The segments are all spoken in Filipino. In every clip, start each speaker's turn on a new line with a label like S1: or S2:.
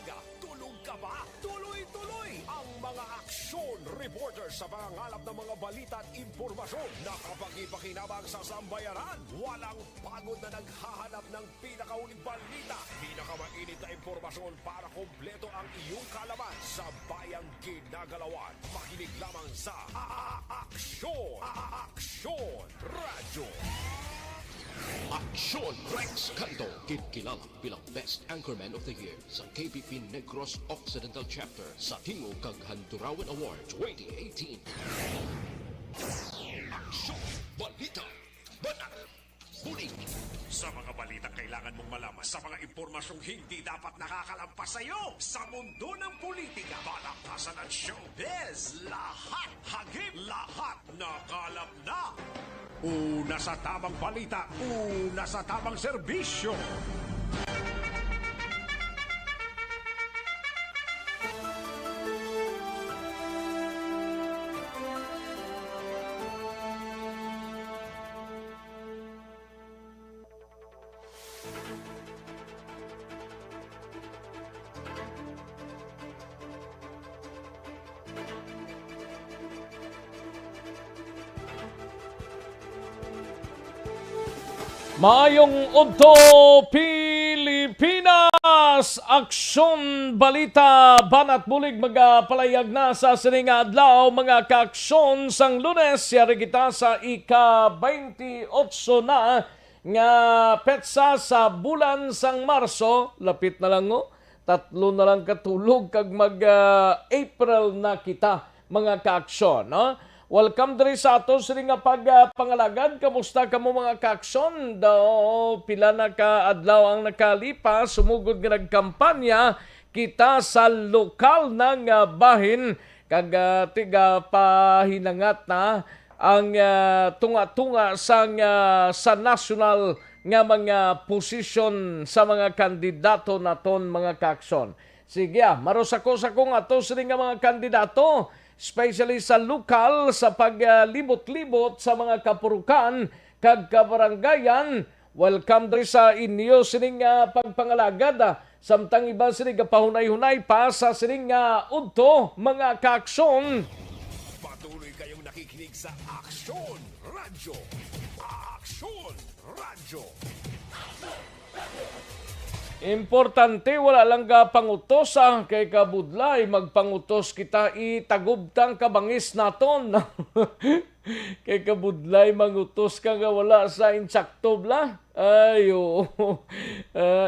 S1: umaga. Tulog ka ba? Tuloy-tuloy ang mga aksyon reporter sa mga ngalap ng mga balita at impormasyon na kapag-ipakinabang sa sambayaran. Walang pagod na naghahanap ng pinakauling balita, pinakamainit na impormasyon para kompleto ang iyong kalaman sa bayang ginagalawan. Makinig lamang sa Aksyon! Aksyon Radyo!
S2: Aksyon Rex Canto, kilala bilang Best Anchorman of the Year sa KPP Negros Occidental Chapter sa Tingog kag Handurawan Award 2018. Aksyon, balita, banat, huling.
S1: Sa mga balita kailangan mong malaman, sa mga impormasyong hindi dapat nakakalampas sa iyo, sa mundo ng politika, balakasan at showbiz, lahat hagip, lahat nakalap na. Una sa tamang balita, una sa tamang serbisyo.
S3: Maayong Udto Pilipinas! Aksyon Balita Banat Bulig magapalayag na sa sining adlaw mga kaaksyon sang Lunes. Yari kita sa ika-28 na nga petsa sa bulan sang Marso. Lapit na lang tatlo na lang katulog kag mag-April na kita mga kaaksyon. Welcome diri sa ato sa nga pagpangalagad. Kamusta kamo mga kaaksyon? Daw pila na ka adlaw ang nakalipas, sumugod nga nagkampanya kita sa lokal ng bahin kag tiga pahinangat na ang tunga-tunga sa national nga mga posisyon sa mga kandidato naton mga kaaksyon. Sige, marusako-sako nga ato sa nga mga kandidato, especially sa lokal, sa paglibot-libot sa mga kapurukan kag kabarangayan. Welcome diri sa inyo sining pagpangalagad. Samtang iba sining pahunay-hunay pa sa sining udto mga kaaksyon.
S1: Patuloy kayong nakikinig sa Aksyon Radyo. Aksyon Radyo.
S3: Importante, wala lang ka pangutos kay kabudlay. Magpangutos kita itagubtang kabangis naton. Kay kabudlay mangutos ka nga wala sa insakto bla. Ayo.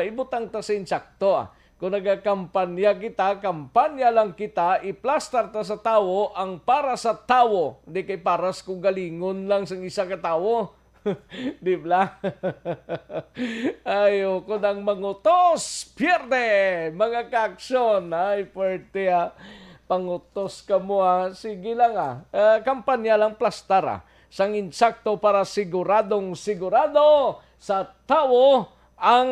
S3: Ibutang ta sa insakto. Kung nagakampanya kita, kampanya lang kita, iplastar ta sa tawo ang para sa tawo. Di kay paras kung galingon lang sa isa ka tawo. Di ba? Ayoko nang mangutos. Pierde, mga kaaksyon. Ay, pwerte pangutos ka mo Sige lang kampanya lang plastar Sang insakto para siguradong sigurado sa tao ang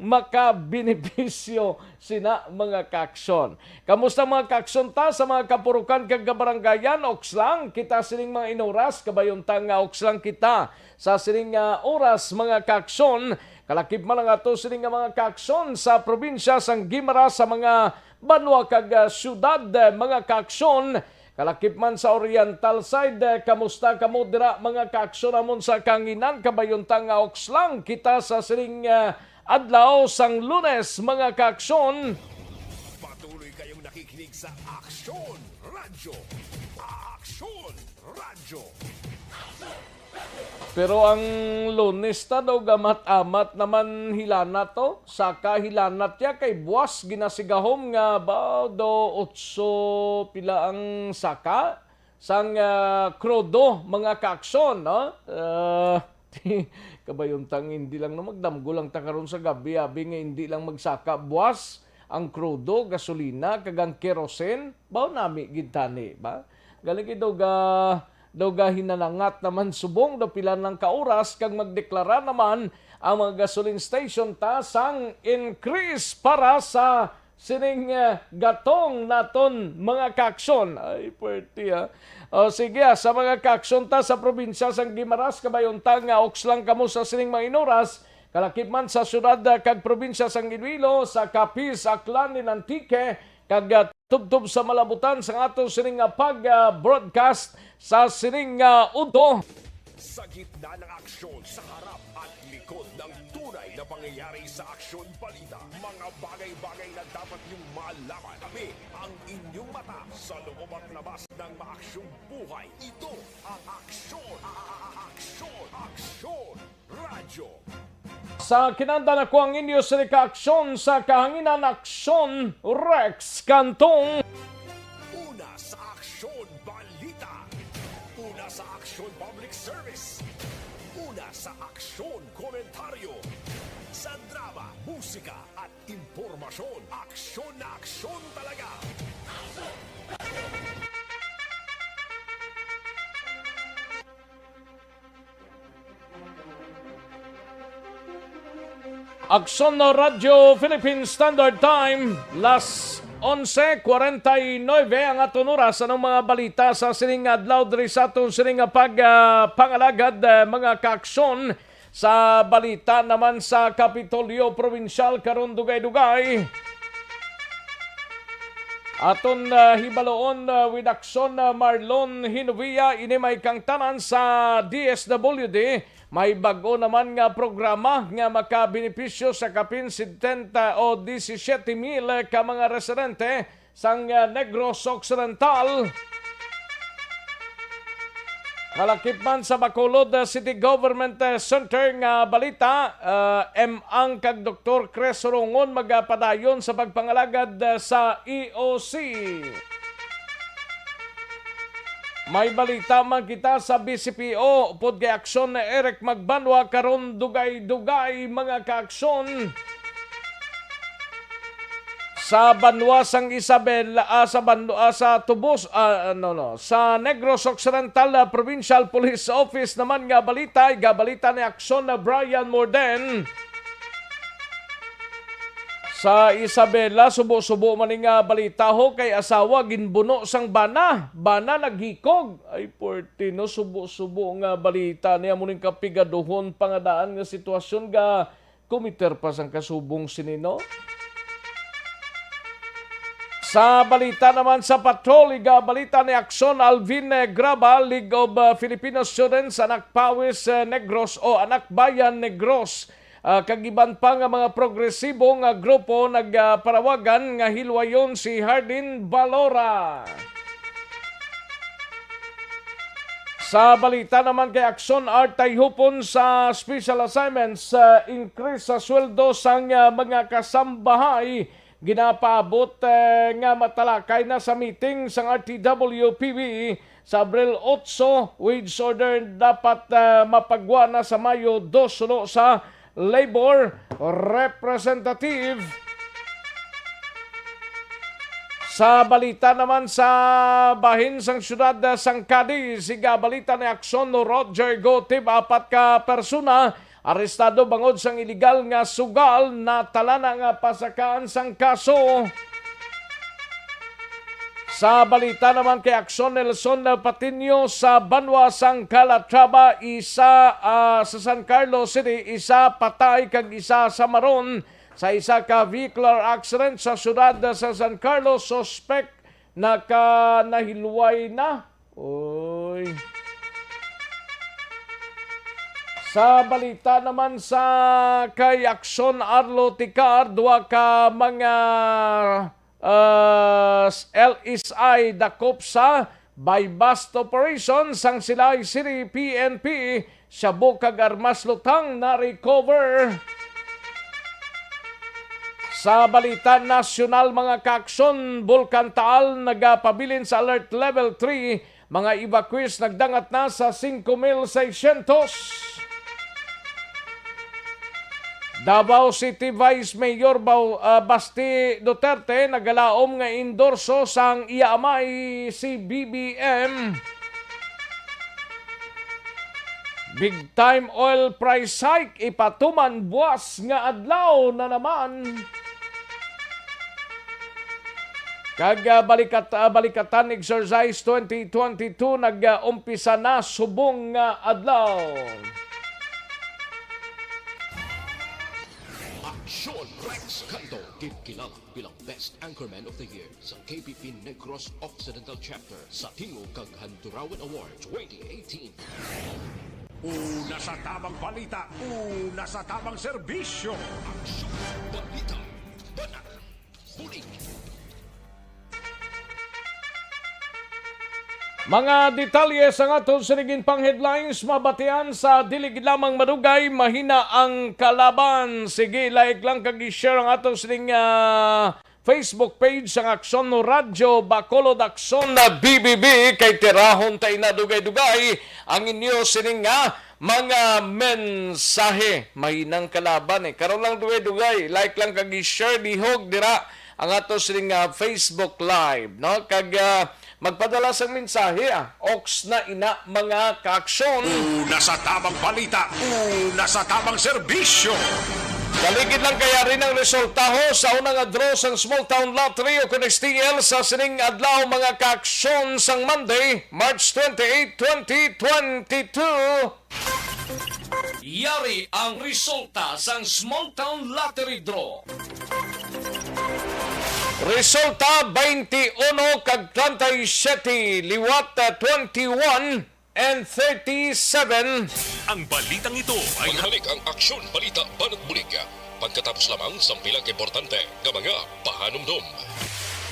S3: makabenepisyo sina mga kaaksyon. Kamusta mga kaaksyon ta sa mga kapurukan kag kabarangayan? Okslang kita sining mga inoras, kabayuntang okslang kita sa sining oras mga kaaksyon. Kalakip man lang ato sining mga kaaksyon sa probinsya sang Guimara sa mga banwa kag syudad mga kaaksyon. Kalakip man sa Oriental side, kamusta kamo dira mga kaaksyon amon sa Kanginan, kabayuntang okslang kita sa sining adlaw sang Lunes mga kaaksyon.
S1: Patuloy kayong nakikinig sa Aksyon Radyo. Aksyon Radyo.
S3: Pero ang Lunes ta daw gamat-amat naman hilana to. Saka hilanat ya kay buwas ginasigahom nga ba do 8 pila ang saka sang krodo mga kaaksyon. Kabayuntang hindi lang na magdamgo lang ta karon sa gabi abi nga hindi lang magsaka buwas ang krodo, gasolina kagang kerosene baw nami gid tani ba. Galing daw hinanangat naman subong do pila ng kauras kag magdeklara naman ang mga gasoline station ta sang increase para sa sining gatong naton mga kaaksyon. Ay pwerte sige sa mga kaaksyon ta sa probinsya sang Guimaras, kabayuntang oks lang kamo sa sining mga inoras kalakip man sa syudad kag probinsya sang Iloilo, sa Capiz, Aklan, Antique, kag tubtob sa malabutan sa ato sining pag-broadcast sa sining udto.
S1: Sa gitna ng aksyon, sa harap at likod ng tunay na pangyayari sa aksyon balita, mga bagay-bagay na dapat niyong malaman. Kami ang inyong mata sa loob at labas ng maaksyong buhay. Ito ang aksyon, aksyon, radyo.
S3: Sa kinanda na ko ang inyo sa aksyon sa kahanginan aksyon Rex Cantong.
S1: Una sa aksyon balita. Una sa aksyon public service. Una sa aksyon komentaryo. Sa drama, musika at impormasyon. Aksyon na aksyon talaga.
S3: Aksyon na Radyo Philippine Standard Time, las 11:49 ang aton oras. Anong mga balita sa sining adlaw diri sa aton sining pangalagad mga kaaksyon sa balita naman sa Kapitolyo Provincial karon dugay-dugay. Aton hibaloon with aksyon Marlon Hinovia, ini may kangtanan sa DSWD. May bago naman nga programa nga makabenepisyo sa kapin 70 o 17,000 ka mga residente sang Negros Occidental. Kalakip man sa Bacolod City Government Center nga balita, ang kag Dr. Cres Rongon magpadayon sa pagpangalagad sa EOC. May balita man kita sa BCPO upod kay aksyon na Eric Magbanwa karon dugay-dugay mga kaaksyon. Sa Banwa sang Isabel sa Tubos sa Negros Occidental Provincial Police Office naman nga balita ni aksyon na Brian Morden. Sa Isabela, subo-subo man nga balita ho kay asawa ginbuno sang bana naghikog. Ay portino, subo-subo nga balita niya muning kapigaduhon pangadaan nga sitwasyon ga kumiter pa sang kasubong sinino. Sa balita naman sa patrol, balita ni Aksyon Alvin Graba, League of Filipino Students, Anak Pawis Negros o Anak Bayan Negros. Kagiban pa nga mga progresibo nga grupo nagparawagan nga hilwayon si Hardin Balora. Sa balita naman kay Aksyon Artay Hupon sa special assignments, increase sa sweldo sang mga kasambahay ginapaabot nga matalakay na sa meeting sang RTWPB sa Abril 8. Wage order dapat mapagwa na sa Mayo 2 sa Labor Representative. Sa balita naman sa bahin sang syudad sang Cadiz, balita ni Aksyon no Roger Gotib, 4 ka persona arestado bangod sang illegal nga sugal na talana nga pasakaan sang kaso. Sa balita naman kay Aksyon Nelson Patiño sa Banwa sang Calatrava, isa sa San Carlos City, isa patay kag isa sa maron sa isa ka vehicular accident sa syudad sa San Carlos. Suspect na nahilway na. Oy. Sa balita naman sa kay Aksyon Arlo Ticar, 2 ka mga LSI dakop sa by bust operation sang Silay City PNP, Shabu kag armas lutang na recover. Sa balita nasyonal mga kaaksyon, Bulkan Taal nagapabilin sa alert level 3, mga evacuees nagdangat na sa 5,600. Davao City Vice Mayor Basti Duterte nagalaom nga endorso sang iamay si BBM. Big time oil price hike ipatuman buwas nga adlaw na naman. Kag balikatan exercise 2022 nag-umpisa na subong nga adlaw.
S2: Kanto kilala bilang Best Anchorman of the Year sa KPP Negros Occidental Chapter sa Tingog kag Handurawan Awards 2018.
S1: Una sa tamang balita, una sa tamang serbisyo.
S2: Aksyon, balita, banat, bulig.
S3: Mga detalye sa atong sinigin pang headlines, mabatian sa dilig lamang madugay, mahina ang kalaban. Sige, like lang kag-share ang atong sining Facebook page sang Aksyon no Radyo Bacolod Aksyon na BBB kay tirahon tay na dugay-dugay ang inyo sining mga mensahe. Mahinang kalaban karon lang dugay-dugay, like lang kag-share dihog dira ang atong sining Facebook live, no? Kag magpadala sa mensahe, oks na ina mga kaaksyon.
S1: Una sa tamang balita, una sa tamang serbisyo.
S3: Kaligid lang kaya rin ang resultaho sa unang draw sang Small Town Lottery o STL sa sining adlaw mga kaaksyon sang Monday, March 28, 2022. Yari ang resulta sang Small Town Lottery Draw. Resulta 21 kag 37, liwat 21 and 37.
S1: Ang balitang ito ay
S2: Maghalik ang Aksyon, balita, banat, bulig. Pagkatapos lamang sa pilang importante nga mga pahanumdum.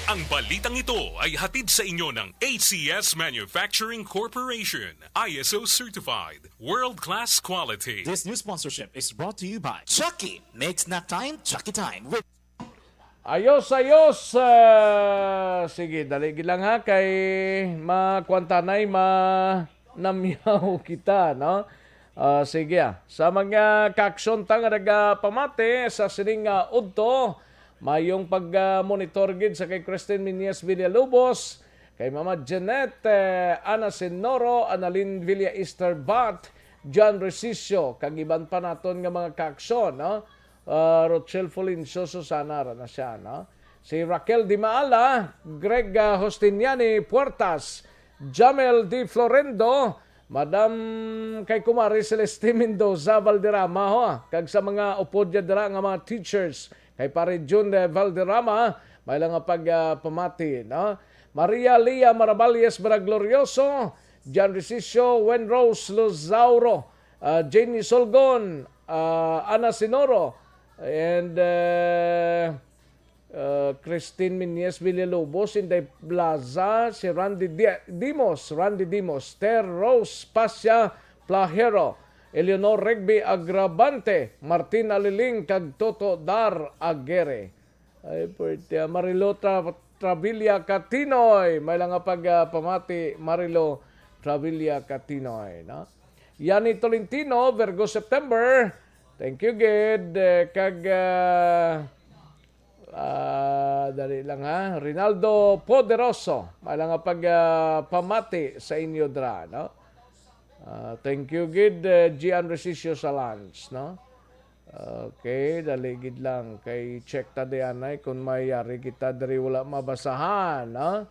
S4: Ang balitang ito ay hatid sa inyo ng ACS Manufacturing Corporation, ISO certified, world-class quality.
S5: This new sponsorship is brought to you by Chucky. Makes nap time, Chucky time. With
S3: Ayos. Sige, daligid lang kay makwantanay namyaw kita, no? Sige sa mga kaksyon tang pamate sa sining udto, mayong pag-monitor gid sa kay Christine Minyes Villalobos, kay Mama Janet Ana Senoro, Annalyn Villa Easterbat, John Resicio, kag iban pa naton nga mga kaksyon, no? Rochelle Folincio, Susana na siya, no? Si Raquel Di Maala, Greg Hostiniani Puertas, Jamel Di Florendo, Madam kay Kumari Celeste Mendoza Valderrama, ho, kag sa mga upod dira nga mga teachers, kay pare June Valderrama, may lang nga pamati, no? Maria Lia Maraballes Baraglorioso, John Resicio, Wen Rose Lozauro, Jenny Solgon, Ana Sinoro, and Christine Minyes Villalobos, Inday Plaza, si Randy Dimos, Ter Rose Pasya Plahero, Eleanor Regby Agravante, Martin Aliling, kag Toto Dar Aguere. Ay, pwede, Marilo Travilla Catinoy, may lang pamati Marilo Travilla Catinoy, no? Yani Tolentino, Virgo September, thank you, Gid. Kag, dali lang Rinaldo Poderoso, may lang pamati sa inyo dra, no? Thank you, Gid. Gian Resicio Salans, no? Okay, dali gid lang. Kay check ta dianay kung mayari kita dari wala mabasahan, no?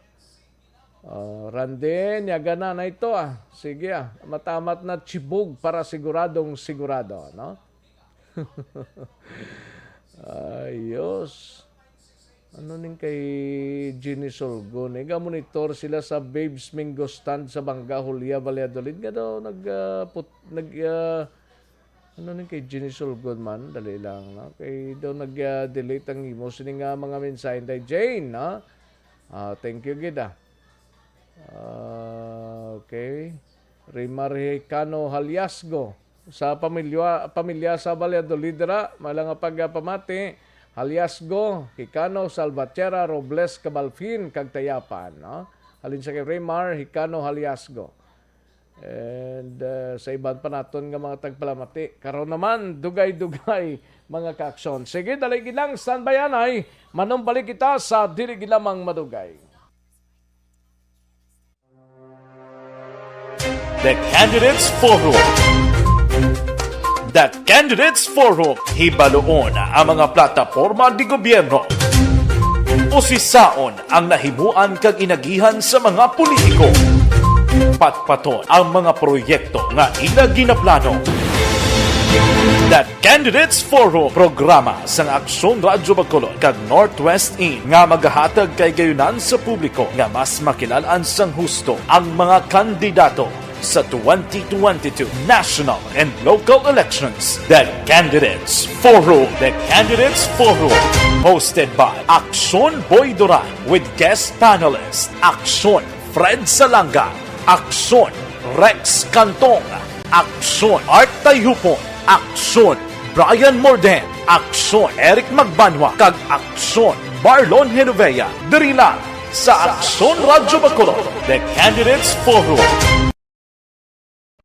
S3: Rande, nyaga na ito Sige matamat na chibog para siguradong sigurado, no? Ayos. Ano ning kay Ginny Solgon? Monitor sila sa Babes Mingo stand sa Bangga, Julia Valladolid. Nga daw ano ning kay Ginny Solgon man? Dali lang, no? Kay daw nag-delete ang imo sining mga mensahe day Jane, no? Thank you, gid okay. Rimar Hicano Haliasgo sa pamilya sa Valladolid dira, malang pagpamati Haliasgo, Hicano Salvatierra Robles Cabalfin kag Tayapan, no? Halin sa kay Rimar Hicano Haliasgo. And sa iban pa naton nga mga tagpalamati, karon naman dugay-dugay mga kaaksyon. Sige, dalig lang standby anay, manumbalik kita sa dili lamang madugay.
S5: The Candidates Forum. The Candidates Forum, hibaloon ang mga plataporma di gobyerno. Usisaon ang nahimuan kag inagihan sa mga politiko. Patpaton ang mga proyekto nga ila ginaplano. The Candidates Forum programa sa Aksyon Radyo Bacolod kag Northwest In nga magahatag kay gayunan sa publiko nga mas makilalaan sang husto ang mga kandidato sa 2022 national and local elections. The Candidates Forum. The Candidates Forum. Hosted by Aksyon Boy Duran with guest panelists Aksyon Fred Salanga, Aksyon Rex Cantong, Aksyon Art Tayupon, Aksyon Brian Morden, Aksyon Eric Magbanwa, kag Aksyon Marlon Genovea. Diri lang sa Aksyon Radyo Bacolod, The Candidates Forum.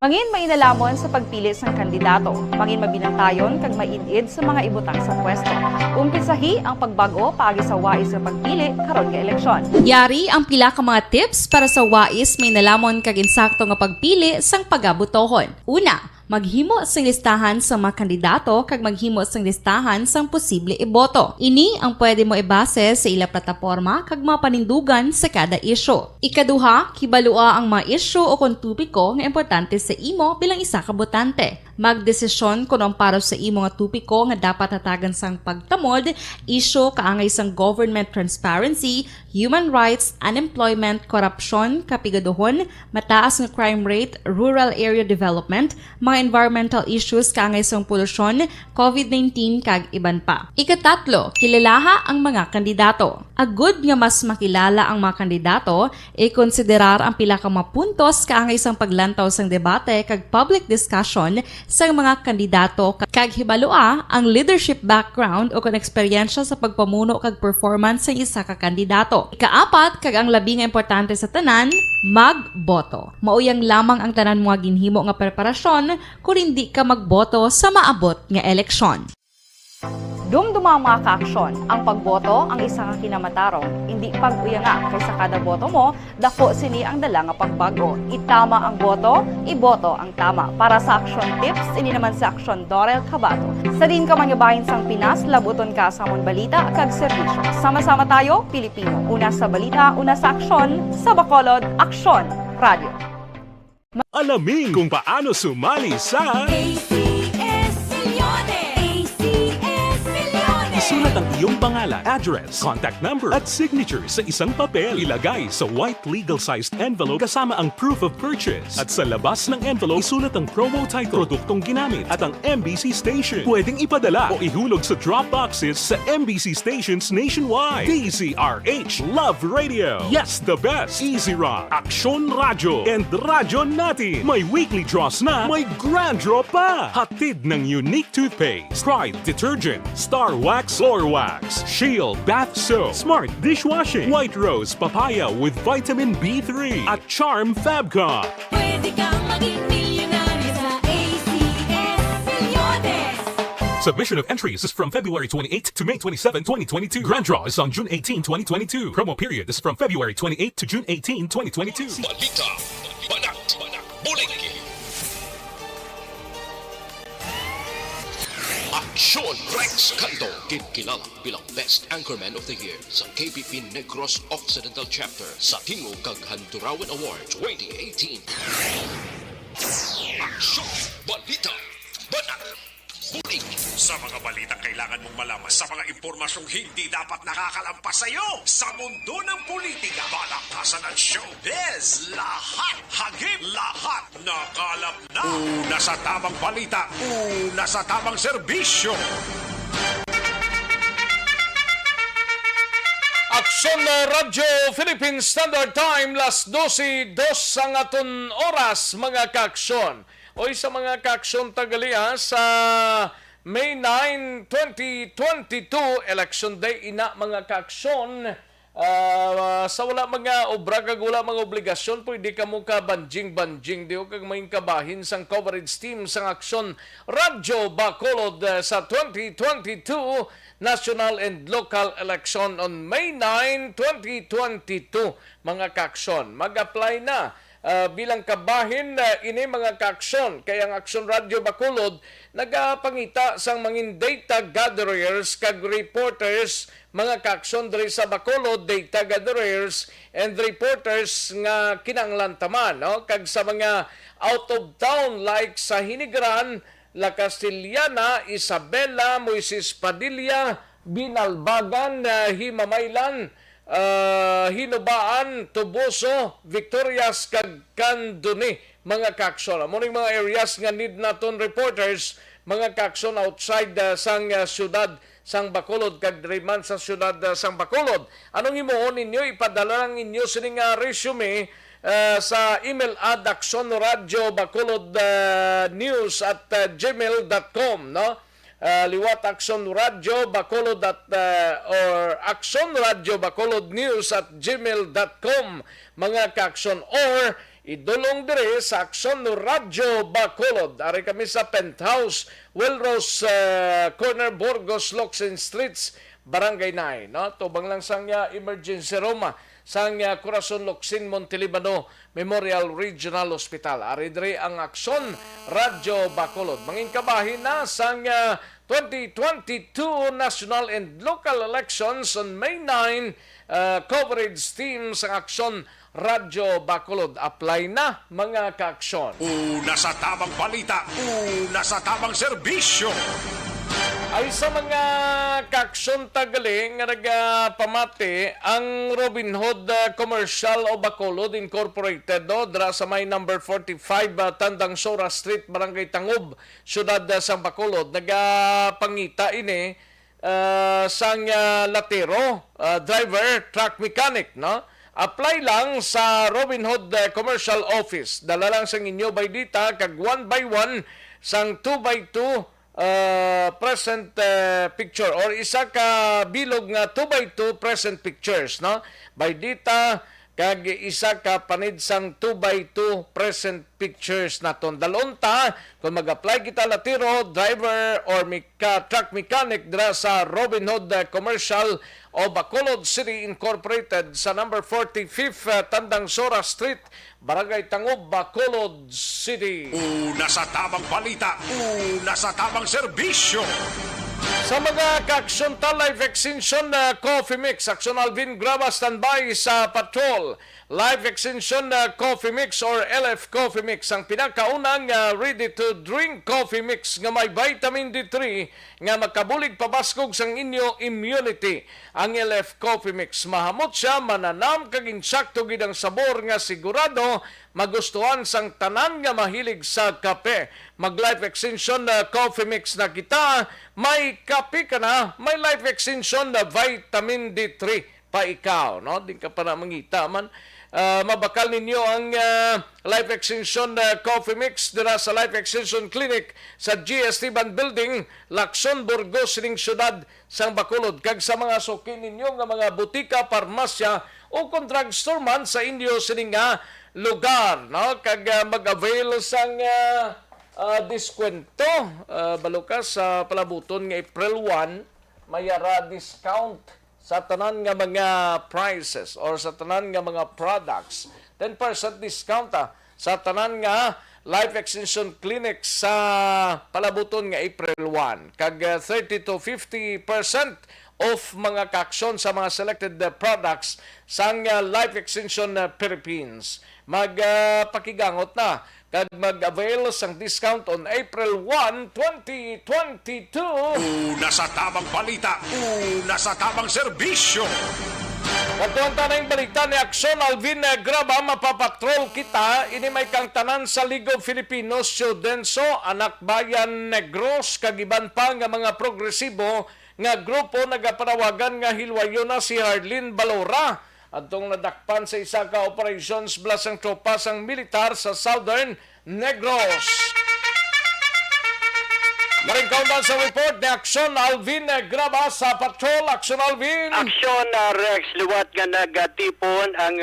S6: Mangin mainalamon sa pagpili sang kandidato, mangin mabinantayon kag mainid sa mga ibutang sa pwesto. Umpisahi ang pagbago paagi sa wais sa pagpili karon nga eleksyon.
S7: Yari ang pila ka mga tips para sa wais may nalamon kag insakto nga pagpili sang pagabutohon. Una, maghimo sang listahan sa mga kandidato kag maghimo sang listahan sang posible iboto. Ini ang pwede mo ibase sa ila plataporma kag mga panindugan sa kada isyu. Ikaduha, kibalua ang mga isyu o kung tupiko nga importante sa imo bilang isa ka botante. Magdesisyon kung ang para sa imo nga tupiko nga dapat hatagan sang pagtamod, isyu kaangay sang government transparency, human rights, unemployment, korupsyon, kapigaduhon, mataas nga crime rate, rural area development, mga environmental issues kaangay sang polusyon, COVID-19 kag iban pa. Ikatatlo, kilalaha ang mga kandidato. Agud nga mas makilala ang mga kandidato, i-konsiderar ang pila ka mga puntos kaangay sang paglantaw sang debate kag public discussion sa mga kandidato kag hibalua ang leadership background o kung eksperyensya sa pagpamuno kag performance sa isa ka kandidato. Ikaapat, kag ang labi nga importante sa tanan, magboto. Mauyang lamang ang tanan mga ginhimo nga preparasyon kung hindi ka magboto sa maabot nga eleksyon.
S6: Dumduma mga kaaksyon, ang pagboto ang isa nga kinamatarong, hindi pag-uyanga kaysa kada boto mo, dako sini ang dala nga pagbago. Itama ang boto, iboto ang tama. Para sa action tips, ini naman sa Aksyon Dorel Cabato. Sa din ka manyabahin sang Pinas, labuton ka sa amon balita kag serbisyo. Sama-sama tayo, Pilipino. Una sa balita, una sa aksyon, sa Bacolod, Aksyon Radio.
S4: Alamin kung paano sumali sa isulat ang iyong pangalan, address, contact number at signature sa isang papel. Ilagay sa white legal-sized envelope kasama ang proof of purchase. At sa labas ng envelope, isulat ang promo title, produktong ginamit at ang MBC station. Pwedeng ipadala o ihulog sa drop boxes sa MBC stations nationwide. DZRH Love Radio. Yes, the best. Easy Rock, Aksyon Radyo, and Radyo Natin. May weekly draws na, may grand draw pa. Hatid ng unique toothpaste, Pride Detergent, Star Wax Floor Wax, Shield Bath Soap, Smart Dishwashing, White Rose Papaya with Vitamin B3 at Charm Fabcon.
S8: Pwede kang maging milyonaryo sa ACS Milyones.
S4: Submission of entries is from February 28 to May 27, 2022. Grand draw is on June 18, 2022. Promo period is from February 28 to June 18, 2022.
S2: Balita, Banat, Bulig. Aksyon Rex Canto, kilala bilang Best Anchorman of the Year sa KPP Negros Occidental Chapter sa Tingog kag Handurawan Award 2018. Aksyon, balita, banat, bulig.
S1: Sa mga balitang kailangan mong malaman, sa mga impormasyong hindi dapat nakakalampas sa iyo, sa mundo ng politika, balakasan at showbiz, lahat, hagip, lahat, nakalap na. Una sa tamang balita, una sa tamang serbisyo.
S3: Aksyon Radyo Philippine Standard Time, las 12:02 ang aton oras, mga kaaksyon. Oy, sa mga kaaksyon tagaliha sa May 9, 2022, Election Day, ina mga kaaksyon. Sa wala mga obra kag wala mga obligasyon, pwede ka mo ka banjing-banjing diyo kag may kabahin sang coverage team sang Aksyon Radyo Bacolod sa 2022 National and Local Election on May 9, 2022. Mga kaaksyon, mag-apply na bilang kabahin ini mga kaaksyon. Kaya ang Aksyon Radyo Bacolod nagapangita sang mangin data gatherers kag reporters, mga kaaksyon diri sa Bacolod, data gatherers and reporters nga kinanglantaman, no? Kag sa mga out of town like sa Hinigran, La Castillana, Isabela, Moises Padilla, Binalbagan, Himamaylan, Hinubaan, Tubuso, Victorias, kag Candoni, mga kakson. Amo ning mga areas nga need naton reporters, mga kakson outside sang syudad sang Bacolod kag driman sa syudad sang Bacolod. Anong himuon ninyo? Ipadala lang ninyo sining resume sa email ad actionradiobacolod news@gmail.com, no? Liwat Action Radio Bacolod or Action Radio Bacolod News@gmail.com, mga kakson, or idulong dire sa Action Radio Bacolod. Ari kami sa Penthouse, Wilrose Corner, Burgos, Locsin Streets, Barangay 9, no? Tubang lang sang emergency room sang Corazon Locsin Montelibano Memorial Regional Hospital. Ari dire ang Action Radio Bacolod. Mangin kabahin na sang 2022 national and local elections on May 9, coverage team sa Action Radio Bacolod. Apply na, mga ka-aksyon.
S1: Una sa tamang balita, una sa tamang serbisyo.
S3: Ay sa mga kaksyon tagaling nga nagpamati ang Robin Hood Commercial o Bacolod Incorporated, no? Dra sa may number 45 Tandang Sora Street, Barangay Tangub, Syudad sang Bacolod. Nagpangita ini sang latero, driver, truck mechanic, no? Apply lang sa Robin Hood Commercial Office. Dala lang sang inyo by dita kag 1 by 1 sang 2 by 2 present picture or isa ka bilog nga 2 by 2 present pictures, no? By dita kag isa ka panid sang 2 by 2 present pictures naton. Dalunta kung mag-apply kita latiro, driver or truck mechanic dra sa Robin Hood Commercial o Bacolod City Incorporated sa number 45 Tandang Sora Street, Barangay Tangub, Bacolod City.
S1: Una sa tamang balita, una sa tamang serbisyo.
S3: Sa mga ka-aksyon live extension coffee mix, Action Alvin Graba standby sa patrol. Live extension coffee mix or LF coffee mix, ang pinakaunang ready to drink coffee mix nga may vitamin D3 nga makabulig pabaskog sang inyo immunity. Ang LF coffee mix mahamot siya, mananam kag insakto gid ang sabor nga sigurado magustuhan sang tanan nga mahilig sa kape. Mag life extension coffee mix na kita, may kape ka na, may life extension na vitamin D3 pa ikaw, no? Di ka pa na mangita man. Mabakal ninyo ang Life Extension Coffee Mix dira sa Life Extension Clinic sa GST Band Building, Lacson, Burgos, sining syudad sang Bacolod. Kag sa mga suki ninyo nga mga butika, parmasya o kung drugstore man sa inyo sining lugar, no? Kag mag-avail sang diskwento balukas sa palabuton nga April 1, mayara discount sa tanan nga mga prices or sa tanan nga mga products. 10% discount sa tanan nga life extension clinic sa palabuton nga April 1. Kag 30 to 50% off mga kaksyon sa mga selected products sang life extension Philippines. Magpakigangot na kag mag-avail sang discount on April 1, 2022.
S1: Una sa tamang balita, una sa tamang serbisyo.
S3: Katuan tanang balita ni Action Alvin Graba, mapapatrol kita. Ini may kang tanan sa League of Filipino Studentso, Anak Bayan Negros, kagiban pa nga mga progresibo nga grupo nagapanawagan nga hilwayo na si Harlene Balora. Atong nadakpan sa isa ka operations blas ang tropa sang militar sa Southern Negros. Maring kaundan sa report ni Action Alvin Graba sa Patrol. Action Alvin.
S9: Aksyon Rex, liwat nga nagatipon ang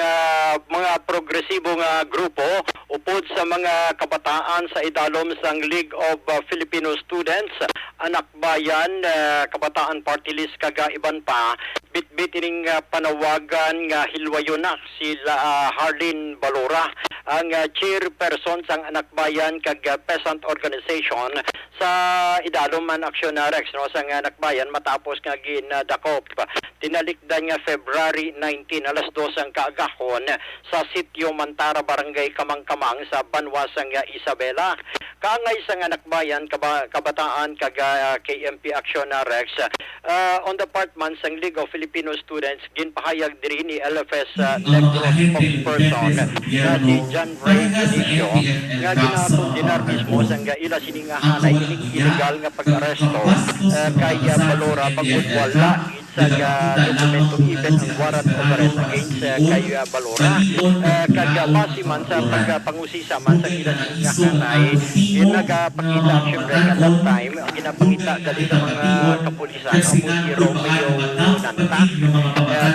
S9: mga progresibong grupo upod sa mga kabataan sa idalom sang League of Filipino Students, Anak Bayan, Kabataan Party List kagaiban pa. Bit-bit ining panawagan nga hilwayo na sila Harlene Balora. ang chairperson sang Anak Bayan kag peasant organization sa idalom man aksyonarex no sang Anak Bayan matapos nga ginadakop tinalikdan nga February 19 alas 2 ang kaagahon sa sitio Mantara Barangay Kamangkamang sa Banwasang Isabela. Kaangay sang Anak Bayan kabataan kag KMP Aksyonarex on the part man sang League of Filipino Students ginpahayag diri ni LFS Negros spokesperson nga si John Ray Junicio nga ginapundinar mismo sang ila siningahan ay illegal nga pag-aresto kay Balora pagwala sa dokumento even ang warrant of arrest against kay Balora kag base man sa pagpangusisa man sa ila siningahan ay ginagapakita syempre at that time ginapakita gali ng mga kapulisan ang si Romeo Nanta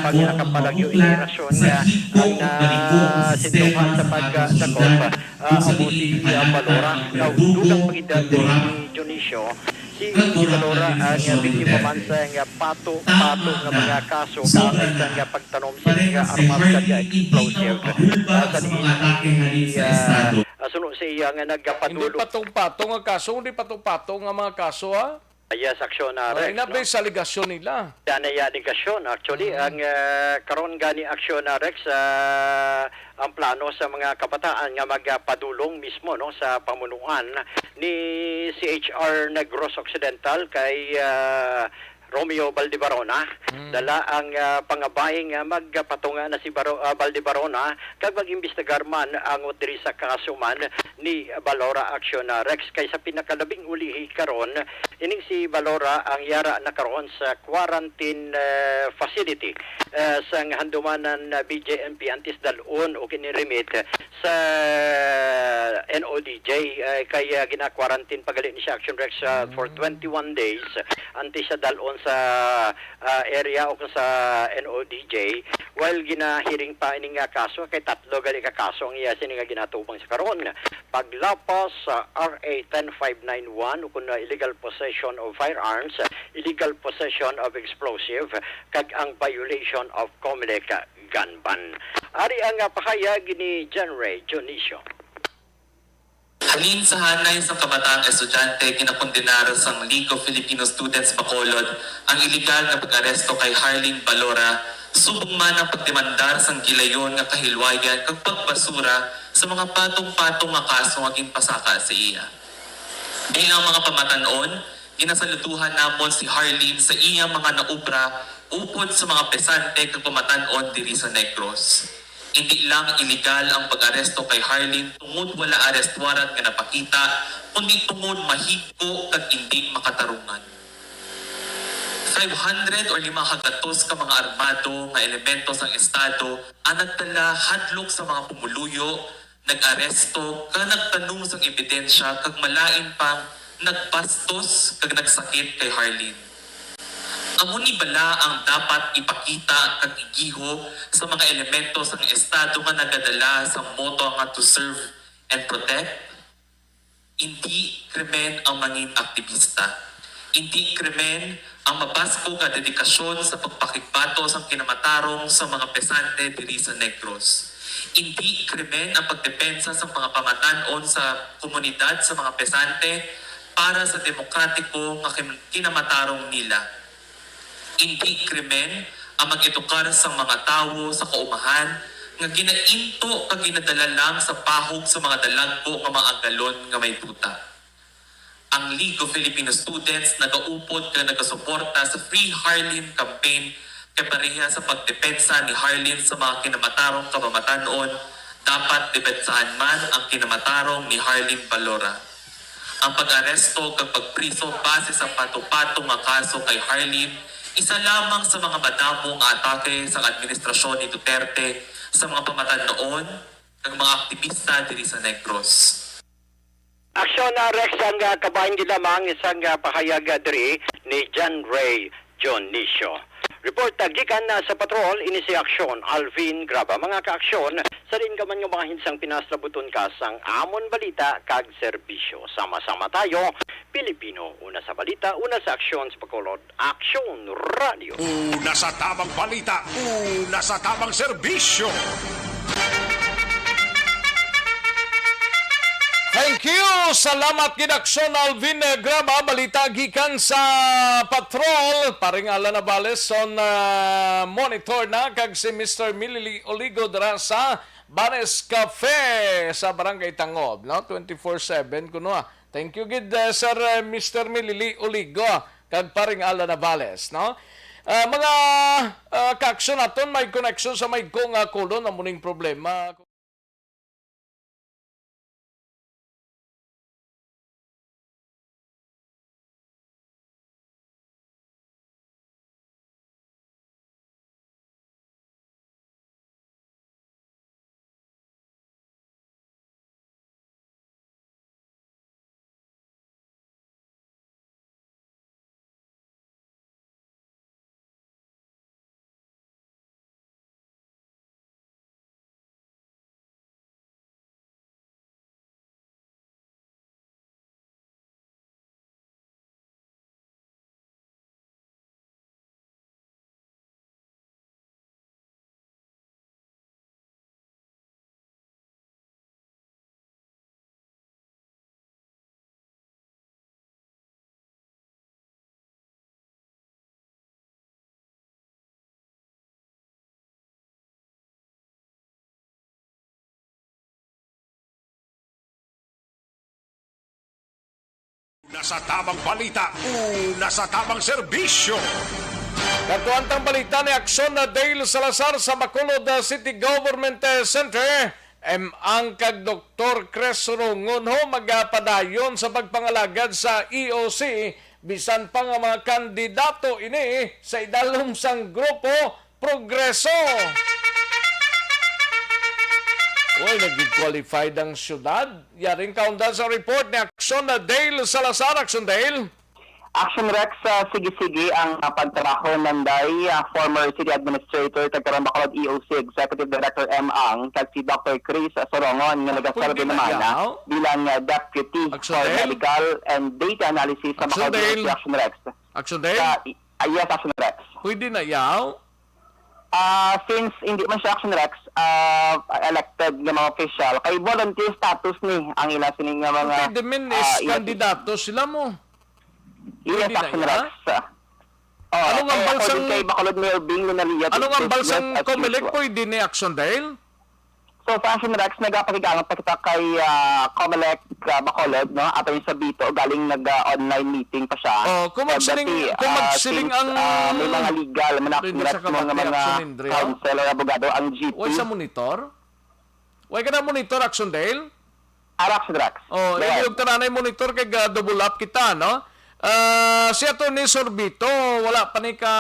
S9: pag nakapalagyo inirasyon ang sintuhan sa pagdakop ang si Balora dugang pagida diri ni Dionisio si Balora ang biktima man sa pato nga mga kaso kaangay sa pagtanom sa mga armas kag explosive sunod sa iya nga
S3: Hindi
S9: nagpatulog
S3: patong-patong ang kaso, hindi patong-patong ang mga kaso, ha?
S9: yes aksyonarex
S3: Ay, nabe sa aligasyon nila.
S9: Danaya negasyon. Actually, ang karon gani aksyonarex ang plano sa mga kabataan nga magpadulong mismo no sa pamunuan ni CHR Negros Occidental kay Romeo Valdebarona. Dala ang pangabaying magpatunga na si Valdebarona kag mag-imbestigar man ang diri sa kaso man ni Balora Aksyonarex kay sa pinakalabing ulihi karon ining si Balora ang yara na karon sa quarantine facility sang handumanan BJMP antis dalon o kiniremit sa NODJ kay gina-quarantine pagali ni siya Action Rex for 21 days antis sa dalon sa area o sa NODJ while ginahiring pa ining kaso kay tatlo gali ka kaso ang iya sini nga ginatubang sa karon paglapas sa RA 10591 o kuno illegal possession of firearms, illegal possession of explosive kag ang violation of COMELEC gun ban. Ari ang pahayag ni John Ray Junicio.
S10: Halin sa hanay sa kabataang estudyante kinakondenar sa League of Filipino Students Bacolod ang iligal na pag-aresto kay Harleen Balora subong man ang pagdemandar sang gilayon nga kahilwayan kag pagbasura sa mga patong-patong nga kaso nga ginpasaka sa iya. Bilang mga pamatanon, ginasaluduhan namon si Harleen sa iya mga naubra upod sa mga pesante kag pamatanon diri sa Negros. Hindi lang illegal ang pag-aresto kay Harleen tungod wala arrest warrant nga napakita, kundi tungod mahigko kag hindi makatarungan. 500 or 500 ka mga armado nga elemento sang estado ang nagdala hadlok sa mga pumuluyo, nag-aresto, ka nagtanong sang ebidensya kag malain pang nagbastos kag nagsakit kay Harleen. Amo ni bala ang dapat ipakita kag igiho sa mga elemento sang estado nga nagadala sa moto nga to serve and protect. Hindi krimen ang mangin aktivista. Hindi krimen ang mabasko nga dedikasyon sa pagpakigbato sa kinamatarong sa mga pesante diri sa Negros. Hindi krimen ang pagdepensa sa mga pamatanon sa komunidad sa mga pesante para sa demokratiko nga kinamatarong nila. Hindi krimen ang mag-edukar sa mga tawo sa kaumahan nga ginainto kag ginadala lang sa pahog sa mga dalagpo nga mga agalon nga may duta. Ang League of Filipino Students nagaupod ka nagasuporta sa Free Harleen campaign kay pareha sa pagdepensa ni Harleen sa mga kinamatarong kabamatanon, dapat depensahan man ang kinamatarong ni Harleen Balora. Ang pag-aresto kag pagpriso base sa pato-pato nga kaso kay Harleen, isa lamang sa mga madamong atake sa administrasyon ni Duterte sa mga pamatanon kag mga aktivista diri sa Negros.
S9: Aksyonarex ang kabahin lamang isang pahayag diri ni John Ray Junicio. Report gikan sa patrol ini si Aksyon Alvin Graba. Mga kaaksyon sa rin kaman nga mga hinsang pinaslabuton ka sang amon balita kag serbisyo. Sama-sama tayo, Pilipino. Una sa balita, una sa aksyon sa Bacolod. Aksyon Radio.
S1: Una sa tamang balita, una sa tamang serbisyo.
S3: Thank you! Salamat Gidaksyon Alvin Graba. Balita gikan sa patrol. Paring Alan Navales on monitor na kag si Mr. Milili Oligo dara sa Banes Cafe sa Barangay Tangob. No? 24/7 kuno. Thank you gid Sir Mr. Milili Oligo kag paring Alan Navales. No? Mga kaaksyon naton may connection sa may kong kulon na muning problema.
S1: Nasa tamang balita, nasa tamang serbisyo.
S3: Katuantang balita ni Aksyon na Dale Salazar sa Bacolod City Government Center. Ang kag Dr. Cresro ngunho magapadayon sa pagpangalagad sa EOC bisan pa nga mga kandidato ini sa idalom sang grupo Progreso. Uy, nag-qualified ang syudad. Yaring kaundan sa report ni Aksyon na Dale Salazar. Aksyon Dale.
S11: Action Rex, sige-sige ang pagtrabaho ng former city administrator kagkaroon Bacolod EOC Executive Director M. Ang kag si Dr. Chris Sorongon nga nagaserve naman bilang Deputy for Medical and Data Analysis sa Bacolod EOC. Action Rex.
S3: Action Dale?
S11: Yes, Action Rex.
S3: Pwede na yaw?
S11: Since hindi man siya Action Rex elected ng mga official, kay volunteer status ni ang ila sining nga mga
S3: pwede min is kandidato sila mo.
S11: Yes, Action Rex.
S3: Anong ang balsang
S11: kay Bacolod Mayor Bing Lunalia?
S3: Anong ang balsang Comelec pwede ni Action Dale?
S11: So sa Action Rex nagapakigangan pa kita kay Comelec Bacolod, no? Ato yung sa Bito galing nag-online meeting pa siya.
S3: Kung magsiling ang
S11: may mga legal mga councilor, abogado ang GP.
S3: Way sa monitor? Way ka na monitor Action Dale?
S11: Action Rex.
S3: Yung taranay monitor kay double up kita, no? Si Atty. Sorbito, wala pa ni ka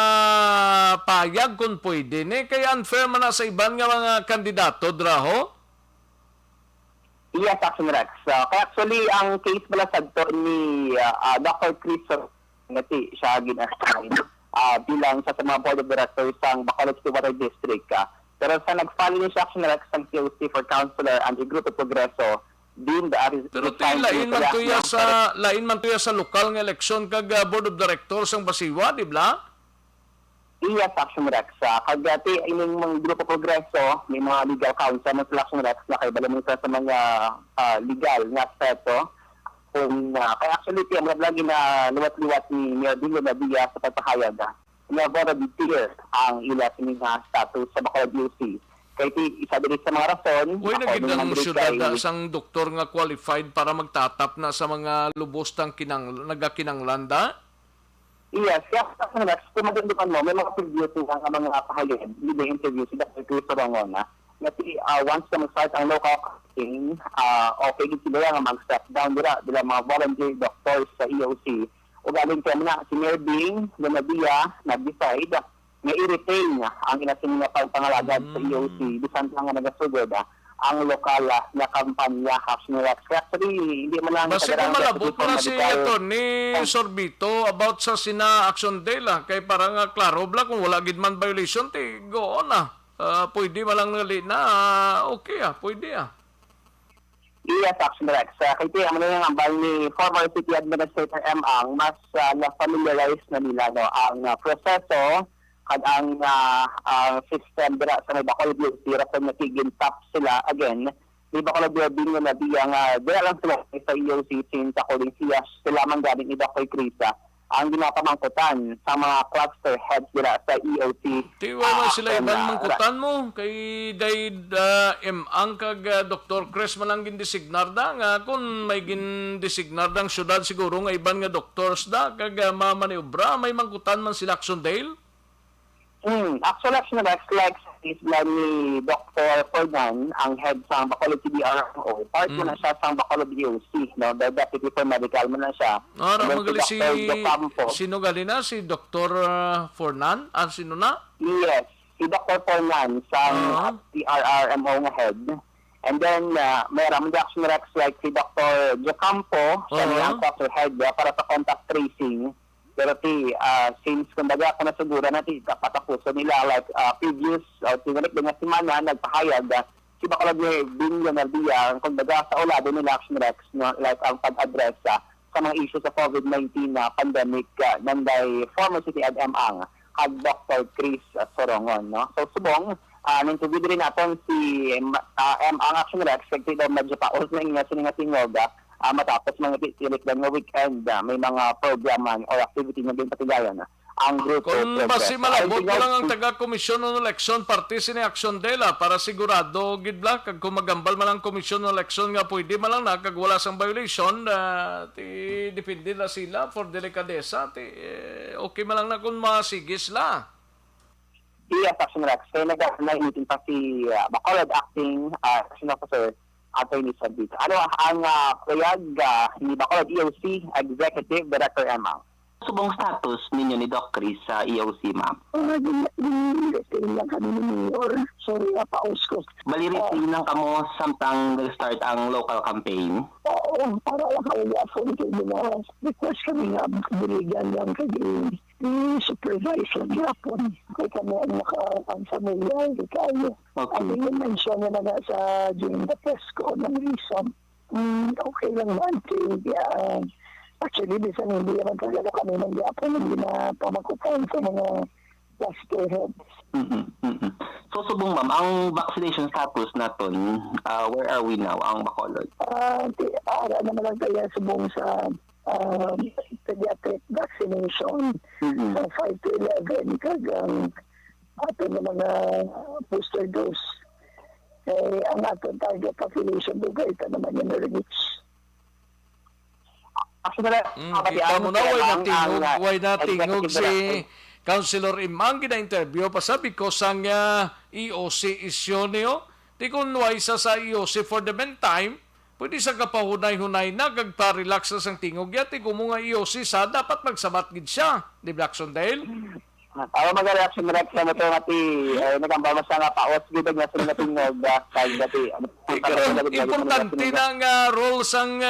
S3: payag kung pwede ni. Kaya unfair man na sa iban nga mga kandidato, Draho?
S11: Yes, Action Rex. Kaya actually, ang case pala sa ni Dr. Chris ngati siya ginassign bilang sa mga board of directors ng Bacolod City Water District. Pero sa nag-follow ni siya Action Rex ang POC for Councilor and the Grupo Progreso,
S3: pero lain man tuya sa lokal nga eleksyon kag board of directors ang Basiwa, di ba?
S11: Yes, Action Rex. Kagati ining mga Grupo Progreso, may mga legal counsel ng Action Rex na kay bala sa mga legal nga aspekto. Kaya actually, ang lagi na luwat-luwat ni Mayor Bingo Nadia sa pagpahayag na already clear ang ila sining status sa Bacolod UC. Kaya isa din sa mga rason.
S3: Uy, nagiging syudad sang doktor nga qualified para magtatap na sa mga lubos ng nagakinanglanda?
S11: Yes, kaya kung magandungan mo, may mga preview ang mga pahayag, hindi interview si Dr. Chris Sorongon once na mag-start ang local casting, okay din sila nga mag-step down bila mga volunteer doctors sa EOC. O galing kaya na si Mayor Bing, Lunadia, nag-decide nga i-retain ang inasin nga pangalagan sa EOC bisan nga nagasugod ang lokal na kampanya Action Rex. Actually, hindi man lang
S3: basta kung malabot mo na si ni Sorbito about sa sina Action Dale kay parang klaro bla kung wala gid man violation ti go on pwede malang ngali na okay pwede
S11: Yes, Action Rex. Kaya ang mga ambal ni former City Administrator M. Ang mas na-familiarize na nila ang proseso at ang system dira sa may Bacolod UC rason na tigin top sila again di ba ko nabiyabing na biyang dila lang sila sa EOC since according sila man galing ni Dr. Crisa ang ginapamangkutan sa mga cluster heads nila sa EOC.
S3: Tiwa man sila iban mangkutan mo kay Daid ang kag Dr. Chris man ang gindesignar da nga kung may gindesignar dang syudad siguro nga iban nga doctors da kag mamaniobra may mangkutan man sila Acsondale.
S11: Actually, like isla ni Dr. Fernan, ang head sa Bacolod CDRMO, part mo na siya sa Bacolod EOC, no? The Deputy for Medical mo na siya.
S3: Magali sino gali na? Si Dr. Fernan? Sino na?
S11: Yes, si Dr. Fernan sa CRRMO nga head. And then, may Action Rex like si Dr. Jocampo, siya ang cluster head para sa contact tracing. Pero since kumbaga ako nasugura natin patapuso nila like previous tinalik din nga semana nagpahayag si Bacolod Binyo Nardia kumbaga sa ulado nila Action Rex no, like ang pag-address sa mga issues sa COVID-19 pandemic nanday former city adm kag Dr. Chris Sorongon. No? So subong ninterview rin natin si ang Action Rex kag daw medyo paos na nga sininga matapos mga tilik lang na weekend, may mga programan or activity na din patigayan ang grupo.
S3: Kung basi malabot mo lang ang taga-komisyon ng eleksyon, parte sini Acsondela para sigurado, gidla, kag kung magambal man ang komisyon ng eleksyon nga pwede man lang na, kag wala sang violation, depende na sila for delikadesa, okay man lang na kung masigis la.
S11: Yes, Action Rex. Kaya nag-meeting pa si Bacolod Acting Action Officer Attorney Sabit. Ano ang payag ni Bacolod EOC Executive Director Emma?
S12: Subong status ninyo ni Doc Chris sa EOC, ma'am?
S11: Lang kami ni Mayor. Sorry, paus ko.
S12: Balirin lang kamo samtang nag-start ang local campaign?
S11: Oo, para lang kaya phone kayo na request kami nga biligan lang kayo. I-supervise lang yapon. Kaya kami ang naka-familiar kayo.
S12: Okay.
S11: Ang i-mention na nga sa during the press ko ng reason. Okay lang man. Actually, bisan hindi naman talaga kami ng yapon. Hindi na pamakupan sa mga cluster heads.
S12: So, subong ma'am, ang vaccination status natin, where are we now, ang Bacolod?
S11: Ara naman lang kaya subong sa pediatric vaccination sa 5 to 11 kagang ato na mga booster dose. Ang ato target population doon ito naman yung na-reach.
S3: Kita mo na, why natingog si Councilor Imang gina-interview pa sabi ko sang EOC isyo niyo. Di kung why sa EOC for the meantime, pwede sa kapahunay-hunay na kagpa-relax na sang tingog yati kung mga EOC sa dapat magsabat gid siya. Di Acsondale?
S11: Ako mag-reaction Rex na ito natin nagambal mo siya nga paos gid nga sa tingog kay dati.
S3: Importante na nga role sang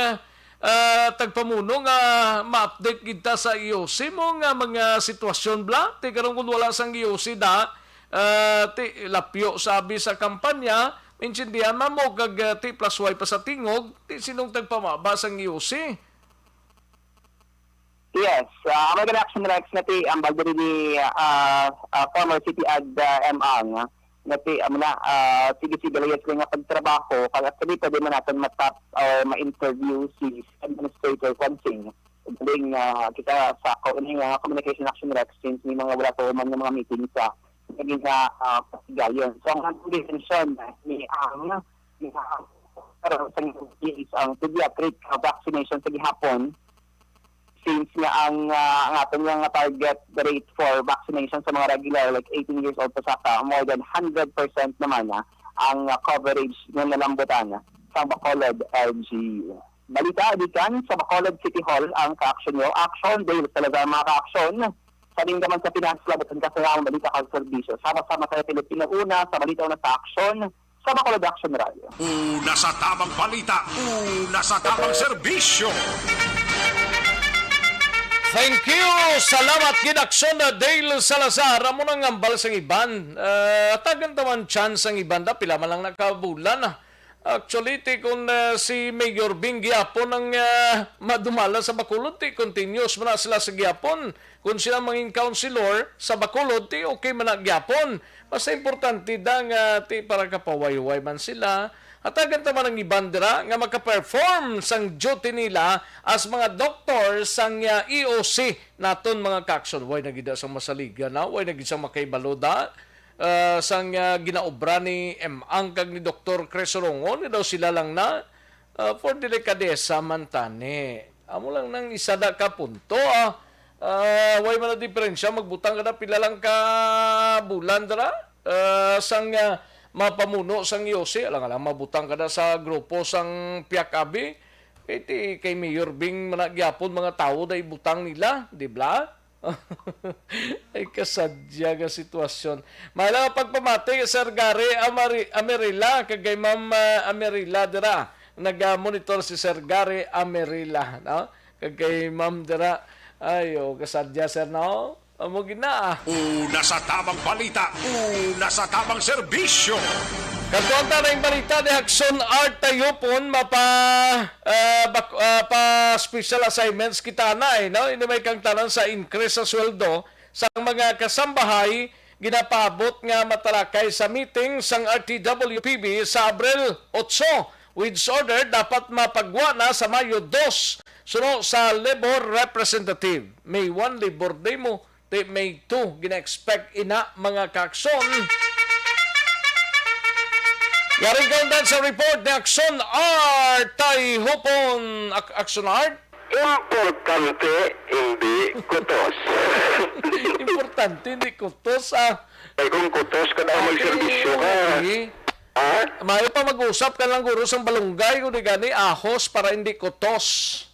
S3: tagpamuno nga ma-update kita sa EOC mo nga mga sitwasyon bla. Ti karon kung wala sang EOC lapyo sabi sa kampanya, intindihan mo kag ti plus Y pa sa tingog, ti sinong tagpamaba sang EOC?
S11: Yes, ang mag-reaction Rex na ti ang bagdari ni former city ad Emang nati sige layas ko nga pagtrabaho kaya sabi pa din natin ma-interview si Administrator Consing din kita sa Communication Action Rex since may mga wala po man ng mga meeting sa naging pasigayon. So ang intention ni ang ang pediatric vaccination sa gihapon since nga ang atong nga target rate for vaccination sa mga regular like 18 years old pa saka more than 100% naman ang coverage ng nalambutan sa Bacolod LGU. Balita adikan sa Bacolod City Hall ang ka-action nyo. Action dahil talaga mga ka-action sa rin naman sa Finance Club at ang kasalaang balita kang serbisyo. Sama-sama sa Pilipino una sa balita na sa action sa Bacolod Action Radio.
S1: Una sa tamang balita, una sa tamang serbisyo.
S3: Thank you! Salamat ginaksyon na Dale Salazar. Amo nang ngambal sang iban. Tagan taman chance ang iban da. Pila man lang nakabulan. Actually, ti kung si Mayor Bing gyapon ang madumala sa Bacolod, ti continuous man na sila sa gyapon. Kung sila manging councilor sa Bacolod, ti okay man na gyapon. Basta importante da nga ti para kapawayway man sila. At agad naman ang ibandera nga makaperform sang duty nila as mga doktor sang EOC naton mga kakson. Way nagida sang masaliga na, way nagida sang makaibaloda. Sang ginaobra ni M.Ang kag ni Dr. Cresorongo, ni daw sila lang na for delikadesa man tani. Amo lang nang isada ka punto. Way man na diferensya, magbutang ka na pila lang ka bulan dara sang mapamuno sang Yose. Alang mabutang ka na sa grupo sang Piak-Abi. Kay Mayor Bing managyapon mga tao na ibutang nila, di ba? Ay kasadya nga sitwasyon. Mahal pagpamati Sir Gary Amerila kagay Ma'am Amerila dira. Nag-monitor si Sir Gary Amerila, no? Kagay Ma'am dira. Ayo kasadya sir no. Amo gina.
S1: Una sa tamang balita, una sa tamang serbisyo.
S3: Kantuanta na yung balita ni Hakson Art tayo po special assignments kita na no? Hindi may kang tanan sa increase sa sweldo sa mga kasambahay ginapabot nga matalakay sa meeting sang RTWPB sa Abril 8. With order dapat mapagwa na sa Mayo 2 suno sa Labor Representative. May 1 Labor Day mo, May 2 gina-expect ina mga kakson. Yaring kaundan sa report ni Akson Art tay hupon. Akson Art?
S9: Importante, hindi kutos.
S3: Importante, hindi kutos
S9: Ay kung kutos ka daw mag-servisyo ka. Ha?
S3: Mayo pa mag-usap ka lang guro sa balunggay kung di gani ahos para hindi kutos.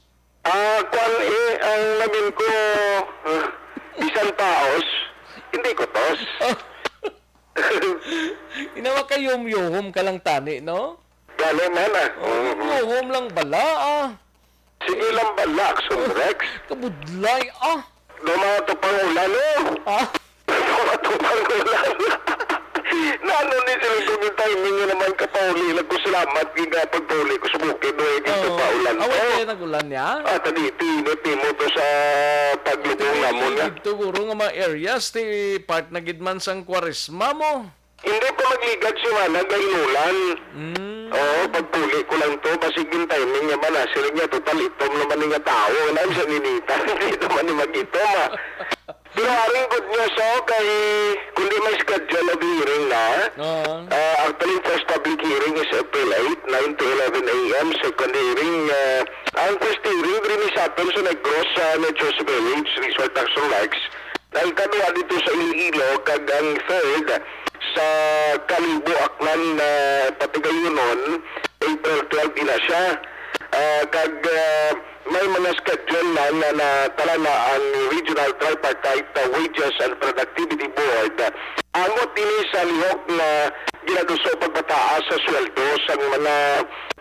S9: Kwan ang naging ko isang taos, hindi kutos.
S3: Inawa ka yum-yuhom ka lang tani, no?
S9: Gano'n man
S3: Yuhom lang bala,
S9: Sige lang balak, Rex.
S3: Kabudlay,
S9: Dumato pang ulan, Dumato pang ulan. Nano ni silang kung yung timing nyo naman ka, Pauli. Nagkusalamat, giga pag-Pauli ko sa bukid. Dito pa ulan to.
S3: Awat kayo nag-ulan niya?
S9: Tadi, tiniti mo to sa paglubong namon na.
S3: Ito guro nga mga areas, ti part na gidman sang kwaresma mo.
S9: Hindi pa magligad si Mana, gainulan. Oo, pagpuli ko lang to, basigin timing niya man, sila niya, total itom naman nga tao, nang sa ninita, hindi naman ni mag-itom, Pero haring good news, kay, kundi may schedule of hearing na, actually, first public hearing is April 8, 9 to 11 a.m., second hearing, ang first hearing, rinisapin sa Negros, Nature's Village, Resort Action Lakes, ang kadua dito sa Iloilo, kag ang third, sa Kalibo, Aklan, Patigayunon, April 12 na siya. Kag may mga schedule na talanaan ni Regional Tripartite Wages and Productivity Board. Amot ini sa lihok na ginagusto pagpataas sa sweldo sa mga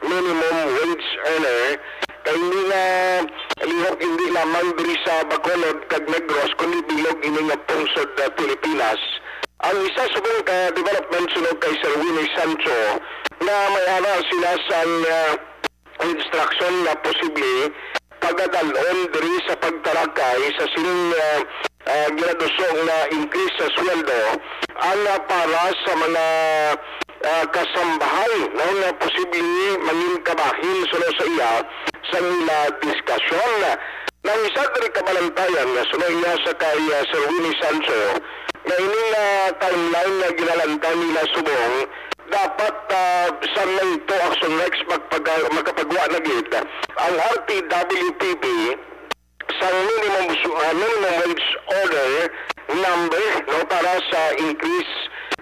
S9: minimum wage earner. Kaya hindi nga lihok hindi lamang diri sa Bacolod kag Negros kundi bilog ini nga pungsod Pilipinas. Ang isa sa mga development sunod kay Sir Winnie Sancho na may aral sila sa instruction na posible pagdadalon diri sa pagtarakay sa sining ginadusong na increase sa sweldo ang para sa mga kasambahay na posible mangin kabahin sunod sa iya sa nila diskasyon. Nang isa diri kabalantayan na sunod niya sa kay Sir Winnie Sancho na ining timeline na ginalantay nila subong dapat sa ito Action Rex magkapagawa na gid ang RTWPB sa minimum wage order number para sa increase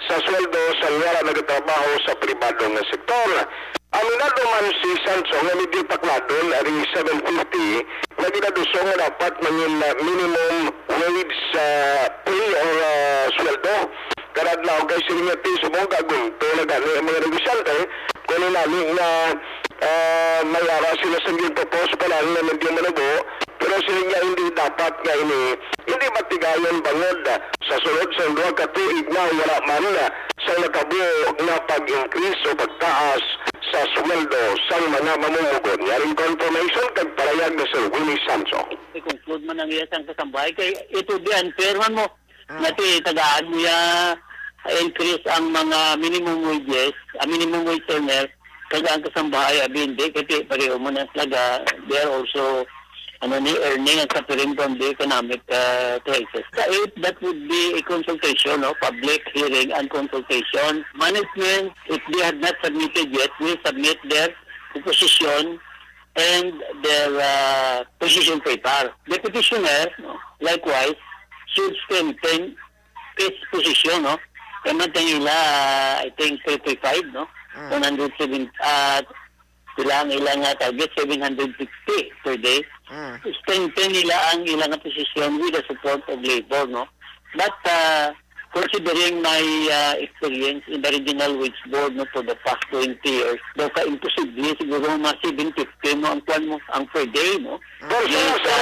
S9: sa sweldo sa mga nagtatrabaho sa pribado nga sektor. Aminado man si Sancho nga medyo takladon ari 750 na ginadusong nga dapat mangin minimum wage pay or sweldo. Karadlaw kay silinga ti subong kagunto na gani ang mga negosyante kuno namin na mayara sila sa yung propose pa lang na medyo manago pero silinga hindi dapat nga ini hindi matigayon bangod sa sulod sa duha ka tuig na wala man sa nakabuo na pag-increase o pagtaas
S1: sa sweldo sa mga mamumugon. Yaring confirmation kag palayag na Sir Willie Sancho.
S12: I-conclude man ang iyang kasambahay kay ito di unfair man mo. Nati tagaan mo ya increase ang mga minimum wages, minimum wage earner kag ang kasambahay abindi kay pareho mo na talaga they are also earning and suffering from the economic crisis. That would be a consultation, public hearing and consultation. Management, if they have not submitted yet, will submit their proposition and their position paper. The petitioner, likewise, should strengthen its position. Nila, I think, 35, 107, ilang target, 760 per day. Strengthen nila ang ilang posisyon with the support of labor, But considering my experience in the regional wage board for the past 20 years, daw ka-imposible siguro mga 750 ang kwan mo, ang per day,
S1: Pero sa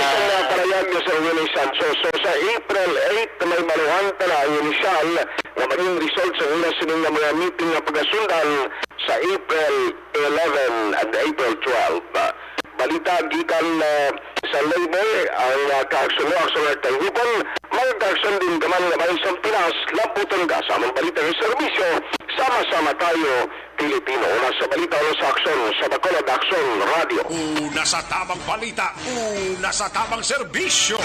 S1: palayag ni Sir Willie Sancho, so sa April 8, may maluhan tala initial na maging result sa una sining na mga meeting na pagasundan sa April 11 and April 12. Balita gikan sa labor ang kaaksyon at tayuban, mag-kaaksyon din gaman na may isang Pinas, lamputan ka sa amang balita ng serbisyo, sama-sama tayo, Pilipino. Una sa balita ng sa aksyon, sa Bacolod Aksyon Radio.
S2: Una sa tamang balita, una sa tamang serbisyo.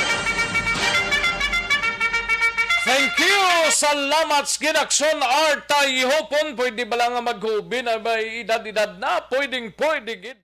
S3: Thank you! Salamat sa ginaksyon, Arta Ihopon. Pwede ba lang maghubi na may edad-edad na? Pwede gid.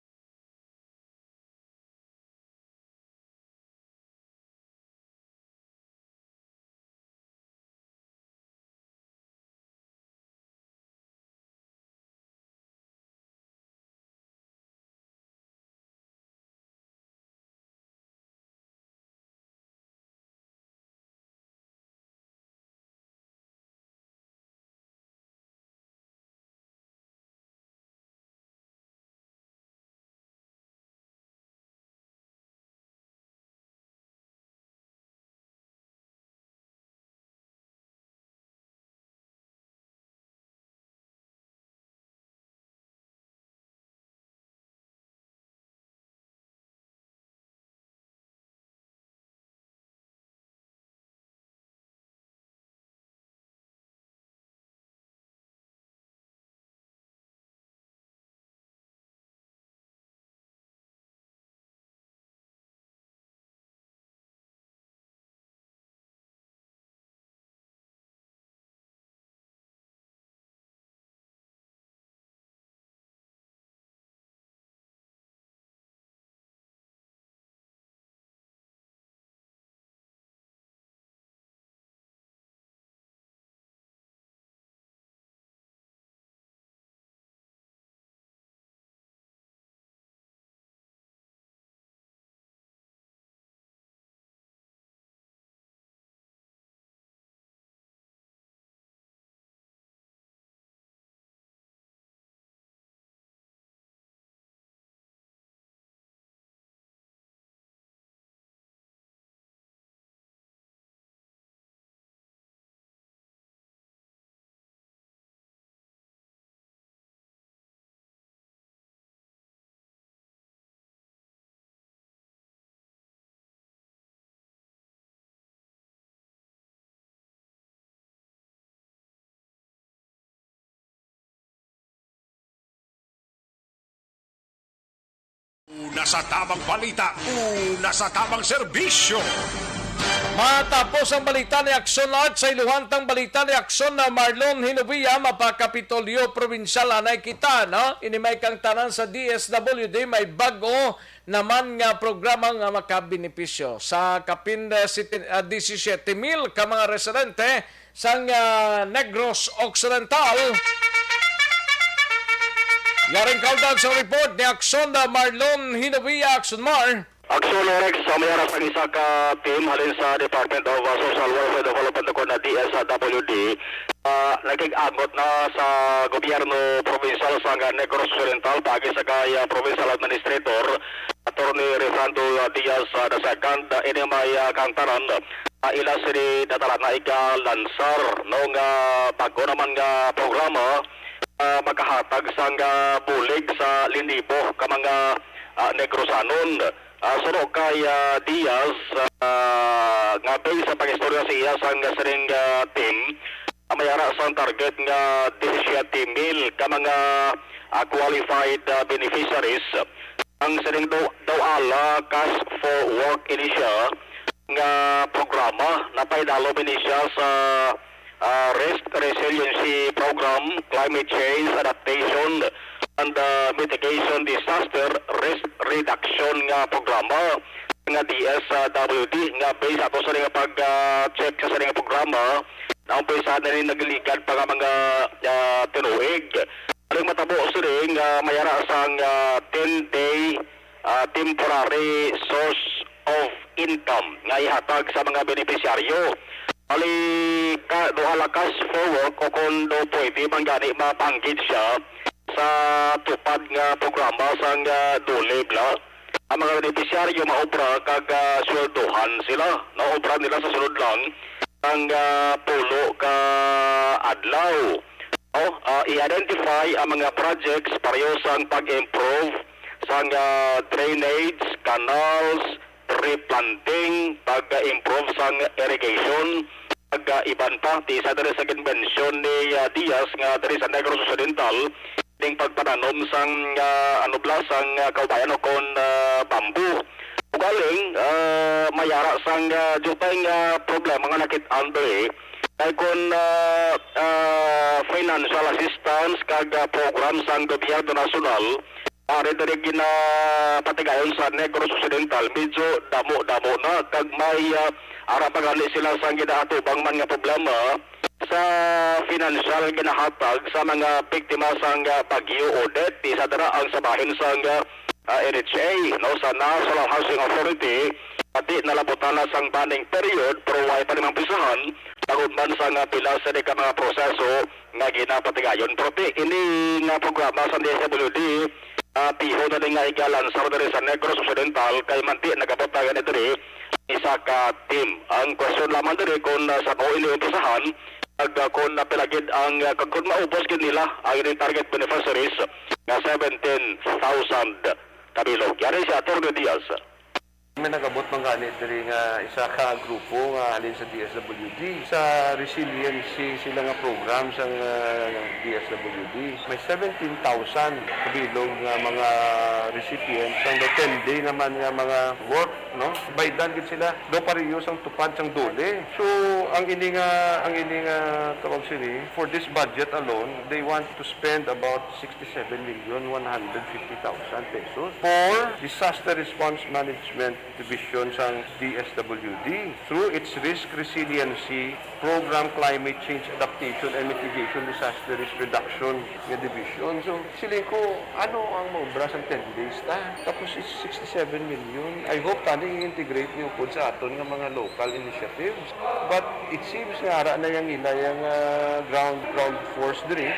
S2: Una sa tamang balita, una sa tamang serbisyo.
S3: Matapos ang balita ni Aksyon at sa iluhantang balita ni Aksyon na Marlon Hinubia, mapakapitolyo provinsyal anay kita, Inimay kang tanan sa DSWD, may bago naman nga programa nga makabinipisyo. Sa kapin 17,000 ka mga residente sa Negros Occidental. Yaring kaudan sa report ni Aksyon na Marlon Hinubia, Aksyon Mar.
S1: Aksyon Rex, sa mayaras ang isa ka team halin sa Department of Social Welfare Development ko na DSWD, nagig-agot na sa gobyerno provincial sa Negros Occidental pagi sa kaya provincial administrator Attorney Refrando Diaz the second ini may kantaran ila siri datalan na iga lansar no nga bago naman nga programa
S9: makahatag sang bulig sa linibo ka mga Negrosanon. Suro kay Diaz nga based sa pag-istorya sa iya sang siring team mayara sang target nga 17,000 ka mga qualified beneficiaries ang siring daw ala cash for work inisya nga programa na paidalo siya sa Risk Resiliency Program, Climate Change Adaptation and Mitigation Disaster Risk Reduction nga programa nga DSWD nga based ato sa nga pag-check sa nga programa na umpisa na rin nagliligad pa nga mga tinuig. Aling matabo sa rin mayara sang 10-day temporary source of income nga ihatag sa mga beneficiaryo. Ali doha lakas for work o kung do pwede manggani mapanggid siya sa tupad nga programa sang dulibla. Ang mga beneficiaryo maobra kag sweldohan sila. Naobra nila sa sunod lang ang pulo ka adlaw. I-identify ang mga projects pareho sang pag-improve sang drainage, canals, replanting, pag-improve sang irrigation, pag-iban pa, di sa dari sa convention ni Diaz nga dari sa Negros Occidental, ding pagpananom sang sang kaubayan o kon bambu. Ugaling, mayara sang jutay nga problema nga nakit-an diri, ay kon financial assistance kag program sang gobyerno nasyonal, ari diri ginapatigayon sa Negros Occidental, medyo damo-damo na kag may ara pagali sila sa ginaatubang man nga problema sa financial ginahatag sa mga biktima sang bagyo Odette. Isa dara ang sabahin sang NHA no sa National Housing Authority pati nalabutan na sang banning period pero way pa limang pisahan tagod man sa pila sa di ka mga proseso nga ginapatigayon. Pero ini nga programa sa DSWD piho na din nga igalansar na rin sa Negros Occidental kay manti nagabotagan ito rin isa ka team. Ang question lamang diri kung sa ko ini umpisahan kung napilagid ang kung maubos gid nila ang ining target beneficiaries nga 17,000 kabilog. Yari si Atty. Diaz.
S13: May nagabot man ganit diri nga isa ka grupo nga halin sa DSWD sa resiliency sila nga program sa DSWD. May 17,000 kabilog nga mga recipients ang 10-day naman nga mga work no. Baydan gid sila do pareho sang tupad sang dole. So ang ini nga tawag sini for this budget alone they want to spend about 67,150,000 pesos for disaster response management division sang DSWD through its risk resiliency program, climate change adaptation and mitigation disaster risk reduction nga division. So siling ko ano ang maubra sang 10 days ta tapos is 67 million. I hope tani integrate niyo po sa aton nga mga local initiatives, but it seems nga ara na yang ila yang ground force diri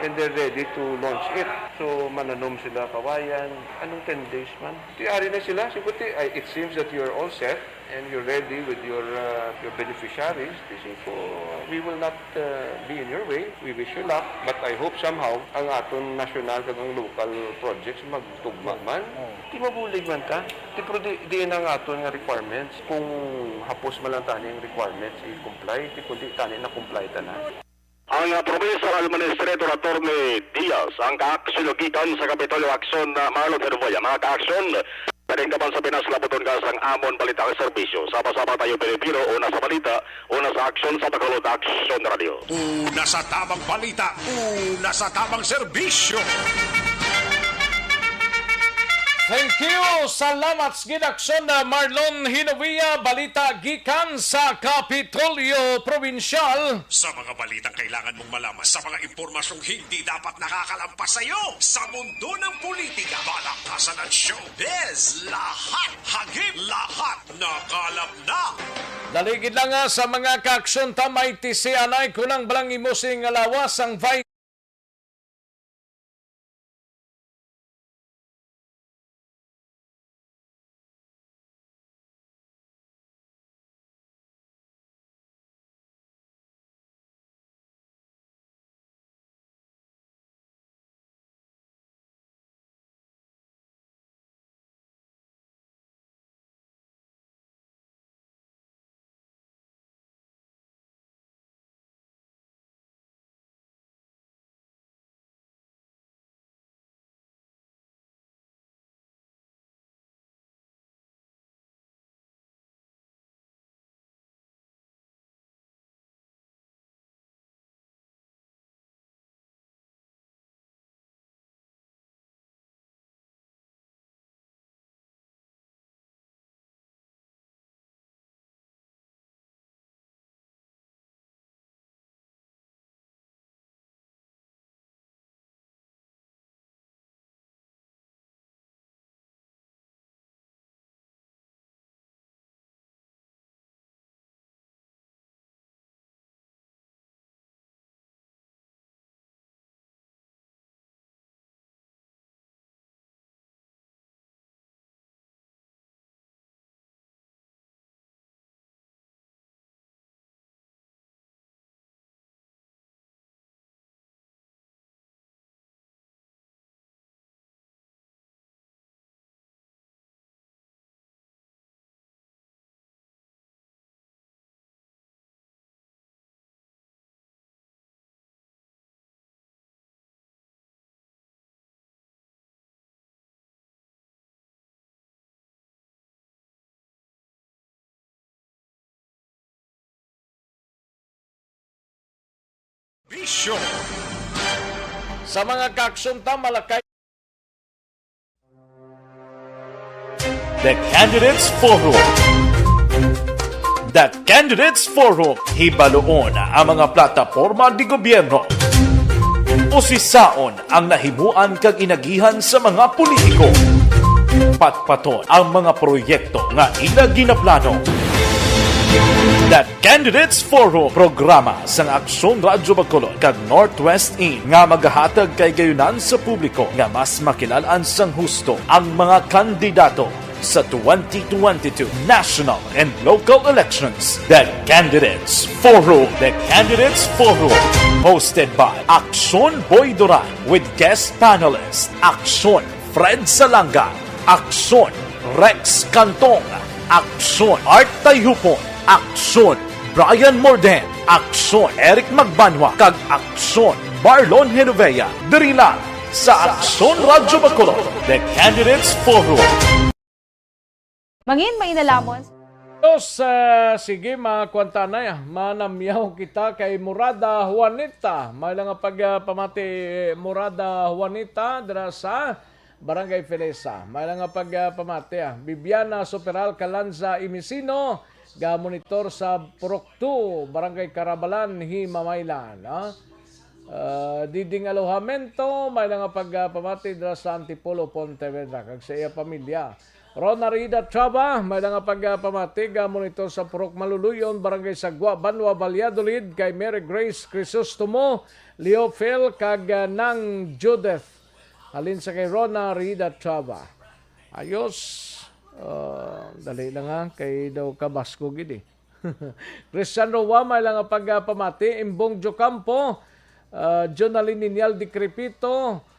S13: and they're ready to launch it. So mananom sila kawayan anong 10 days man tiari na sila siguti it seems that you're all set and you're ready with your beneficiaries. We will not be in your way. We wish you luck. But I hope somehow ang aton national kag ang local projects magtugma man. Di mabulig man ta. Di ang aton nga requirements. Kung hapos man lang tani ang requirements i-comply, di kundi tani na comply ta na.
S9: Ang Provincial Administrator Atty. Diaz ang kaaksyogikan sa Kapitolyo Aksyon na Marlon Herboya. Mga kaaksyon Kaling kapan sa Pinas labuton ka sang amon balita ka serbisyo. Sama-sama tayo Pilipino, una sa balita, una sa aksyon sa Bacolod Action Radio.
S1: Una sa tamang balita, una sa tamang serbisyo.
S3: Thank you! Salamat sa gidaksyon na Marlon Hinovia, balita gikan sa Kapitolyo Provincial.
S1: Sa mga balitang kailangan mong malaman, sa mga impormasyong hindi dapat nakakalampas sa iyo, sa mundo ng politika, balakasan at showbiz, lahat hagip, lahat nakalap na.
S3: Daligid lang nga sa mga kaaksyon tamay tisianay kunang balang imosing alawas ang Vice
S1: Bisyo.
S3: Sa mga kaksunta malakay
S5: The Candidates Forum. The Candidates Forum, hibaloon ang mga plataporma di gobyerno. Usisaon ang nahimuan kag inagihan sa mga politiko. Patpaton ang mga proyekto nga ila ginaplano. The Candidates Forum, programa sang Aksyon Radyo Bacolod kag Northwest In nga magahatag kay gayunan sa publiko nga mas makilalan sang husto ang mga kandidato sa 2022 national and local elections. The Candidates Forum. The Candidates Forum. Hosted by Aksyon Boy Duran with guest panelists Aksyon Fred Salanga, Aksyon Rex Cantong, Aksyon Art Tayhupon, Aksyon Brian Morden, Aksyon Eric Magbanwa, kag Aksyon Marlon Genovea. Diri lang sa Aksyon Radyo Bacolod. The Candidates Forum.
S6: Mangin may inalamon.
S3: Diyos, sige mga kwantanay, manamyaw kita kay Murada Juanita. May lang pagpamati Murada Juanita dira sa Barangay Felesa. May lang pagpamati Bibiana Superal Calanza Imisino, ga monitor sa Purok 2, Barangay Carabalan, Himamaylan. Diding Alojamento, may lang pagpamati dira sa Antipolo, Pontevedra, kag sa iya pamilya. Rona Rida Traba, may nga pagpamati, monitor sa Purok Maluluyon, Barangay Sagwa, Banwa, Valladolid, kay Mary Grace Crisostomo, Leo Phil, kag Nang Judith. Halin sa kay Rona Rida Traba. Ayos, dali lang ha, kay daw kabasko gidi. Christian Roa, may nga pagpamati, Imbong Jocampo, Jonaline Ninyal Di Crepito,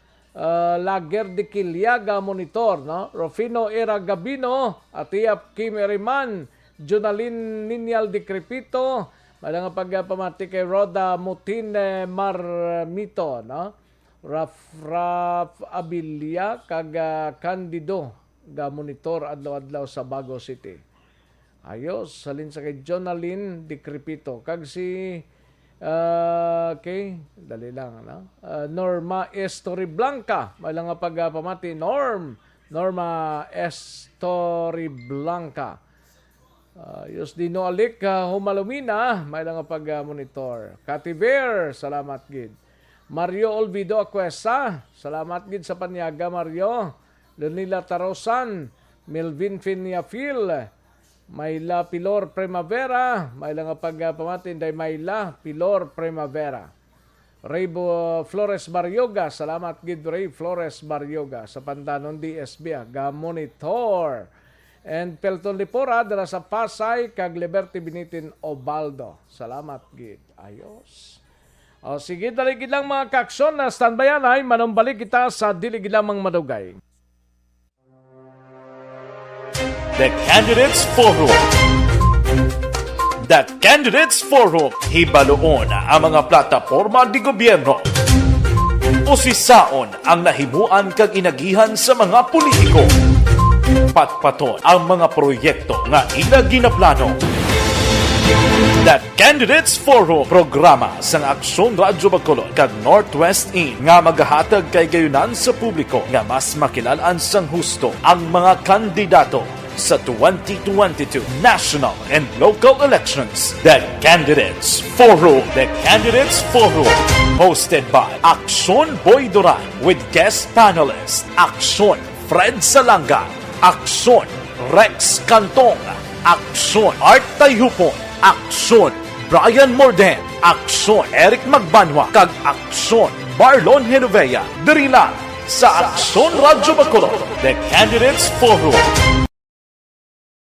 S3: Lager de Quiliaga monitor, no? Rufino Era Gabino, Atiap Kim Eriman, Jonaline Ninyal de Crepito, malang pagpamati kay Roda Mutin Marmito, no? Raf Abilia kag Candido ga monitor adlaw-adlaw sa Bago City. Ayos, salin sa kay Jonaline de Crepito kag si okay, dali lang, no? Norma Estory Blanca, may lang pagpamati Norma Estory Blanca. Yus Dino Alik Humalumina, may lang pag-monitor. Kativer, salamat gid. Mario Olvido Acuesa, salamat gid sa panyaga Mario. Lenila Tarosan, Melvin Finiafil, Mayla Pilor Primavera, may lang pagpamatin day Mayla Pilor Primavera. Ray Flores Baryoga, salamat gid Ray Flores Baryoga sa Pantanon DSB, ga monitor. And Pelton Lipora dala sa Pasay kag Liberty Binitin Obaldo. Salamat gid. Ayos. O sige, dali gid lang mga kakson na standbyan ay manumbalik kita sa dili gid lamang madugay.
S5: The Candidates Forum. The Candidates Forum, hibaloon ang mga plataporma di gobyerno. Usisaon ang nahimuan kag inagihan sa mga politiko. Patpaton ang mga proyekto nga ila ginaplano. The Candidates Forum, programa sang Aksyon Radyo Bacolod kag Northwest In nga magahatag kay gayunan sa publiko nga mas makilalan sang husto ang mga kandidato sa 2022 national and local elections. The Candidates Forum. The Candidates Forum. Hosted by Aksyon Boy Duran with guest panelists Aksyon Fred Salanga, Aksyon Rex Cantong, Aksyon Art Tayhupon, Aksyon Brian Morden, Aksyon Eric Magbanwa, kag Aksyon Marlon Genovea. Diri lang sa Aksyon Radyo Bacolod. The Candidates Forum.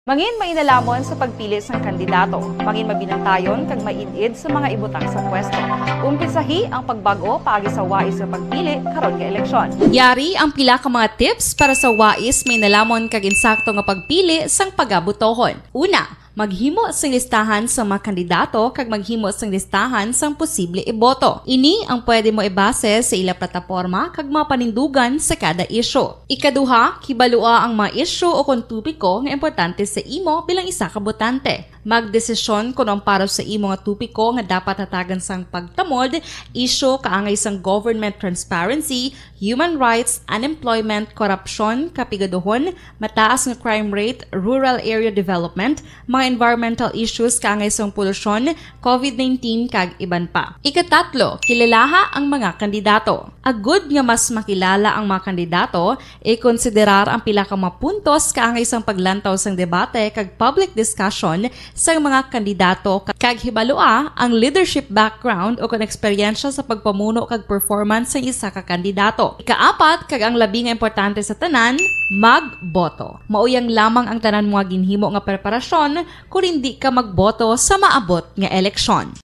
S6: Mangin may inalamon sa pagpili sang kandidato. Mangin mabinantayon kag mainid sa mga ibutang sa pwesto. Umpisahi ang pagbago paagi sa wais sa pagpili karon nga eleksyon.
S7: Yari ang pila ka mga tips para sa wais may nalamon kag insakto nga pagpili sang pagabutohon. Una, maghimo sang listahan sa mga kandidato kag maghimo sang listahan sang posible iboto. Ini ang pwede mo ibase sa ila plataporma kag mga panindugan sa kada isyu. Ikaduha, kibalua ang mga isyu o kung tupiko nga importante sa imo bilang isa ka botante. Magdesisyon kung ang para sa imo nga tupiko nga dapat hatagan sang pagtamod, isyu kaangay sang government transparency, human rights, unemployment, korupsyon, kapigaduhon, mataas nga crime rate, rural area development, mga environmental issues kaangay sang polusyon, COVID-19 kag iban pa. Ikatatlo, kilalaha ang mga kandidato. Agud nga mas makilala ang mga kandidato, i-konsiderar ang pila ka mga puntos kaangay sang paglantaw sang debate kag public discussion sa mga kandidato kag hibalua ang leadership background o kung eksperyensya sa pagpamuno kag performance sa isa ka kandidato. Ikaapat, kag ang labi nga importante sa tanan, magboto. Mauyang lamang ang tanan mga ginhimo nga preparasyon kung hindi ka magboto sa maabot nga eleksyon.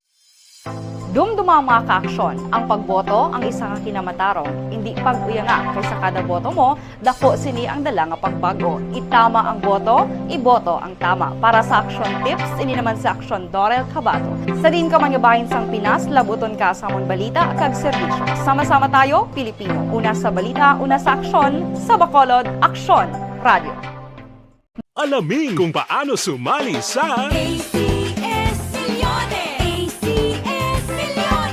S6: Dumduma mga kaaksyon, ang pagboto ang isa nga kinamatarong, hindi pag-uyanga kaysa kada boto mo, dako sini ang dala nga pagbago. Itama ang boto, iboto ang tama. Para sa action tips, ini naman sa Aksyon Dorel Cabato. Sa din ka manyabahin sang Pinas, labuton ka sa amon balita kag serbisyo. Sama-sama tayo, Pilipino. Una sa balita, una sa aksyon, sa Bacolod, Aksyon Radio.
S4: Alamin kung paano sumali sa
S8: ACS-CILYONES!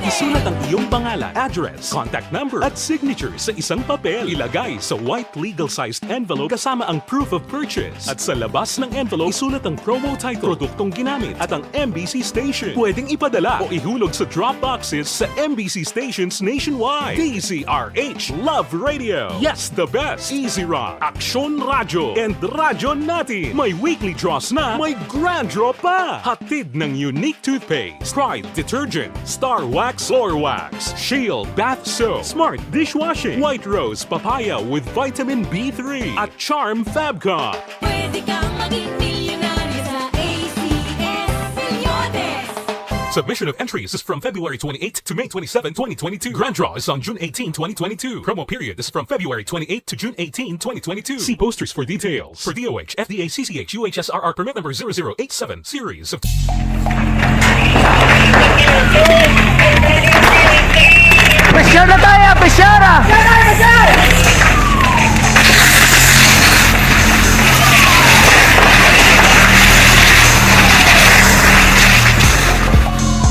S4: Isulat ang iyong pangalan, address, contact number at signature sa isang papel. Ilagay sa white legal-sized envelope kasama ang proof of purchase. At sa labas ng envelope, isulat ang promo title, produktong ginamit at ang MBC station. Pwedeng ipadala o ihulog sa drop boxes sa MBC stations nationwide. DZRH Love Radio. Yes, the best. Easy Rock, Aksyon Radio, and Radyo Natin. May weekly draws na, may grand draw pa. Hatid ng unique toothpaste, Pride Detergent, Star Wax Floor Wax, Shield Bath Soap, Smart Dishwashing, White Rose Papaya with Vitamin B3 at Charm Fabcon.
S8: Pwede kang maging milyonaryo sa ACS-CILYONES!
S4: Submission of entries is from February 28 to May 27, 2022. Grand draw is on June 18, 2022. Promo period is from February 28 to June 18, 2022. See posters for details. For DOH, FDA, CCH, UHSRR permit number 0087 series of...
S12: Presyara tayo! Presyara!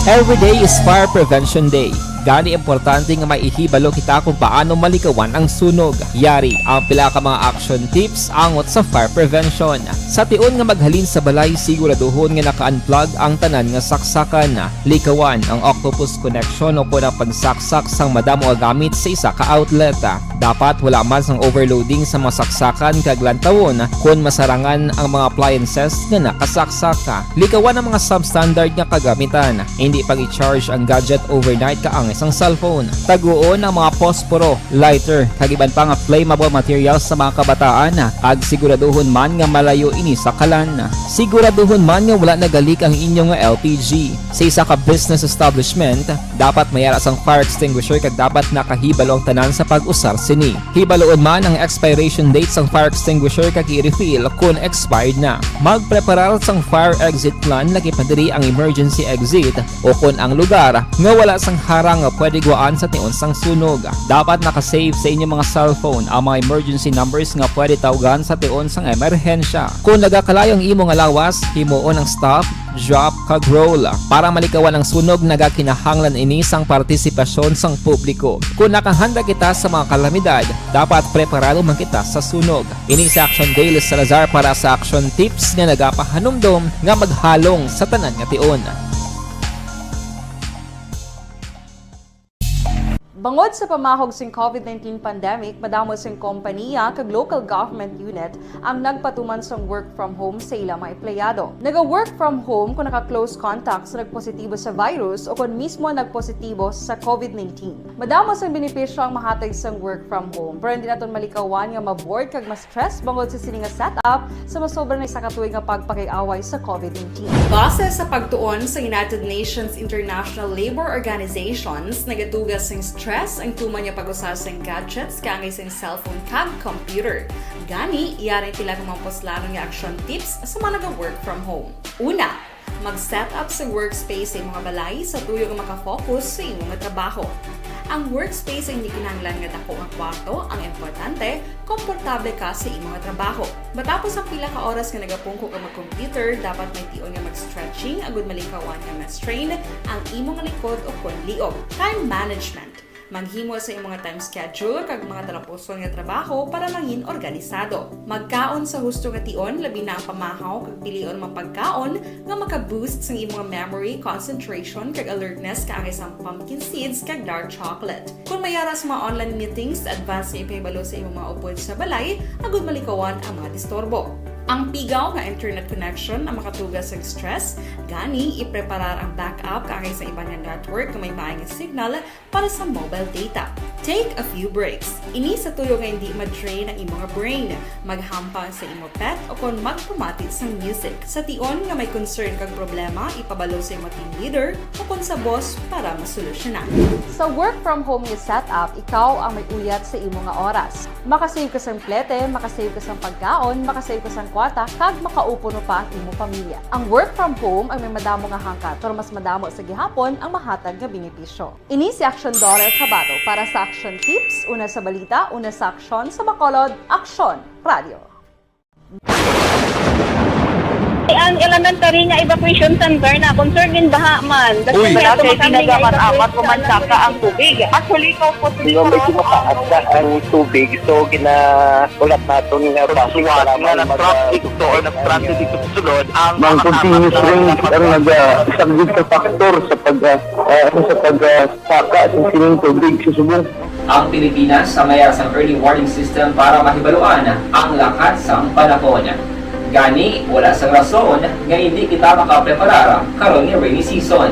S14: Every day is Fire Prevention Day. Gani importante nga maihibalo kita kung paano malikawan ang sunog. Yari ang pila ka mga action tips angot sa fire prevention. Sa tion nga maghalin sa balay, siguraduhon nga naka-unplug ang tanan nga saksakan. Likawan ang octopus connection o kung ang pagsaksak sang madamo nga gamit sa isa ka outlet. Dapat wala man sang overloading sa mga saksakan kag lantawon kung masarangan ang mga appliances nga nakasaksaka. Likawan ang mga substandard nga kagamitan. Hindi pag i-charge ang gadget overnight kaang isang cellphone. Taguon ang mga posporo, lighter, kag iban pa nga flammable materials sa mga kabataan. Kag siguraduhon man nga malayo ini sa kalan. Siguraduhon man nga wala nagalik ang inyong LPG. Sa isa ka business establishment, dapat mayara sang fire extinguisher kag dapat nakahibalo ang tanan sa pag-usar sini. Hibaloon man ang expiration date sang fire extinguisher kag i-refill kung expired na. Magpreparar sang fire exit plan laki padiri ang emergency exit o kung ang lugar nga wala sang harang nga pwede guwaan sa tion sang sunog. Dapat nakasave sa inyong mga cellphone ang mga emergency numbers nga pwede tawagan sa tion sang emerhensya. Kung nagakalayo ang imo nga lawas, himuon ang stop, drop, kag roll. Para malikawan ang sunog, nagakinahanglan ini sang partisipasyon sang publiko. Kung nakahanda kita sa mga kalamidad, dapat preparado man kita sa sunog. Ini sa Action Daily Salazar para sa action tips nga nagapahanumdom nga maghalong sa tanan nga tion.
S6: Bangod sa pamahog sing COVID-19 pandemic, madamo sing kompanya kag local government unit ang nagpatuman sang work from home sa ilang mga empleyado. Naga-work from home kung naka-close contacts na nagpositibo sa virus o kung mismo nagpositibo sa COVID-19. Madamo sang benepisyo ang mahatag sang work from home, pero hindi naton malikawan nga ma-bored kag ma-stress bangod sa sini nga setup sa masobra na isa ka tuig nga pagpakiaway sa COVID-19. Base sa pagtuon sa United Nations International Labour Organizations, nagatugas sing stress stress ang tuman niya pag-usasang gadgets kang isang cellphone kag computer. Gani, iyari tila kung maposlano nga action tips sa mga nag-work from home. Una, mag-set up sa workspace sa imong balay sa tuyo nga makafocus sa imong trabaho. Ang workspace ay hindi kinahanglan nga dako nga kwarto, ang importante, komportable ka sa imong trabaho. Matapos ang pila ka oras nga nagapungko ka mag-computer, dapat may tion nga mag-stretching agud malikawan nga ma-strain ang imong likod o konliog. Time management. Maghimo sa imong time schedule kag mga talapuson nga trabaho para mangin organisado. Magkaon sa husto nga tion, labi na ang pamahaw kag pilion mapagkaon nga maka-boost sa imong memory, concentration kag alertness kag isang pumpkin seeds kag dark chocolate. Kung mayara sa mga online meetings, advance nga ipahibalo sa imong mga upod sa balay, agud malikawan ang mga disturbo. Ang pigaw nga internet connection ang makatugas sa stress, gani ipreparar ang backup kagay sa ibang network na may maayong signal para sa mobile data. Take a few breaks. Ini sa tuyo nga hindi ma-drain ang imong brain, maghampang sa imong pet o kung magpumati sa music. Sa tion nga may concern kag problema, ipabalo sa imong team leader o kung sa boss para masolusyonan. Sa work from home nga setup, ikaw ang may uyat sa imong nga oras. Makasave ka sa plete, makasave ka sa pagkaon, makasave ka sa kwata, kag makaupo no pa ang imong pamilya. Ang work from home ay may madamo nga hangkat, pero mas madamo sa gihapon ang mahatag nga benepisyo. Ini si Action Daughter Cabato para sa Action Tips, una sa balita, una sa aksyon sa Bacolod, Aksyon Radio.
S15: Ang elementary nga evacuation center na concern din baha man.
S11: Uy,
S15: kasi pinagamat-amat kumansaka ang tubig. Actually, po
S11: medyo mataas na ang tubig. So, ginaulat natin nga pasuwat nga nag-traffic to or nag-transit dito sa sulod. Ang continuous rain ang nag-subject sa factor sa pagsaka sa sining tubig sa subong.
S14: Ang Pilipinas sa mayroon sa early warning system para mahibaluan ang lakat sa panahon. Gani, wala sa rason nga hindi kita makapreparar karon nga rainy season.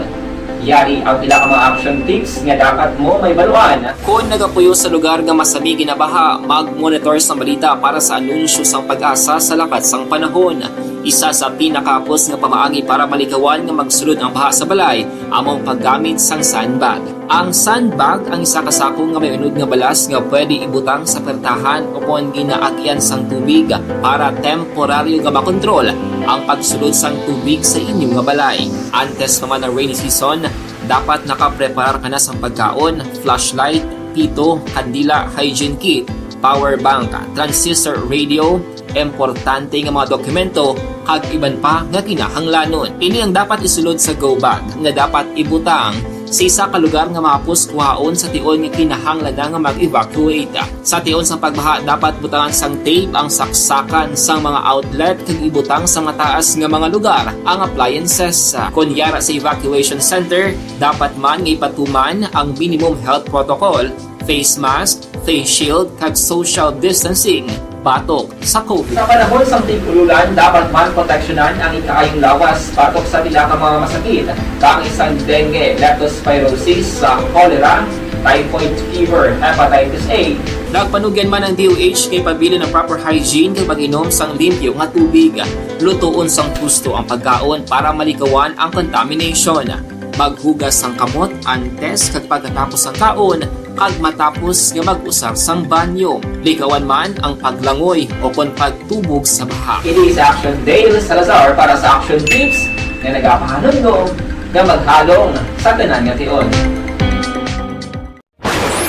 S14: Yari ang pila ka mga action tips nga dapat mo may baluan. Kung nagapuyo sa lugar nga masabi ginabaha, mag-monitor sa balita para sa anunsyo sang pag-asa sa lakat sang panahon. Isa sa pinakapos nga pamaagi para malikawan nga magsulod ang baha sa balay, among paggamit sang sandbag. Ang sandbag ang isa kasakong nga may unod nga balas nga pwede ibutang sa pertahan upon ginaagyan sang tubig para temporaryo nga makontrol ang pagsulod sang tubig sa inyong nga balay. Antes naman ng rainy season, dapat nakapreparar ka na sang pagkaon, flashlight, pito, kandila, hygiene kit, power bank, transistor radio, importante nga mga dokumento kag iban pa nga kinahanglanon. Ini ang dapat isulod sa go bag nga dapat ibutang sa isa ka lugar nga mapus kuhaon sa tion nga kinahanglan nga mag-evacuate. Sa tion sa pagbaha dapat butangan sang tape ang saksakan sang mga outlet kag ibutang sa mga taas nga mga lugar ang appliances. Kunyara sa evacuation center, dapat man nga ipatuman ang minimum health protocol, face mask, face shield kag social distancing batok sa COVID. Sa panahon sa tigululan, dapat man proteksyonan ang ikaayong lawas batok sa pila ka mga masakit, kang isang dengue, leptospirosis, cholera, typhoid fever, hepatitis A. Nagpanugyan man ang DOH kay pabili ng proper hygiene kay pag-inom sang limpyo nga tubig. Lutuon sang gusto ang pagkaon para malikawan ang contamination. Maghugas sang kamot antes kag pagkatapos ang kaon kag matapos nga mag-usar sang banyo. Likawan man ang paglangoy o kon pagtubog sa baha. It is Action Dale Salazar para sa Action Tips na nagapahanong nga maghalong sa tanan nga tion.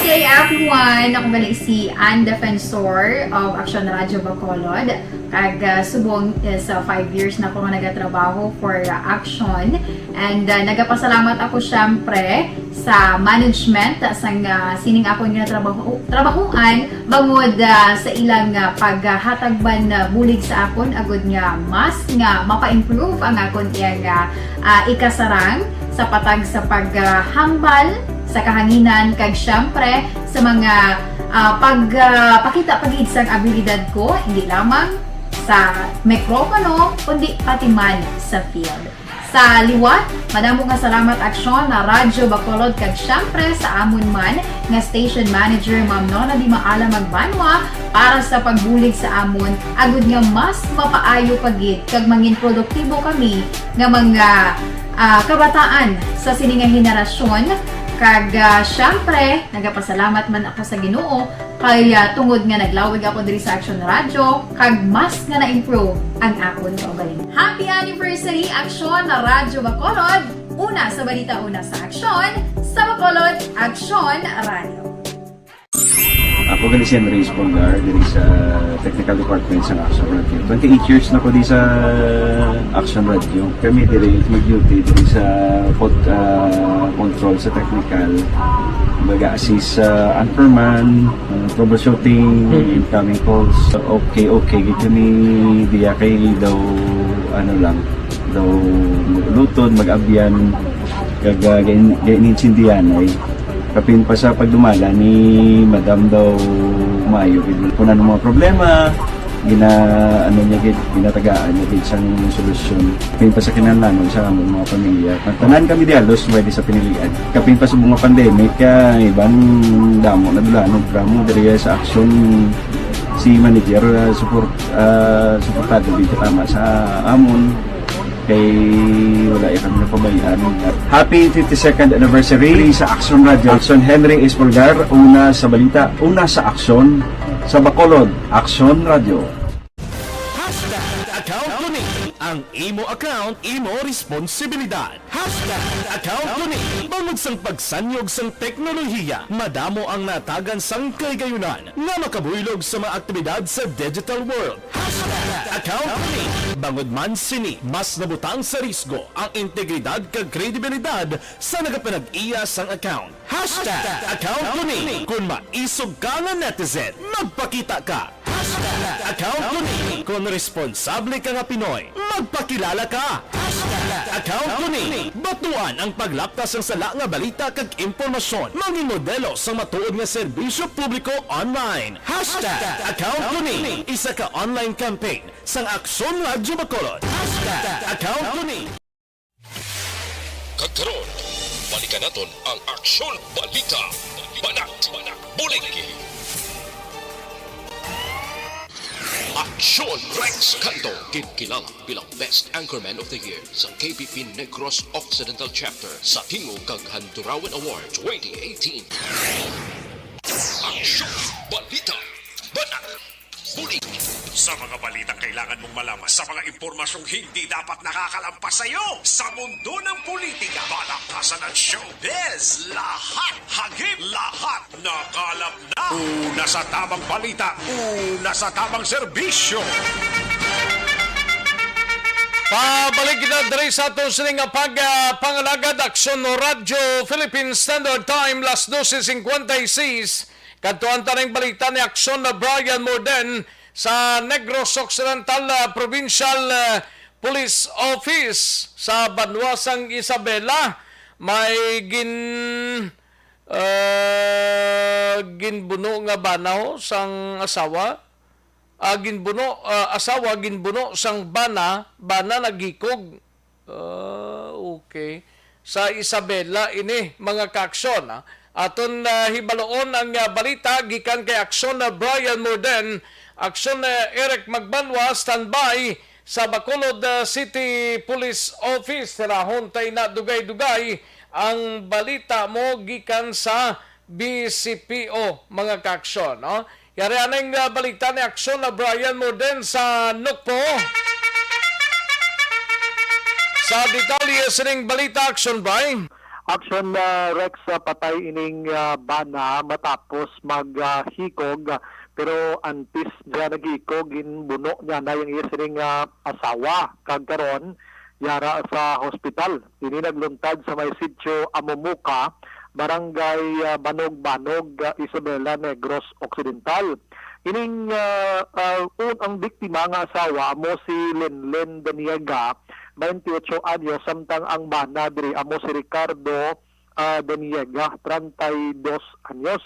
S16: Hey everyone! Ako balik si Ann Defensor of Action Radio Bacolod. Kag subong sa 5 years na ako nga nagatrabaho for Action. And nagapasalamat ako syempre sa management sang sining ako nga trabahuan bangod sa ilang paghatagban bulig sa akon agud nga mas nga mapa-improve ang akon iyang ikasarang sa patag sa paghambal sa kahanginan kag syempre sa mga pagpakita pagid sang abilidad ko hindi lamang sa mikropono kundi pati man sa field. Sa liwat, madamo nga salamat Aksyon na Radyo Bacolod kag syempre sa amon man nga station manager Ma'am Nona Di Maala Magbanwa para sa pagbulig sa amon agud nga mas mapaayo pagid kag mangin produktibo kami nga mga kabataan sa sininga henerasyon Kag syempre, nagapasalamat man ako sa Ginoo kay tungod nga naglawig ako diri sa Action Radio kag mas nga na-improve ang akon kaugalingon. Happy anniversary Action Radio Bacolod! Una sa balita, una sa Action, sa Bacolod Action Radio.
S17: Ako gali si Henry Espongar diri sa Technical Department sa Action Radio. 28 years na ko di sa Action Radio. Kami diri mag-duty diri sa control sa technical. Mag-assist sa anchorman, troubleshooting, incoming calls. Okay, gito ni diya kay daw daw lutod, mag-abyan, gainin-sindihan ay kapin pa sa pagdumala ni Madam daw Mayo kung ano mga problema ginatagaan niya isang solusyon kapin pa sa kinahanglan sa among mga pamilya tanan kami dialos pwede sa pinilian kapin pa sa mga pandemic ibang damo na dulanog drama diri sa action si manager suportado dito tama sa amon kay wala kami napabayaan. Happy 52nd anniversary sa Action Radio. Action Henry Espolgar, una sa balita, una sa aksyon sa Bacolod, Action Radio.
S5: Account ko ni ang imo account, imo responsibilidad. Account ko ni bangod sang pagsanyog sang teknolohiya, madamo ang natagan sang kaygayunan nga makabuylog sa mga aktibidad sa digital world. Account ko ni bangod man sini mas nabutang sa risgo ang integridad kag kredibilidad sa nagapanag-iya sang account. Account ko ni kung maisog ka nga netizen, magpakita ka. Account ko ni kung responsable ka nga Pinoy, magpakilala ka. Account ko ni batuan ang paglaptas ng sala nga balita kag impormasyon, maging modelo sa matuod nga serbisyo publiko online. Account ko ni isa ka online campaign sang Aksyon Radio Bacolod. Account ko ni
S2: Kagkaroon, balikan naton ang Aksyon Balita. Banat, bulig. Aksyon Rex Canto, kilala bilang Best Anchorman of the Year sa KPP Negros Occidental Chapter sa Tingog kag Handurawan Award 2018. Aksyon Balita. Banat, bulig.
S1: Sa mga balitang kailangan mong malaman, sa mga impormasyong hindi dapat nakakalampas sa iyo, sa mundo ng politika, balakasan ng showbiz, lahat, hagip, lahat, nakalap na. Una sa tamang balita, una sa tamang serbisyo.
S3: Pabalik kita diri sa ato sining pangalagad Aksyon Radio Philippine Standard Time las 12:56. Kadtuan ta ning balita ni Aksyon na Brian Morden sa Negros Occidental Provincial Police Office sa Banwasang Isabela. May ginbuno nga banaw sang asawa. Ginbuno sang bana nagikog. Okay. Sa Isabela ini mga kaaksyon. Aton hibaloon ang balita gikan kay Aksyon na Brian Morden. Aksyon na Eric Magbanwa standby sa Bacolod City Police Office. Rahon tay na dugay-dugay ang balita mo gikan sa BCPO mga kaaksyon. No? Yari anong balita ni Aksyon na Brian Morden sa Nukpo. Sa detalye sining balita Aksyon Brian.
S18: Action Rex patay ining bana matapos maghikog pero antis diya naghikog ginbuno niya na yung isining asawa kag karon yara sa hospital. Ini nagluntad sa may sitio Amumuka, Barangay Banog-Banog, Isabela, Negros Occidental. Ining ang biktima nga asawa mo si Lenlen Daniega, 28 anyos, samtang ang bana diri amo si Ricardo Daniega, 32 anyos.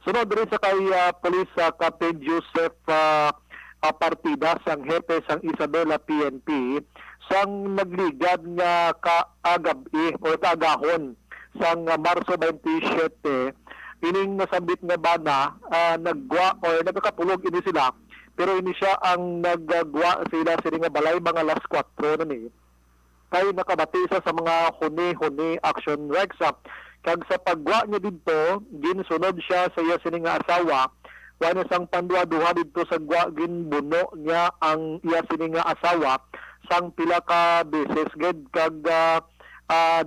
S18: Sunod diri sa kay Police Captain Joseph Partida sang hepe sang Isabela PNP sang nagligad nga kaagabi o tagahon sang Marso 27 ining nasambit nga bana nagwa or nagkatulog ini sila pero ini siya ang nagagwa sila nga balay mga alas 4 na ni kay nakabati sa mga huni-huni Action Rex Kag sa pagwa niya dito, ginsunod siya sa iya sini nga asawa. Wala sang pandua-duha dito sa gwa, ginbuno niya ang iya sini nga asawa sang pila ka beses gid kag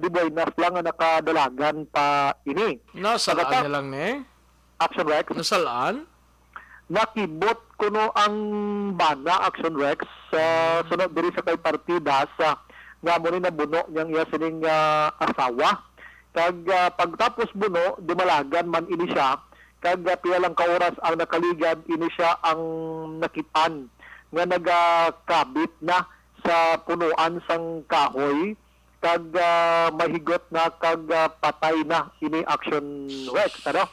S18: di boy nas lang nga nakadalagan pa ini.
S3: Nasalaan
S18: Pagkatap-
S3: niya lang ni?
S18: Action Rex.
S3: Nasalaan?
S18: Nakibot kuno ang bana Action Rex sa sunod diri sa kay partidas nga mo ni nabuno niyang iya sining asawa. Kag pagtapos buno, dumalagan man ini siya. Kag pila lang ka oras ang nakaligad, ini siya ang nakitan nga nagakabit na sa punuan sang kahoy. Kag mahigot na kag patay na ini Action Rex. Ano?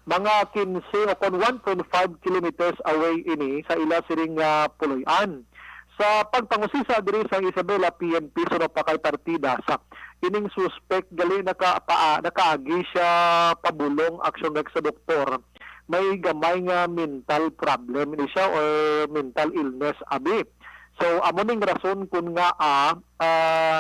S18: Mga 15 o kon 1.5 kilometers away ini sa ila siring Puloy-an. Sa pagpangusisa diri sa Isabela PNP sunod pa kay partida sa ining suspect gali nakaagi siya pabulong Action Rex sa doktor. May gamay nga mental problem ini siya or mental illness abi. So amo ning rason kun nga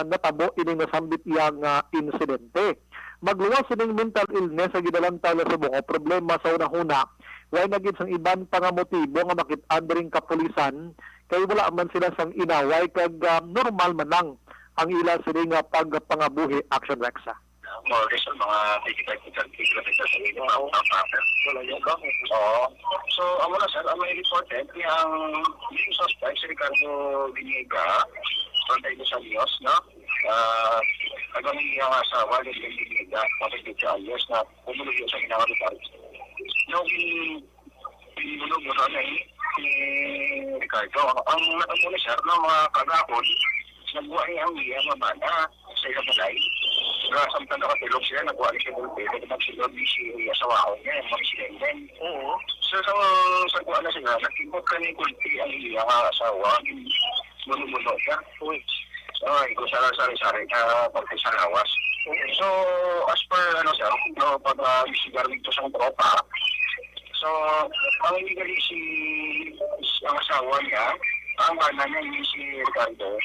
S18: natabo ining nasambit iyang insidente. Magluwas ining mental illness sa gidalang tala sa buko problema sa unahuna. Way nagid sang iban pa nga motibo nga makit-an diring kapulisan kay wala man sila sang inaway kag normal man lang ang ila sila nga pagpangabuhi Action Rex.
S12: More or less, mga 35 kilometers sa ilo, ang paper. Oo. So, amo na sir, may reported yung suspect, si Ricardo Viniega, 32 anyos, no? Nagawin yung asawa, ni Viniega, 42 anyos, na pumulog sa ginawa ni Paris. Yung pinulog mo na ni Ricardo, ang natamo ni sir, no, mga kagapon, nagbuhay ang iya mamana sa ilang balay. Samtang nakatulog sila, nagbuhay siya bulpe, nagsilog si asawa niya, yung mga silenden. Oo. So, sa kuha na sila, nagkipot ka ni kulti ang iya asawa, muno-muno siya. So, ikaw sari-sari na pagkisarawas. So, as per, sir, pag-isigar dito sa tropa, so, ang inigali ang asawa niya, ang bana niya hindi si Ricardo,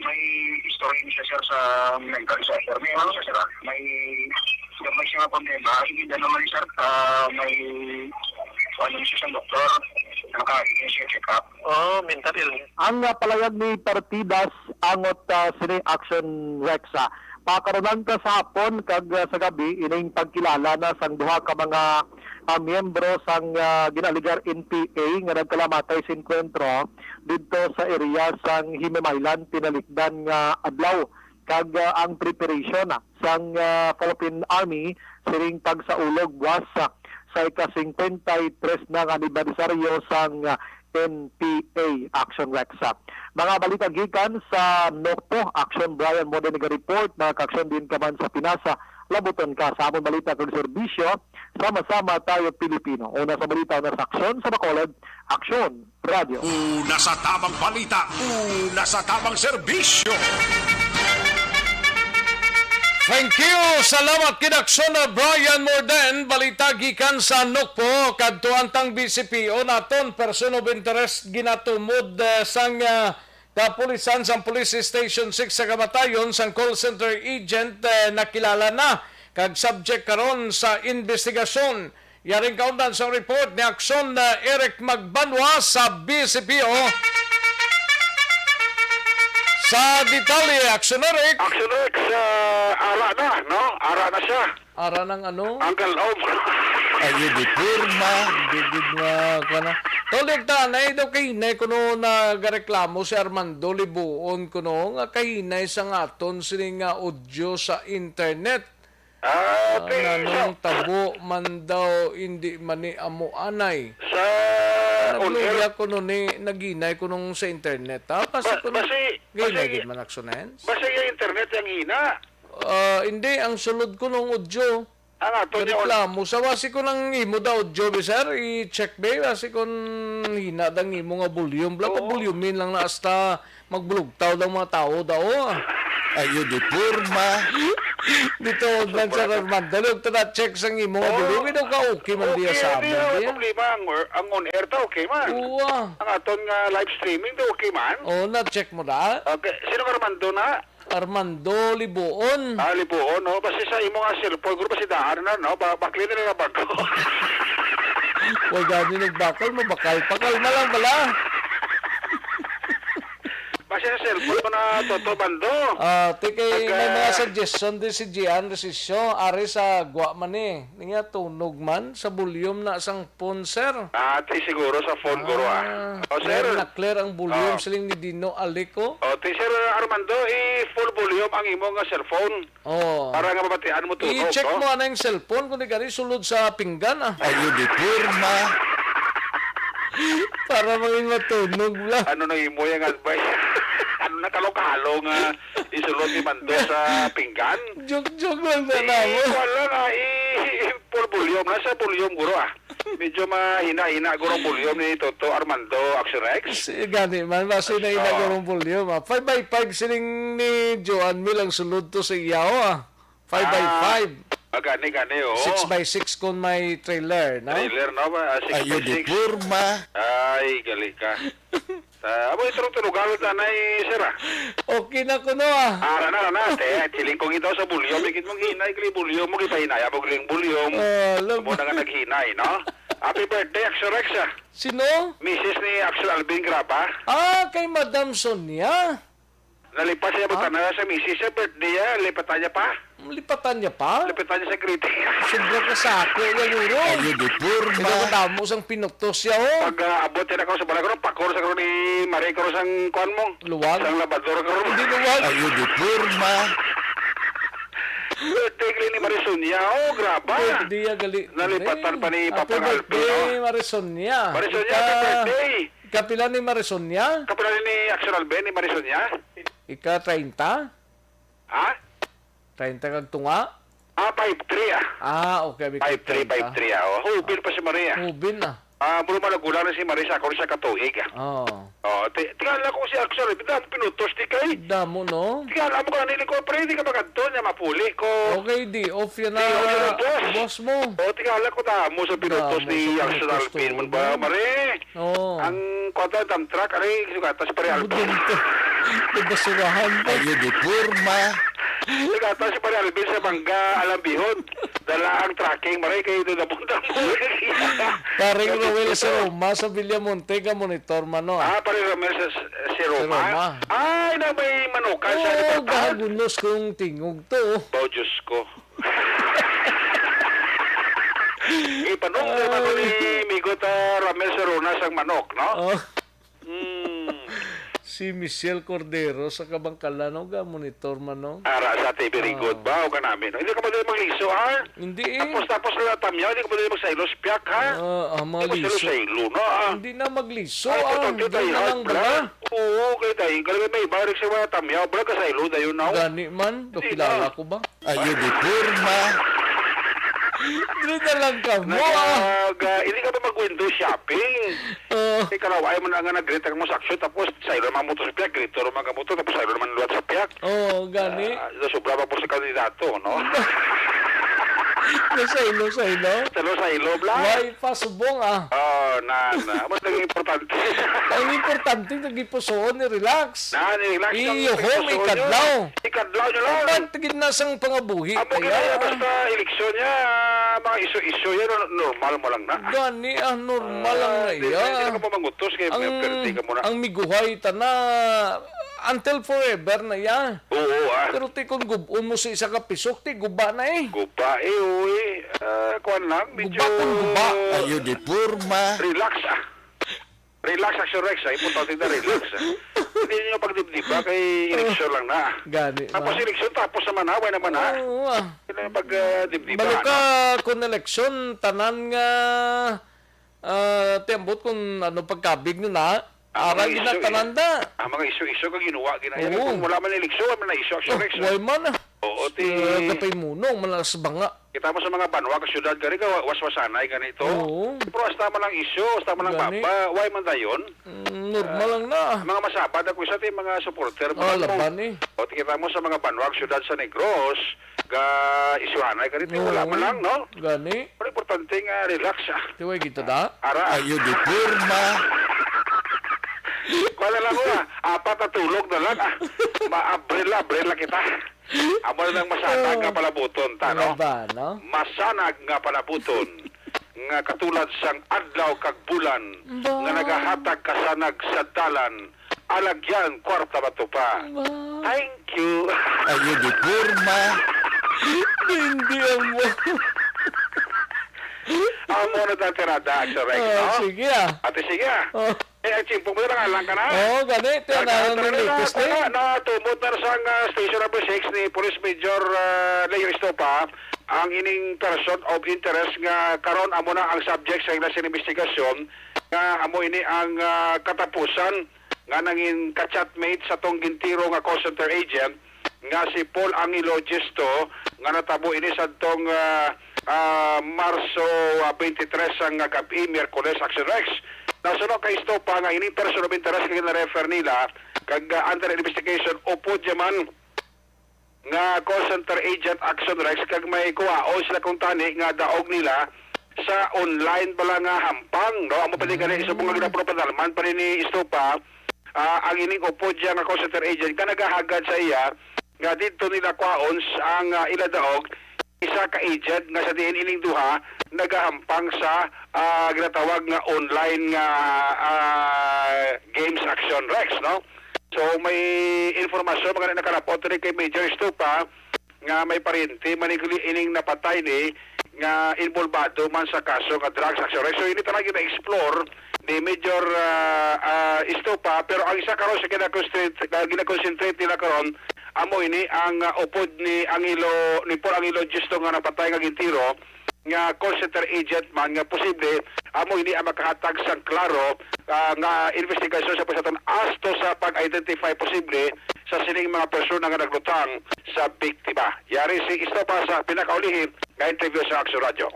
S12: may history niya sir sa mental disorder. May ano siya sir? May siya nga problema. Hindi na naman sir, may siya sa doktor. Nakakagin siya check up. Mental illness.
S18: Ang palayag ni partidas angot sini Action Rex. Pakaronan ka sa hapon kag sa gabi ining pagkilala na sang duha ka mga miyembro sang ginaligar NPA nga nagkalamatay sa enkwentro dito sa area sang Himamaylan pinalikdan nga adlaw kag ang preparation sang Philippine Army siring pagsaulog buwas sa ika-53 na anibersaryo sang NPA Action Rex. Mga balita gikan sa Nokpo Action Brian Modeniga Report na kaksyon din ka man sa Pinasa labuton ka sa among balita kung serbisyo sama-sama tayo Pilipino. Una sa balita na sa Aksyon sa Bacolod Action Radio.
S1: Una sa tamang balita, una sa tamang serbisyo.
S3: Thank you! Salamat kinaksyon na Brian Morden. Balita gikan sa Nokpo. Kadtuantang BCPO naton person of interest ginatumod sang kapulisan sang Police Station 6 sa Kamatayon sang call center agent nakilala na kag subject karon sa investigasyon. Yaring kaundan sa report ni Aksyon na Eric Magbanwa sa BCPO. Sa detalye, Action Eric.
S19: Action Rex, ara na, no? Ara na siya.
S3: Ara ng ano?
S19: Uncle Om.
S3: Ayun, di purma. Digid na, kana. Tolig ta, na ito kahinay kuno nagareklamo si Armando Libuon kuno nga kahinay sa ngaton sining nga audio sa internet.
S19: Okay.
S3: Nanong tabo man daw hindi mani amo anay.
S19: Sa
S3: Nagluya ko nun naginay ko nung sa internet. Kasi ginay man aksonen.
S19: Basta yung internet yung hina.
S3: Hindi, ang sulod ko nung audio.
S19: Ato
S3: reklamo. Sa wasi ko nang imo daw audio, sir. I-check ba? Wasi ko hina dang imo nga volume. Bla pa volume lang na hasta magbulugtaw daw mga tao daw. Ayun, di purma. Dito, lang sa Armando. Lugto na check sa imo nga volume. Ito ka okay man diya sa amin.
S19: Okay, problema. Ang on-air ta, okay man.
S3: Oo.
S19: Ang aton nga live streaming ta, okay man.
S3: Oo, na-check mo na.
S19: Okay. Sino ka Armando na?
S3: Armando Libuon.
S19: Libuon, no? Basta sa imo nga cellphone, guro ba si daan na, no? Bakli na nga bago.
S3: Huwag gani nagbakal, mabakal-pakal na lang bala.
S19: Basta sa cellphone mo na Toto Bando.
S3: May mga suggestion din si Gian Resisyo, ari sa gwa man eh. Niya tunog man sa volume na sang phone, sir.
S19: Siguro sa phone guro sir.
S3: Clear ang volume siling ni Dino Alico.
S19: Sir Armando, full volume ang imo nga cellphone. Para nga mabatian mo tunog,
S3: I-check mo ano yung cellphone kung di ka rin sulod sa pinggan,
S19: Ayun, di purma.
S3: Para maging matunog lang.
S19: Ano na imo yung advice? Ano na kalokalo nga isulod ni Mando sa pinggan?
S3: Joke lang na mo.
S19: Wala nga, full volume. Nasa volume guro Medyo mahina-hina gurong volume ni Toto Armando Action X.
S3: Gani man, basta hina-hina gurong volume 5x5 siling ni Joan Mil ang sulod to sa iyaw 5x5.
S19: Gani,
S3: 6x6 kung may trailer, no?
S19: Trailer, no? 6x6. Ayun, purma. Ay, gali ka. Abo itulog-tulogalot na sir
S3: Okay na ko no
S19: na. Chiling kong ito sa bulyom. Ikit mong hinay, kli bulyom mo, kipahinay. Abo kling bulyom. Abo na nga naghinay, no? Happy birthday, Axel Rex.
S3: Sino?
S19: Mrs. ni Axel Alvin Grapa.
S3: Kay Madam Sonia.
S19: Nalipas siya na sa Mrs. Sa birthday niya. Lipatan niya pa.
S3: Lipatan niya pa?
S19: Lipatan niya sa greeting.
S3: Sobra ka sa ako. Yaguro.
S19: Ayun, di purma.
S3: Pinakatamo sang pinuktos siya,
S19: Pag abot yan ako sa balagro, pakor sa karo ni Marie Cruz ang kuan mo.
S3: Luwag?
S19: Sang labador karo.
S3: Hindi luwag.
S19: Ayun, di purma. Birthday ni Marisonia. Graba.
S3: Birthday gali.
S19: Nalipatan pa ni Papa Alpino.
S3: Birthday Marisonia.
S19: Marisonia, happy birthday.
S3: Kapila ni Marisonia?
S19: Kapila ni Axel Alben ni Marisonia.
S3: Ika 30? 30 kag tunga?
S19: 5'3".
S3: Okay.
S19: 5'3". Hubin pa si Maria.
S3: Hubin
S19: Muro malagulang na si Marisa ako sa katuig. Tingala ko si Axel, pinutos di kay.
S3: Damo, no?
S19: Tingala mo ka nili ko, pero hindi ka magandun niya, mapuli ko.
S3: Okay, di off yan na boss mo.
S19: Tingala ko damo sa pinutos ni Axel Alpin. Mun ba, Mare? Ang kwanta dump truck, sugatas pa rin Alpin.
S3: Nagbasurahan pa.
S19: Ayun, di purma. Sugatas pa rin Alpin sa bangga, alambihon. Dala ang tracking, Mare, kayo doon napunta mo.
S3: Paring Roel sa Roma sa Villamonte ka monitor man no.
S19: Paring Roel si Roma. Ay, na may manukan sa libertad.
S3: Gagunos kong tingog to.
S19: Diyos ko. Ipanong naman ni Migot Ramel Serona sang manok, no?
S3: Si Michelle Cordero sa Kabangkalan, monitor man, no?
S19: Ara sa TV Rigod ba? O ka namin? Hindi ka ba din magliso, ha?
S3: Hindi
S19: Tapos na tamyaw, hindi ka ba din magsaylo spiak, ha?
S3: Magliso.
S19: Hindi saylo, no?
S3: Hindi na magliso,
S19: Hindi
S3: na lang ba?
S19: Oo, kayo tayo. Kalagay may barik sa mga tamyaw, bro, kasaylo, dayo na.
S3: Gani man, kilala ko ba?
S19: Ayun, di purma.
S3: Hindi na lang ka mo,
S19: Hindi ka ba mag-window shopping? Kalaway mo na nga nag-greet mo sa aksyon, tapos saylo naman mo to sa piyak, greet naman ka mo to, tapos saylo naman luwat sa piyak.
S3: Gani.
S19: Sobra pa po sa kandidato, no?
S3: Saylo.
S19: Saylo, bla?
S3: Why pa subong,
S19: Mas naging importante.
S3: Ang importante, nag-ipusoon ni relax.
S19: Relax.
S3: Home, ikadlaw.
S19: Ikadlaw nyo lang.
S3: Ba't ginasang pangabuhi?
S19: Amo kaya, basta eleksyon niya, mga iso-iso yan, normal mo lang na.
S3: Gani, normal lang na iya.
S19: Hindi ka pa mangutos, kaya perdi ka muna.
S3: Ang miguhay na until forever na yan.
S19: Oo,
S3: Pero kung gubon mo sa isa ka pisok, guba na eh.
S19: Guba kuwan lang, medyo...
S3: Guba.
S19: Ayun, di purma. Relax, Relax, Action Rex, importante na relax, Hindi nyo pagdibdiba, kay eleksyon lang na.
S3: Gani.
S19: Tapos eleksyon, tapos naman na, way naman na.
S3: Oo,
S19: Hindi na pagdibdiba.
S3: Balo ka kung eleksyon, tanan nga tembot kung pagkabig nyo na, ara ginatananda.
S19: Ang mga iso-iso ka ginawa. Kung wala man eleksyon, wala man na iso, Action Rex.
S3: Why man
S19: Oo,
S3: Kapay munong, malas banga.
S19: Kita mo sa mga banwa ka syudad ka rin, waswasanay ganito.
S3: Oo.
S19: Pero hasta man lang iso, hasta man lang baba, why man dayon?
S3: Normal lang na.
S19: Mga masabad ako isa yung mga supporter.
S3: Laban eh.
S19: O, kita mo sa mga banwa ka syudad sa Negros, ga isuhanay ka rin, wala man lang, no?
S3: Gani.
S19: Pero importante nga, relax,
S3: Tiway kita da?
S19: Ara. Ayun, di purma. Kala lang ko apat na tulog na lang. Brilla kita. Amo na lang masanag nga palabuton, ta, no?
S3: Ba, no?
S19: Masanag nga palabuton. Nga katulad sang adlaw kag bulan nga nagahatag kasanag sa dalan. Alagyan, kwarta ba to pa? Thank you.
S3: Ayun, di kurma. Hindi mo.
S19: Amo na tayo tirada, Action Rex, no?
S3: Sige ah.
S19: Ate, sige ah. Chimpo mo na lang ka na.
S3: Ganito.
S19: Natumot na sa Station Number 6 ni Police Major Leo Estopa ang ining person of interest nga karon amo na ang subject sa ilang investigasyon nga amo ini ang katapusan nga nangin ka-chatmate sa tong gintiro nga call center agent nga si Paul Angelo Gesto nga natabo ini sa tong Marso 23 ang gabi, Miyerkules, Action Rex. Nasunod kay Estopa nga ining person of interest nga na-refer nila kag under investigation upo man nga call center agent Action Rex kag may kuwaon sila kung tani nga daog nila sa online bala nga hampang, no? Amo pa din kanina isa mga ginapropadalman pa rin ni Estopa ang ining upo dyan nga call center agent ka nagahagad sa iya nga dito nila kuwaon ang ila daog isa ka agent nga sa diin ining duha nagahampang sa ginatawag nga online nga games Action Rex, no? So may informasyon mga nakarapot rin kay Major Estopa nga may parinti maniguli ining napatay ni nga involvado man sa kaso nga drugs Action Rex. So ini talaga na-explore ni Major Estopa pero ang isa karon sa gina-concentrate nila karon amo ini ang upod ni Paul Angelo Gesto nga napatay nga gintiro nga call center agent man nga posible amo ini ang makahatag sang klaro nga investigasyon sa pasaton asto sa pag-identify posible sa sining mga persona nga naglutang sa biktima. Yari si Estopa sa pinakaulihin nga interview sa Action Radio.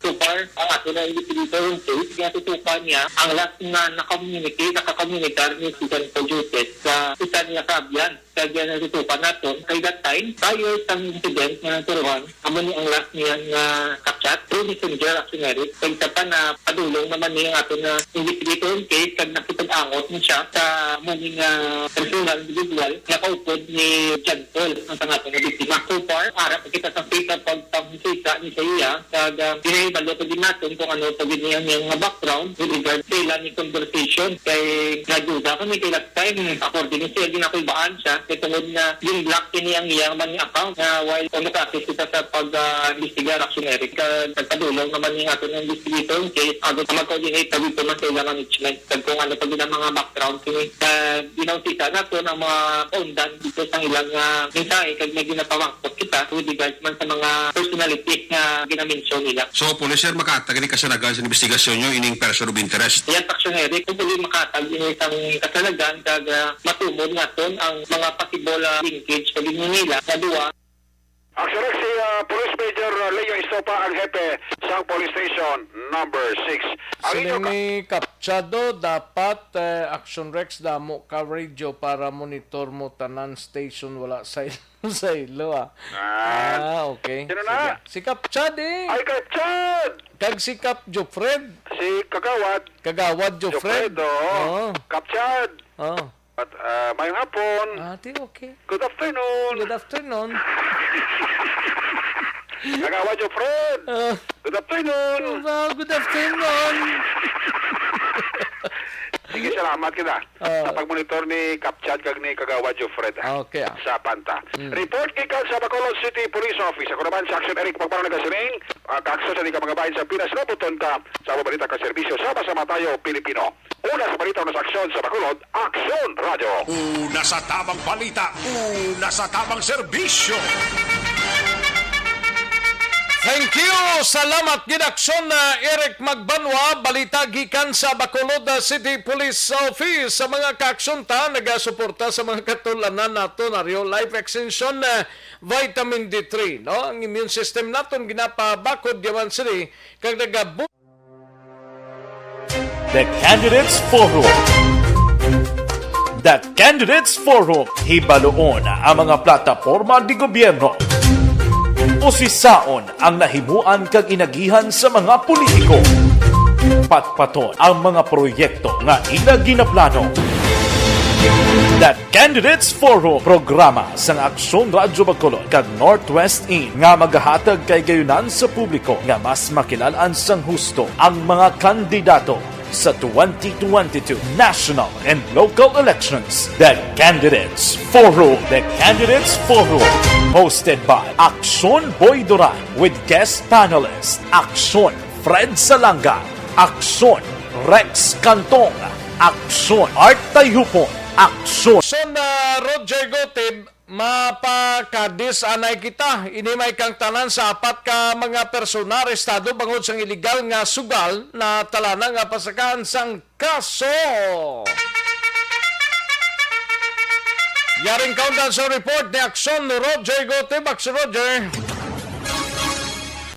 S12: So far, ang ato na dito yung case, kaya tutupan niya, ang last na nakakakomunicar ni Susan Cojutes sa isa niya Fabian. Kaya na tutupan natin. Kay that time, prior sa incident na naturuan, amo ni ang last niya nga kapchat, through messenger actually, kaya pa na padulong naman niya ato na investigator case, kag nakipag-angot niya siya sa muming personal individual na kaupod ni John Paul, ang tangato na biktima. So far, harap kita sa kita pag-pag-sita ni sa iya, kag pinahibalo pa din natin kung ano pa din yung background with regard sa ilan ni conversation. Kay naduda kami kay last time, according siya, din ako ibaan siya, kaya tungod na yung block kiniyang iyang man yung account na while kumakasis kita sa pag-investigar actionary, nagpadulong naman yung ato ng investigator case, agad mag-coordinate na dito man sa ilang management, kag kung ano pa din ang mga background kini. Ginausita na to ng mga kaundan dito sa ilang mensahe, kag may ginapawangkot kita with regards man sa mga personality na ginamention nila.
S20: So, policer, makatag ni kasanagan sa investigasyon nyo ining person of interest?
S12: Yan, actionary, kung pwede makatag yung isang kasanagan kag matumod natin ang mga possible linkage pag nila na duwa.
S19: Action Rex, si Police Major Leo Estopa ang hepe sa Police Station Number 6.
S3: Sino ni Kapchado, dapat Action Rex damo ka radio para monitor mo tanan station wala sa ilo okay.
S19: Sino na?
S3: Si Kapchad
S19: Ay, Kapchad!
S3: Kag si Kap Jofred.
S19: Si
S3: Kagawad Jofred.
S19: Kapchad. At mayong hapon.
S3: Okay.
S19: Good afternoon.
S3: Good afternoon.
S19: Kagawad Jofred. Good afternoon.
S3: Good afternoon.
S19: Sige, salamat kita sa pag-monitor ni Kapchad kag ni Kagawad Jofred sa Panta. Report ikaw sa Bacolod City Police Office. Ako naman sa Action Eric Pagparang Nagasiring. Kakso sa di ka mga bayan sa Pinas. Nabuton ka sa Babalita ka Serbisyo. Sama-sama tayo, Pilipino. Una sa balita na sa aksyon sa Bacolod, Action Radio.
S1: Una sa tamang balita, una sa tamang serbisyo.
S3: Thank you! Salamat gidaksyon na Eric Magbanwa, balita gikan sa Bacolod City Police Office. Sa mga kaaksyonta, nagasuporta sa mga katulanan nato na real life extension vitamin D3. No? Ang immune system naton ginapabakod yaman sila kag nagabu.
S5: The Candidates Forum. The Candidates Forum. Hibaloon ang mga plataporma di gobyerno. Usisaon ang nahimuan kag inagihan sa mga politiko. Patpaton ang mga proyekto nga ila ginaplano. The Candidates Forum programa sang Aksyon Radyo Bacolod kag Northwest In nga magahatag kay gayunan sa publiko nga mas makilalan sang husto ang mga kandidato sa 2022 national and local elections. The Candidates Forum. The Candidates Forum. Hosted by Aksyon Boy Duran with guest panelists Aksyon Fred Salanga, Aksyon Rex Cantong, Aksyon Art Tayupon, Aksyon.
S3: So na Roger Gotib, mapakadis anay kita. Inimay kang tanan sa apat ka mga personal estado bangod sang illegal nga sugal na talana nga pasakaan sang kaso. Yaring countdown sa report ni Aksyon Roger Gotib. Aksyon Roger.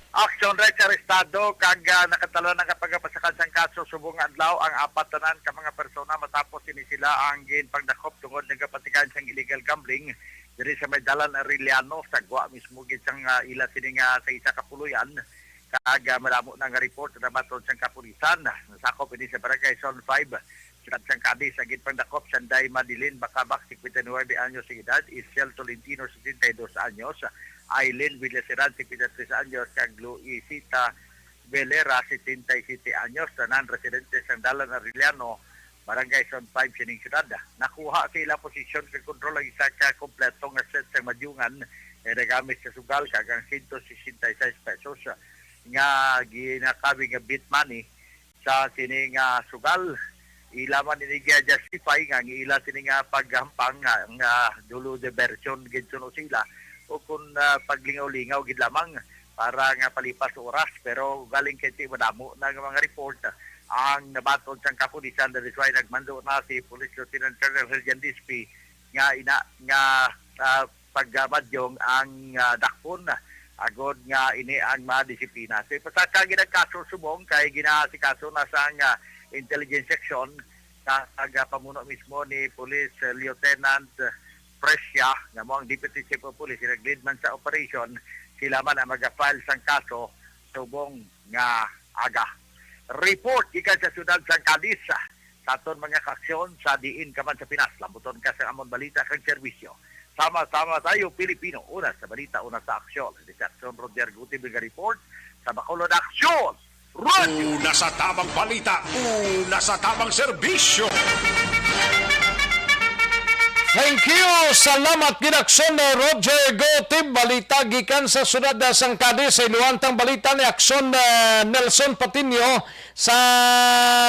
S21: Aksyon Rex arestado kag nakatalo ng kapagapasakan sang kaso subong adlaw ang apat tanan ka mga persona matapos ini sila ang ginpagdakop tungod nagapatikan sang illegal gambling diri sa may dalan Arellano sa Gwa mismo gid sang ila sini nga sa isa ka puluyan kag madamo na nga report na baton sang kapulisan nasakop ini sa barangay Zone 5 sila sang Cadiz ang ginpagdakop Sanday Madilin Bacabak 59 anyos de edad, Isel Tolentino 72 anyos, Aileen Villaseran, 53 anyos, kag Luisita Velera, 77 anyos, tanan residente sa Dalan Arellano, Barangay Zone 5, sining syudad. Nakuha sila posisyon kag kontrol ang isa ka kompletong asset sa madyungan nagamit sa sugal kag ang 166 pesos nga ginakabi nga bit money sa sining sugal. Ilaman ni justify nga ila sining paggampang nga dulo de version gid suno sila o kung paglingaw-lingaw gid lamang para nga palipas oras pero galing kay ti madamo na nga mga report ang nabatod sang kapulisan that is why nagmando na si Police Lieutenant Colonel Heljan Dispi nga pagmadyong ang dakpon agod nga ini ang madisiplina. So pasaka ginagkaso subong kay ginasikaso na sang intelligence section na pamuno mismo ni Police Lieutenant Presya nga mo ang Deputy Chief of Police nag-lead man sa operation sila man ang mag-file sang kaso subong nga aga. Report gikan sa syudad sang Cadiz sa aton mga kaksyon sa diin ka man sa Pinas lambuton ka sa amon balita kag serbisyo. Sama-sama tayo Pilipino, una sa balita, una sa aksyon. This is Aksyon Roger Gutib report sa Bacolod Aksyon.
S1: Una sa tamang balita, una sa tamang serbisyo.
S3: Thank you! Salamat ginaksyon na Roger Gotib. Balita gikan sa sunod na sang Cadiz sa iluwantang balita ni Aksyon Nelson Patinio sa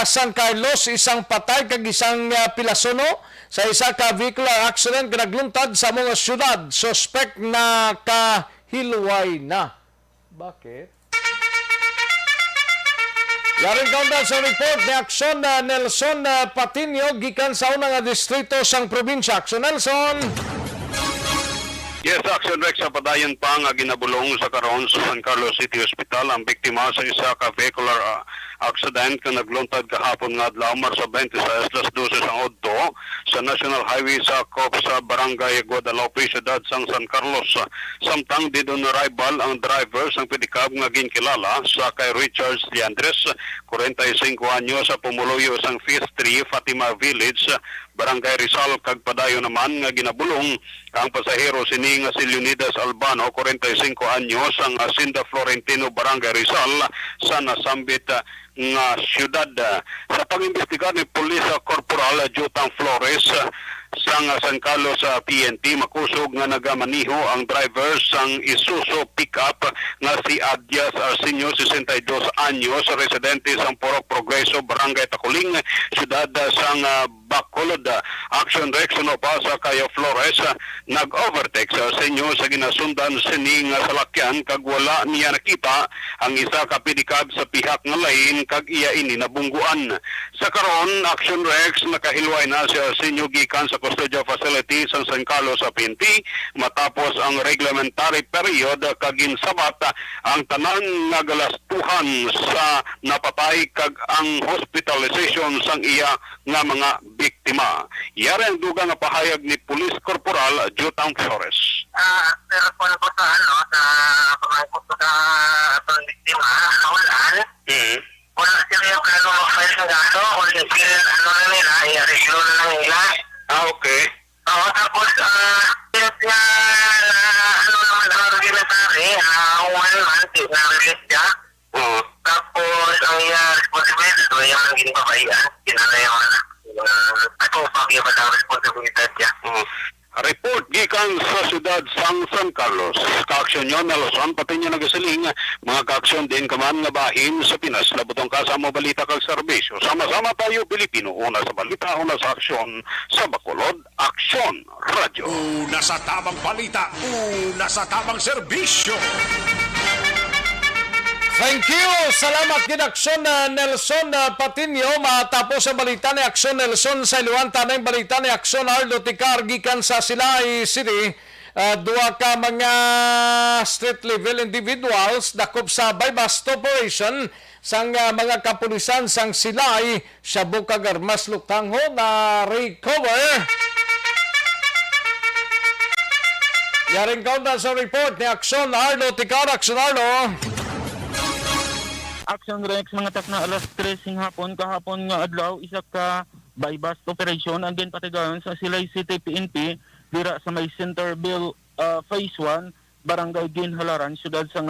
S3: San Carlos. Isang patay kag isang pilasono sa isa ka vehicular accident nagluntad sa mga syudad. Suspect na kahilway na. Bakit? Yaring countdown sa report ni Aksyon Nelson Patinio gikan sa unang distrito sang probinsya. Aksyon Nelson.
S13: Yes, Action Rex sa padayon pa nga ginabulong sa karon sa San Carlos City Hospital ang biktima sa isa ka vehicular accident nga nagluntad kahapon nga adlaw Marso 26 alas 12 ang odto sa National Highway sa Cop sa Barangay Guadalupe, Ciudad sang San Carlos. Samtang di doon arrival ang driver sang pedicab nga ginkilala sa kay Richard Leandres, 45 anyo sa pumuluyo sang Phase 3 Fatima Village, Barangay Rizal. Kag padayon naman nga ginabulong ang pasahero sini nga si Leonidas Albano, 45 anyos, ang Hacienda Florentino, Barangay Rizal sa nasambit nga syudad. Sa pag-imbestigar ni Police Corporal Jutang Flores sang San Carlos sa PNP, makusog nga nagamaniho ang driver sang Isuzu pickup nga si Adias Arsenio, 62 anyos, residente sang Porok Progreso, Barangay Takuling, syudad sang Bacolod. Action Rex no pa sa Cayo Flores nag-overtake sa Arsenio sa ginasundan sining salakyan kag wala niya nakita ang isa ka pedicab sa pihak nga lain kag iya ini nabungguan. Sa karon Action Rex nakahilway na si Arsenio gikan sa custodial facility sa San Carlos sa PNP matapos ang reglementary period kag ginsabat ang tanan nga galastuhan sa napatay kag ang hospitalization sang iya nga mga biktima. Yari ang dugang nga pahayag ni Police Corporal Jutang Flores.
S21: Pero po na po sa pamangkot ko sa biktima, naulan. Wala siya yung
S12: ng gato, kung ano na nila, i-arreglo na lang nila.
S19: Okay.
S12: Oo, tapos, since nga, ano naman ang regulatory, 1 month, na-release siya. Tapos, ang responsibility, so yung ang ginipabayan, kinala yung atupag yung ang responsibility niya.
S19: Report gikan sa siyudad San Carlos. Kaaksyon nyo na Luzon, pati nyo nagasiling, mga kaaksyon din kaman nga bahin sa Pinas, labutong kasama balita kag serbisyo. Sama-sama tayo Pilipino, una sa balita, una sa aksyon, sa Bacolod, Aksyon Radio.
S1: Una sa tamang balita, una sa tamang serbisyo.
S3: Thank you! Salamat kid Aksyon Nelson Patinio. Matapos ang balita ni Aksyon Nelson sa iluwanta na yung balita ni Aksyon Arlo Ticar gikan sa Silay City. Duha ka mga street level individuals dakop sa bypass operation sang mga kapulisan sang Silay sa Bukag Armas Lutangho na recover. Yaring kaunta sa report ni Aksyon Arlo Ticar. Aksyon Arlo.
S10: Action Rex mga tak na alas 3 ng hapon kahapon nga adlaw isa ka bypass operation and then patigayon sa Silay City PNP dira sa may Centerville Phase 1 Barangay Ginhalaran siyudad sa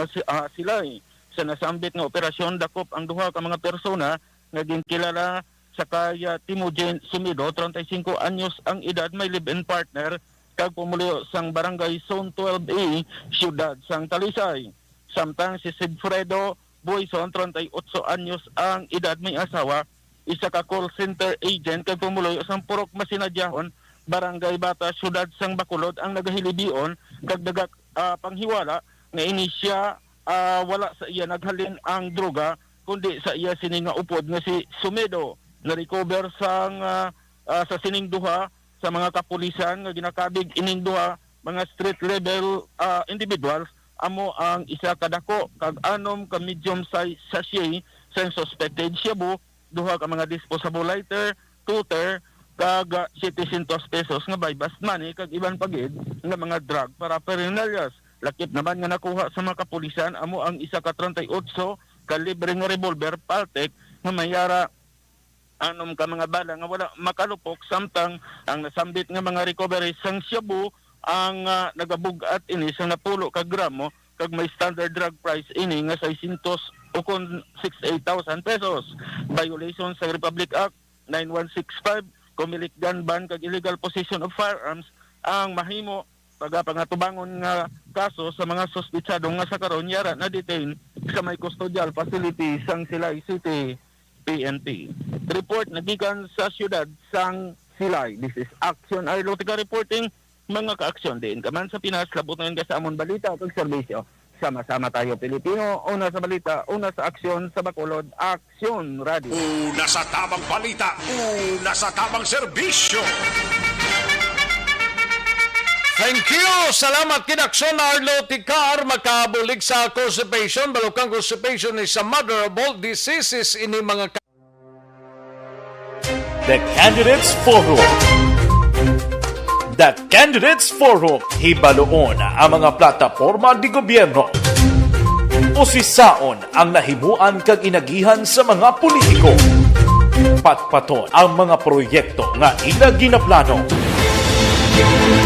S10: Silay. Sa nasambit nga operasyon dakop ang duha ka mga persona nga ginkilala sa kaya Timogen Sumido 35 anyos ang edad, may live-in partner kag pumulio sang Barangay Zone 12A siyudad sang Talisay. Samtang si Sigfredo Boyson, 38 anyos ang edad, may asawa, isa ka call center agent kag pumuloy sang Purok Masinadyahon, Barangay Bata, siyudad sang Bacolod ang nagahilibion kag daga panghiwala nga inisya wala sa iya naghalin ang droga kundi sa iya sining nga upod nga si Sumedo. Na-recover sang sa sining duha sa mga kapulisan nga ginakabig ining duha mga street level individuals. Amo ang isa kadako kag anom ka medium size sachet sa suspected shabu, duha ka mga disposable lighter, tutor kag 700 pesos nga bypass money kag iban pagid nga mga drug para paraphernalia. Lakip naman nga nakuha sa mga kapulisan amo ang isa ka 38 kalibre nga revolver Paltec nga mayara anom ka mga bala nga wala makalupok, samtang ang nasambit nga mga recovery sang shabu ang nagabugat ini sa napulo ka gramo kag may standard drug price ini nga 600 o kon 68,000 pesos. Violation sa Republic Act 9165 Kumilik gun ban kag illegal possession of firearms ang mahimo pagapangatubangon nga kaso sa mga suspitsadong nga sa karon yara na detain sa may custodial facility sang Silay City PNP. Report nagikan sa siyudad sang Silay. This is Action Arlotica reporting. Mga ka-aksyon din kaman sa Pinas, labot na yun ka sa amon balita at serbisyo. Sama-sama tayo Pilipino, una sa balita, una sa aksyon sa Bacolod, Aksyon Radio.
S1: Una sa tamang balita, una sa tamang serbisyo. Thank you! Salamat kid Aksyon Arlo Ticar. Makabulig sa constipation. Balukang constipation is a mother of all diseases ini mga
S5: The Candidates Forum. The Candidates Forum, hibaluon ang mga plataporma di gobyerno. Usisaon ang nahimuan kag inagihan sa mga politiko. Patpaton ang mga proyekto nga ila ginaplano.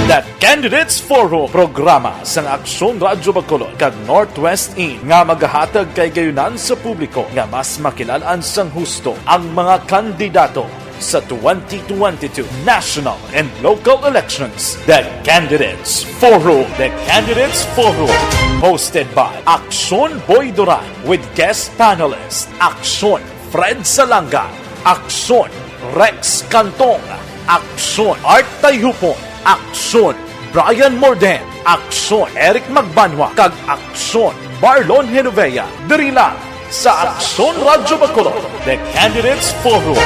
S5: The Candidates Forum, programa sang Aksyon Radyo Bacolod kag Northwest In nga magahatag kay gayunan sa publiko nga mas makilalan sang husto ang mga kandidato sa 2022 national and local elections. The Candidates Forum. The Candidates Forum. Hosted by Aksyon Boy Duran with guest panelists Aksyon Fred Salanga, Aksyon Rex Cantong, Aksyon Art Tayhupon, Aksyon Brian Morden, Aksyon Eric Magbanwa, kag Aksyon Marlon Genovea. Diri lang sa Aksyon Radyo Bacolod. The Candidates Forum.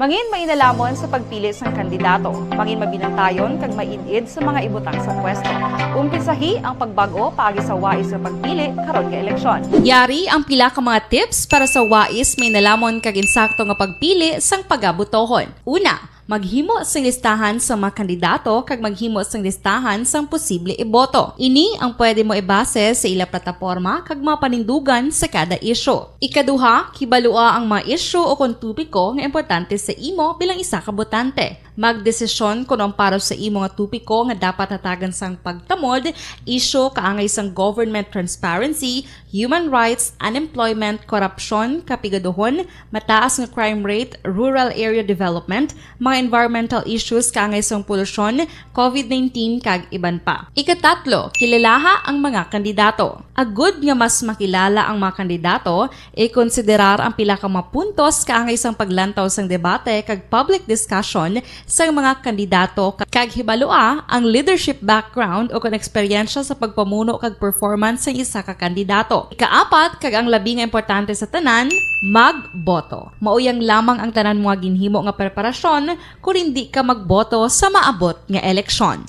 S6: Mangin mainalamon sa pagpili ng kandidato, mangin mabinantayon kag mainid sa mga ibutang sa pwesto. Umpisahi ang pagbago paagi sa wais sa pagpili karon nga eleksyon.
S7: Yari ang pila ka mga tips para sa wais may nalamon kag insakto nga pagpili sang pagabutohon. Una, Maghimo sang listahan sa mga kandidato kag maghimo sang listahan sang posible iboto. Ini ang pwede mo ibase sa ila plataporma kag mapanindugan sa kada isyu. Ikaduha, kibalua ang mga isyu o kung tupiko nga importante sa imo bilang isa ka botante. Magdesisyon kung ang para sa imo nga tupiko nga dapat hatagan sang pagtamod, isyu kaangay sang government transparency, human rights, unemployment, korupsyon, kapigaduhon, mataas nga crime rate, rural area development, mga environmental issues kaangay sang polusyon, COVID-19 kag iban pa. Ikatatlo, kilalaha ang mga kandidato. Agud nga mas makilala ang mga kandidato, i-konsiderar ang pila ka mga puntos kaangay sang paglantaw sang debate kag public discussion sa mga kandidato kag hibalua ang leadership background o kung eksperyensya sa pagpamuno kag performance sa isa ka kandidato. Ikaapat kag ang labi nga importante sa tanan, magboto. Mauyang lamang ang tanan mga ginhimo nga preparasyon kung hindi ka magboto sa maabot nga eleksyon.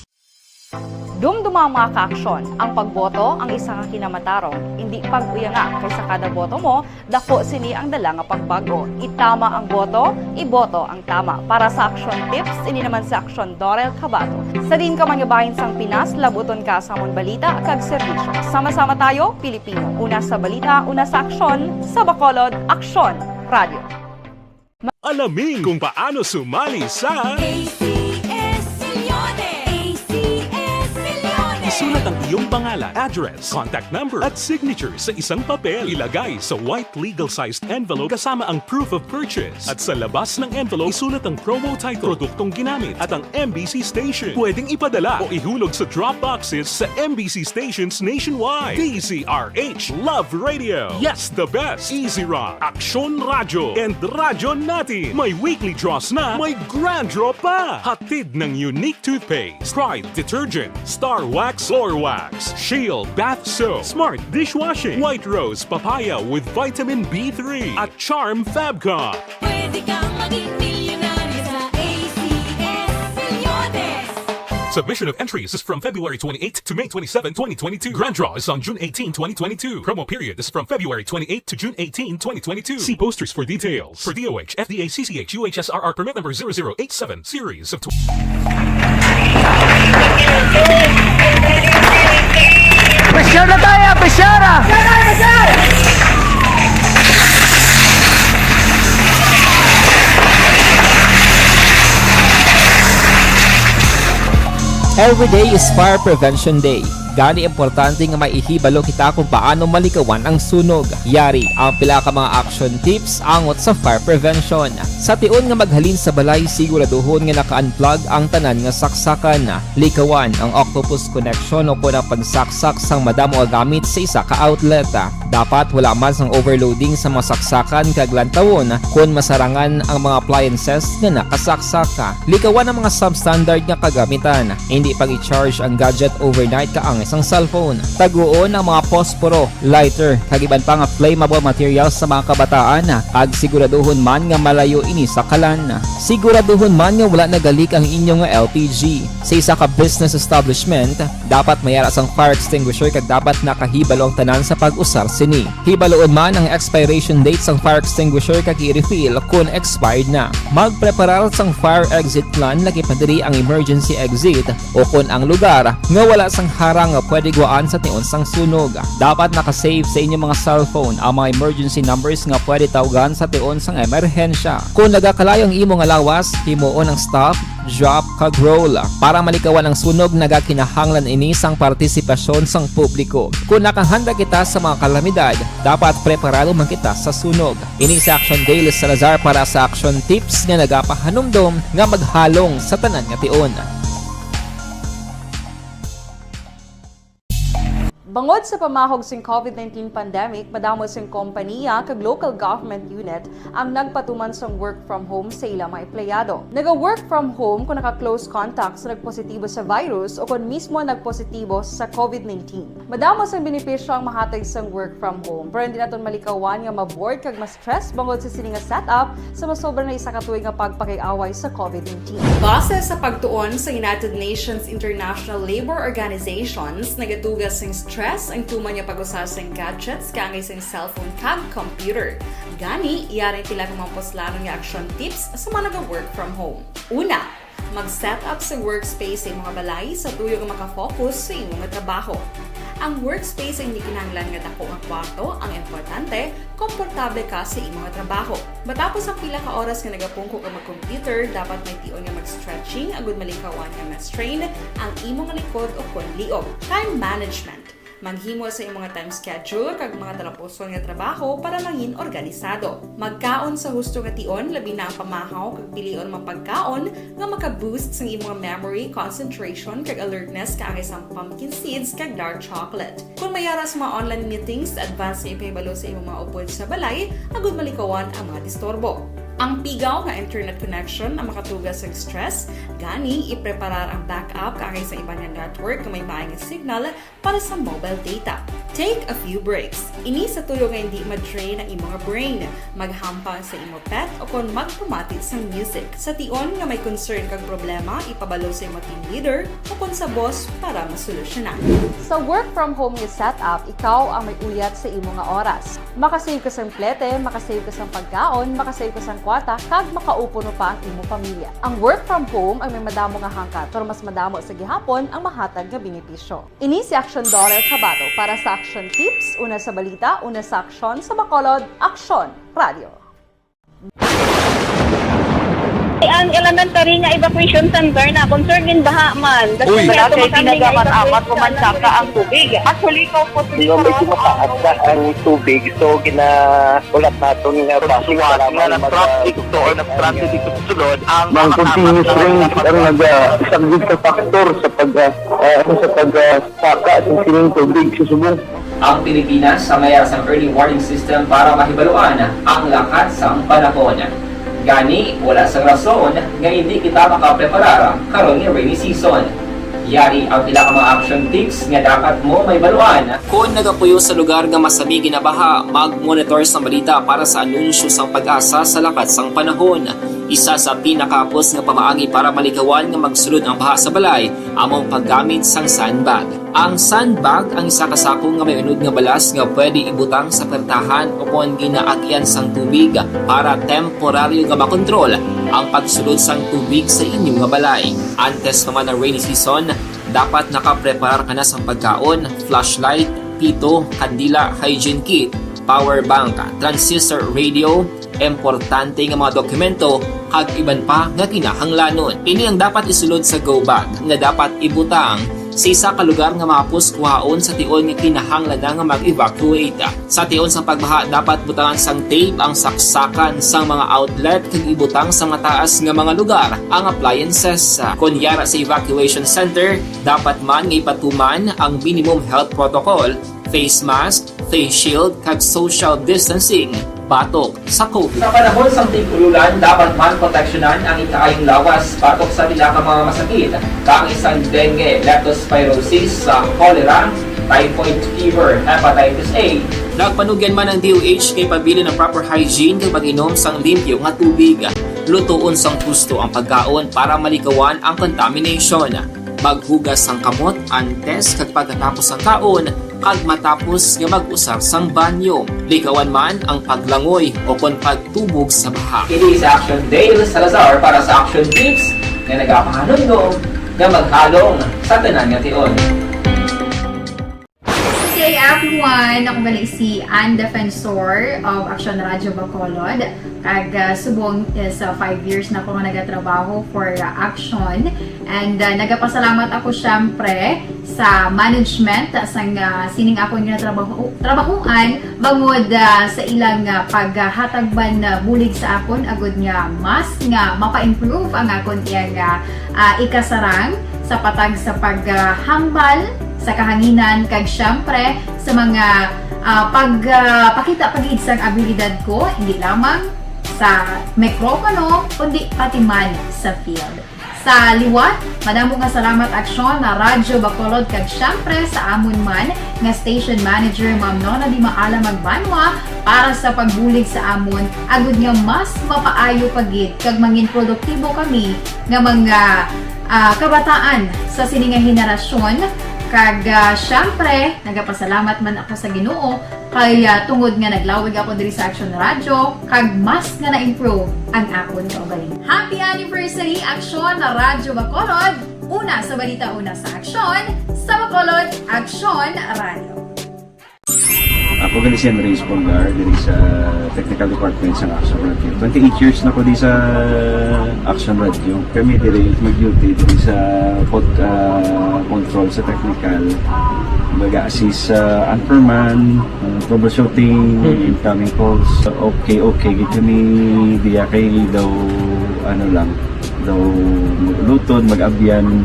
S6: Dumduma ang mga kaaksyon. Ang pagboto ang isa ka kinamatarong. Hindi pag-uyanga kaysa kada boto mo, dako sini ang dala nga pagbago. Itama ang boto, iboto ang tama. Para sa action tips, ini naman sa action Dorel Cabato. Sa din ka manyabahin sang Pinas, labuton ka sa amon balita kag serbisyo. Sama-sama tayo, Pilipino. Una sa balita, una sa aksyon, sa Bacolod, Aksyon Radio.
S4: Alamin kung paano sumali sa Isulat ang iyong pangalan, address, contact number at signature sa isang papel. Ilagay sa white legal-sized envelope kasama ang proof of purchase. At sa labas ng envelope, isulat ang promo title, produktong ginamit at ang MBC station. Pwedeng ipadala o ihulog sa drop boxes sa MBC stations nationwide. DZRH Love Radio. Yes, the best. Easy Rock, Aksyon Radyo, and Radyo Natin. May weekly draws na, may grand draw pa. Hatid ng unique toothpaste, Pride Detergent, Star Wax Floor Wax, Shield Bath Soap, Smart Dishwashing, White Rose Papaya with Vitamin B3 at Charm Fabcon.
S8: Pwede kang maging milyonaryo sa ACS Milyones.
S4: Submission of entries is from February 28 to May 27, 2022. Grand draw is on June 18, 2022. Promo period is from February 28 to June 18, 2022. See posters for details. For DOH, FDA, CCH, UHSRR permit number 0087, series of
S9: Pressure na tayo! Pressure!
S14: Every day is Fire Prevention Day. Gani importante nga maihibalo kita kung paano malikawan ang sunog. Yari ang pila ka mga action tips angot sa fire prevention. Sa tion nga maghalin sa balay, siguraduhon nga naka-unplug ang tanan nga saksakan. Likawan ang octopus connection o kung ang pagsaksak sang madamo gamit sa isa ka outlet. Dapat wala man sang overloading sa mga saksakan kag lantawon kung masarangan ang mga appliances nga nakasaksaka. Likawan ang mga substandard nga kagamitan. Hindi pag i-charge ang gadget overnight kaang isang cellphone. Taguon ang mga posporo, lighter, kag iban pa nga flammable materials sa mga kabataan. Ag siguraduhon man nga malayo ini sa kalan. Siguraduhon man nga wala nagalik ang inyong LPG. Sa isa ka business establishment, dapat mayara sang fire extinguisher kag dapat nakahibalo ang tanan sa pag-usar sini. Hibaloon man ang expiration date sang fire extinguisher kag i-refill kung expired na. Magpreparar sang fire exit plan lagi pa diri ang emergency exit o kung ang lugar nga wala sang harang nga pwede guaan sa tion sang sunog. Dapat nakasave sa inyong mga cellphone ang mga emergency numbers nga pwede tawagan sa tion sang emerhensya. Kung nagakalayo ang imong alawas, himuon ang stop, drop, kag roll. Para malikawan ang sunog, nagakinahanglan ini sang partisipasyon sang publiko. Kung nakahanda kita sa mga kalamidad, dapat preparado man kita sa sunog. Ini sa Action Daily Salazar para sa action tips nga nagapahanumdom nga maghalong sa tanan nga tion.
S6: Bangod sa pamahog sing COVID-19 pandemic, madamo sing kompanya kag local government unit ang nagpatuman sang work from home sa ilang mga empleyado. Naga-work from home kung naka-close contact sa nagpositibo sa virus o kung mismo nagpositibo sa COVID-19. Madamo sang benepisyo ang mahatag sang work from home, pero hindi naton malikawan nga maboard kag ma-stress bangod sa sini nga setup sa masobra na isa ka tuig nga pagpakiaway sa COVID-19. Base sa pagtuon sa United Nations International Labour Organizations, nagatugas sing stress stress ang tuman niya pag-usasang gadgets kangay sa cellphone kag computer. Gani, iyaring tila kumamposlano nga action tips sa mga nag-work from home. Una, mag-set up sa workspace sa mga balay sa tuyo nga makafocus sa imong trabaho. Ang workspace ay hindi kinahanglan nga dako ang kwarto, ang importante, komportable ka sa imong trabaho. Matapos ang pila ka oras nga nagapungko ka mag-computer, dapat may tion nga mag-stretching agud malikawan nga ma-strain ang imong likod o konliog. Time management. Maghimo sa imong time schedule kag mga talapuson nga trabaho para maging organisado. Magkaon sa husto nga tion, labi na ang pamahaw kag pilion mga pagkaon nga maka-boost sa imong memory, concentration kag alertness kaangay sa pumpkin seeds kag dark chocolate. Kung mayaras mga online meetings, advance na ipahibalo sa imong mga upod sa balay, agud malikawan ang mga disturbo. Ang pigaw nga internet connection ang makatugas sa stress, gani ipreparar ang backup kaangay sa ibang network na may maayong signal para sa mobile data. Take a few breaks. Ini sa tuyo nga hindi ma-drain ang imong brain, maghampang sa imong pet o kung magpumatit sa music. Sa tion nga may concern kag problema, ipabalo sa imong team leader o kung sa boss para masolusyonan. Sa work from home nga setup, ikaw ang may uyat sa imong nga oras. Makasave ka sa plete, makasave ka sa pagkaon, makasave ka sa kwata, kag makaupo no pa ang imong pamilya. Ang work from home ay may madamo nga hangkat, pero mas madamo sa gihapon ang mahatag nga benepisyo. Ini si Action Dollar Kabato para sa Action Tips, una sa balita, una sa aksyon sa Bacolod, Action Radio.
S15: Ang elementary nga evacuation center na concern din baha man.
S11: Uy, kaya ginagamat-amat kumansaka ang tubig. Actually, ikaw po medyo mataas na ang tubig. So, ginaulat natin nga basuhan nga ng traffic to or ng traffic dito sa sulod. Ang continuous rain ang isang good factor sa pagsaka at sining tubig sa subong.
S14: Ang Pilipinas sa mayroon sa early warning system para mahibaluan ang lakas sa panahon. Gani, wala sa rason nga hindi kita makapreparar karon nga rainy season. Yari ang pila ka mga action tips nga dapat mo may baluan. Kung nagapuyo sa lugar nga masabi ginabaha, mag-monitor sa balita para sa anunsyo sang pag-asa sa lakas sang panahon. Isa sa pinakapos nga pamaagi para malikawan nga magsulod ang baha sa balay, among paggamit sang sandbag. Ang sandbag ang isa ka sako nga may unod nga balas nga pwede ibutang sa pertahan o kung ginaagyan sang tubig para temporaryo nga makontrol ang pagsulod sang tubig sa inyong nga balay. Antes naman ng rainy season, dapat nakapreparar ka na sang pagkaon, flashlight, pito, kandila, hygiene kit, power bank, transistor radio, importante nga mga dokumento kag iban pa nga kinahanglanon. Ini ang dapat isulod sa go bag nga dapat ibutang sa isa ka lugar nga mapus kuhaon sa tion nga kinahanglan nga mag-evacuate. Sa tion sa pagbaha dapat butangan sang tape ang saksakan sang mga outlet kag ibutang sa mataas nga mga lugar ang appliances. Kunyara sa evacuation center, dapat man nga ipatuman ang minimum health protocol, face mask, face shield kag social distancing batok sa COVID. Sa panahon sa tig-ululan, dapat man proteksyonan ang ikaayong lawas batok sa pila ka mga masakit, kang isang dengue, leptospirosis, cholera, typhoid fever, hepatitis A. Nagpanugyan man ang DOH kay pabili ng proper hygiene kay pag-inom sang limpyo nga tubig. Lutuon sang gusto ang pagkaon para malikawan ang contamination. Maghugas sang kamot antes kag pagkatapos ang kaon kag matapos nga mag-usar sang banyo. Likawan man ang paglangoy o kon pagtubog sa baha. It is Action Dale Salazar para sa Action Tips nga nagapahanundong nga maghalong sa tanan nga tion.
S16: Good day everyone! Ako gali si Ann Defensor of Action Radio Bacolod. Kag subong sa 5 years na ako nga nagatrabaho for Action. And nagapasalamat ako syempre sa management sang sining ako nga trabahuan bangod sa ilang paghatagban bulig sa akon agud nga mas nga mapa-improve ang akon iyang ikasarang sa patag sa paghambal sa kahanginan kag syempre sa mga pagpakita pagid sang abilidad ko hindi lamang sa mikropono kundi pati man sa field. Sa liwat, madamo nga salamat Aksyon na Radyo Bacolod kag syempre sa amon man nga station manager Ma'am Nona Di Maala Magbanwa para sa pagbulig sa amon agud nga mas mapaayo pagid kag mangin produktibo kami nga mga kabataan sa sining nga henerasyon Kag syempre, nagapasalamat man ako sa Ginoo kay tungod nga naglawig ako diri sa Action Radio kag mas nga na-improve ang akon kaugalingon. Happy anniversary Action Radio Bacolod! Una sa balita, una sa Action, sa Bacolod Action Radio.
S17: Ako gali si Andres Polgar diri sa Technical Department sa Action Radio. 28 years na ko di sa Action Radio. Kami diri mag-duty diri sa control sa technical. Mag-assist sa anchorman, troubleshooting, incoming calls. Okay, gito ni diya kay daw daw lutod, mag-abyan,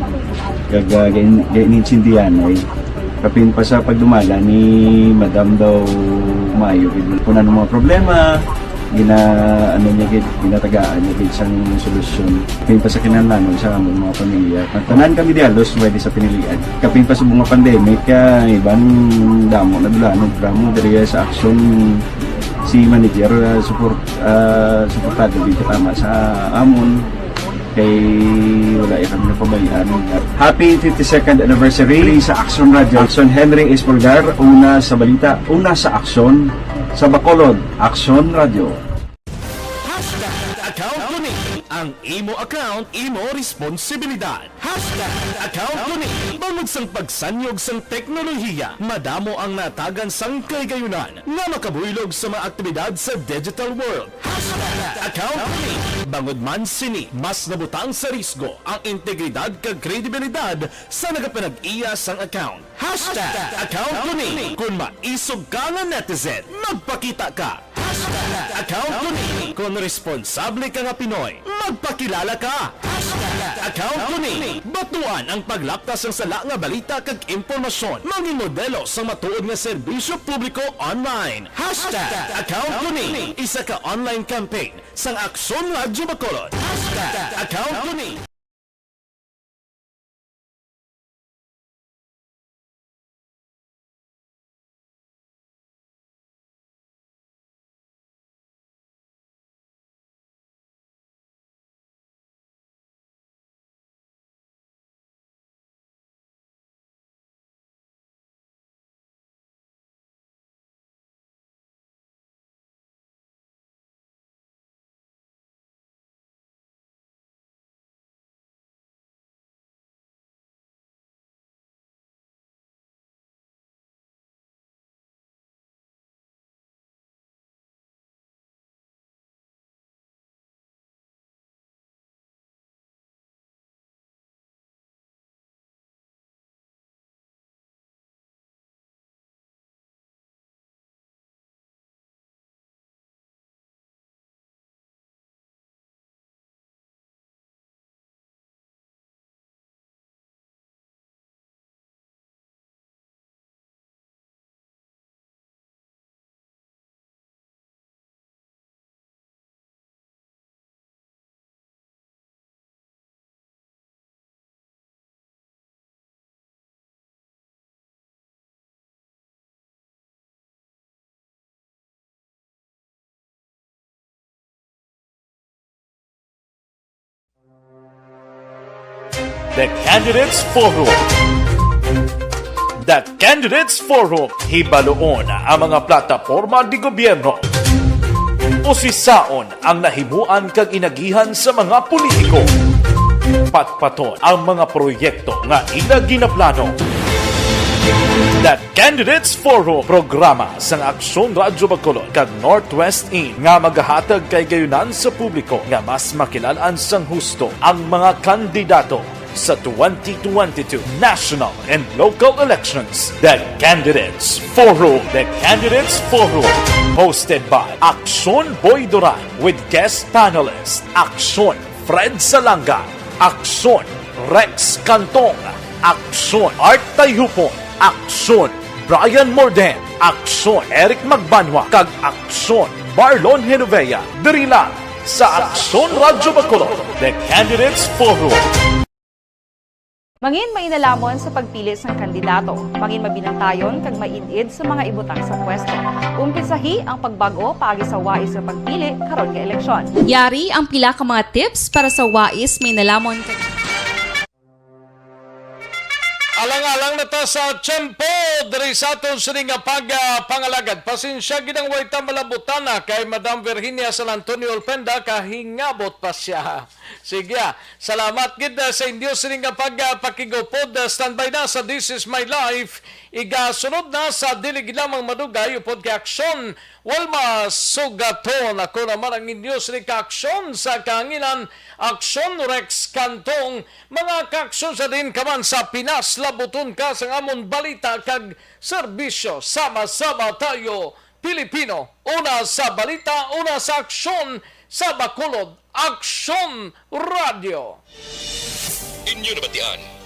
S17: ganinsindihan ay kapin pa sa pagdumala ni Madam daw Mayo kuna ng mga problema ginatagaan niya isang solusyon kapin pa sa kinahanglan sa among mga pamilya tanan kami dialos pwede sa pinilian kapin pa sa mga pandemic ibang damo na dulanon dramo diri sa Action si manager suportado dito tama sa amon kay wala kami napabayaan. Happy 52nd anniversary sa Action Radio. Action Henry Espolgar, una sa balita, una sa Action, sa Bacolod, Action Radio.
S5: Account ko ni ang imo account, imo responsibilidad. Account ko ni bangod sang pagsanyog sang teknolohiya, madamo ang natagan sang kaygayunan nga makabuylog sa mga aktibidad sa digital world. Account ko ni bangod man sini mas nabutang sa risgo ang integridad kag kredibilidad sa nagapanag-iya sang account. Account ko ni kung maisog ka nga netizen, magpakita ka. Account ko ni kung responsable ka nga Pinoy, magpakilala ka. Account ko ni batuan ang paglaptas ng sala nga balita kag impormasyon, mangin modelo sa matuod nga serbisyo publiko online. Account ko ni isa ka online campaign sang Action Radio Bacolod. Account ko ni The Candidates Forum. The Candidates Forum, hibaloon ang mga plataporma di gobyerno. Usisaon ang nahimuan kag inagihan sa mga politiko. Patpaton ang mga proyekto nga ila ginaplano. The Candidates Forum, programa sang Action Radio Bacolod kag Northwest In nga magahatag kay gayunan sa publiko nga mas makilalaan sang husto ang mga kandidato sa 2022 national and local elections. The Candidates Forum. The Candidates Forum. Hosted by Action Boy Duran with guest panelists Action Fred Salanga, Action Rex Cantong, Action Art Tayhupon, Action Brian Morden, Action Eric Magbanwa, kag Action Marlon Genovea. Diri lang sa Action Radio Bacolod. The Candidates Forum.
S6: Mangin mainalamon sa pagpili ng kandidato, mangin mabinantayon kag mainid sa mga ibutang sa pwesto. Umpisahi ang pagbago paagi sa wais sa pagpili karon nga eleksyon.
S7: Yari ang pila ka mga tips para sa wais may nalamon kag
S3: Mangalang na ta sa tiyempo diri sa aton sining nga pangalagad. Pasensya ginang way ta malabutana kay Madam Virginia San Antonio Olpenda kahingabot pa siya. Sige, salamat gid sa inyo sining nga pagpakigupod. Standby na sa This Is My Life. Igasunod na sa dili lamang madugay upod kay aksyon. Walma sugaton ako naman ang inyo sining ka-aksyon sa kahanginan. Aksyon Rex Kantong. Mga ka-aksyon sa din kaman sa Pinas. Labuton ka sa amon balita kag serbisyo. Sama-sama tayo Pilipino. Una sa balita, una sa aksyon sa Bacolod. Aksyon Radio.
S2: Inyo nabatian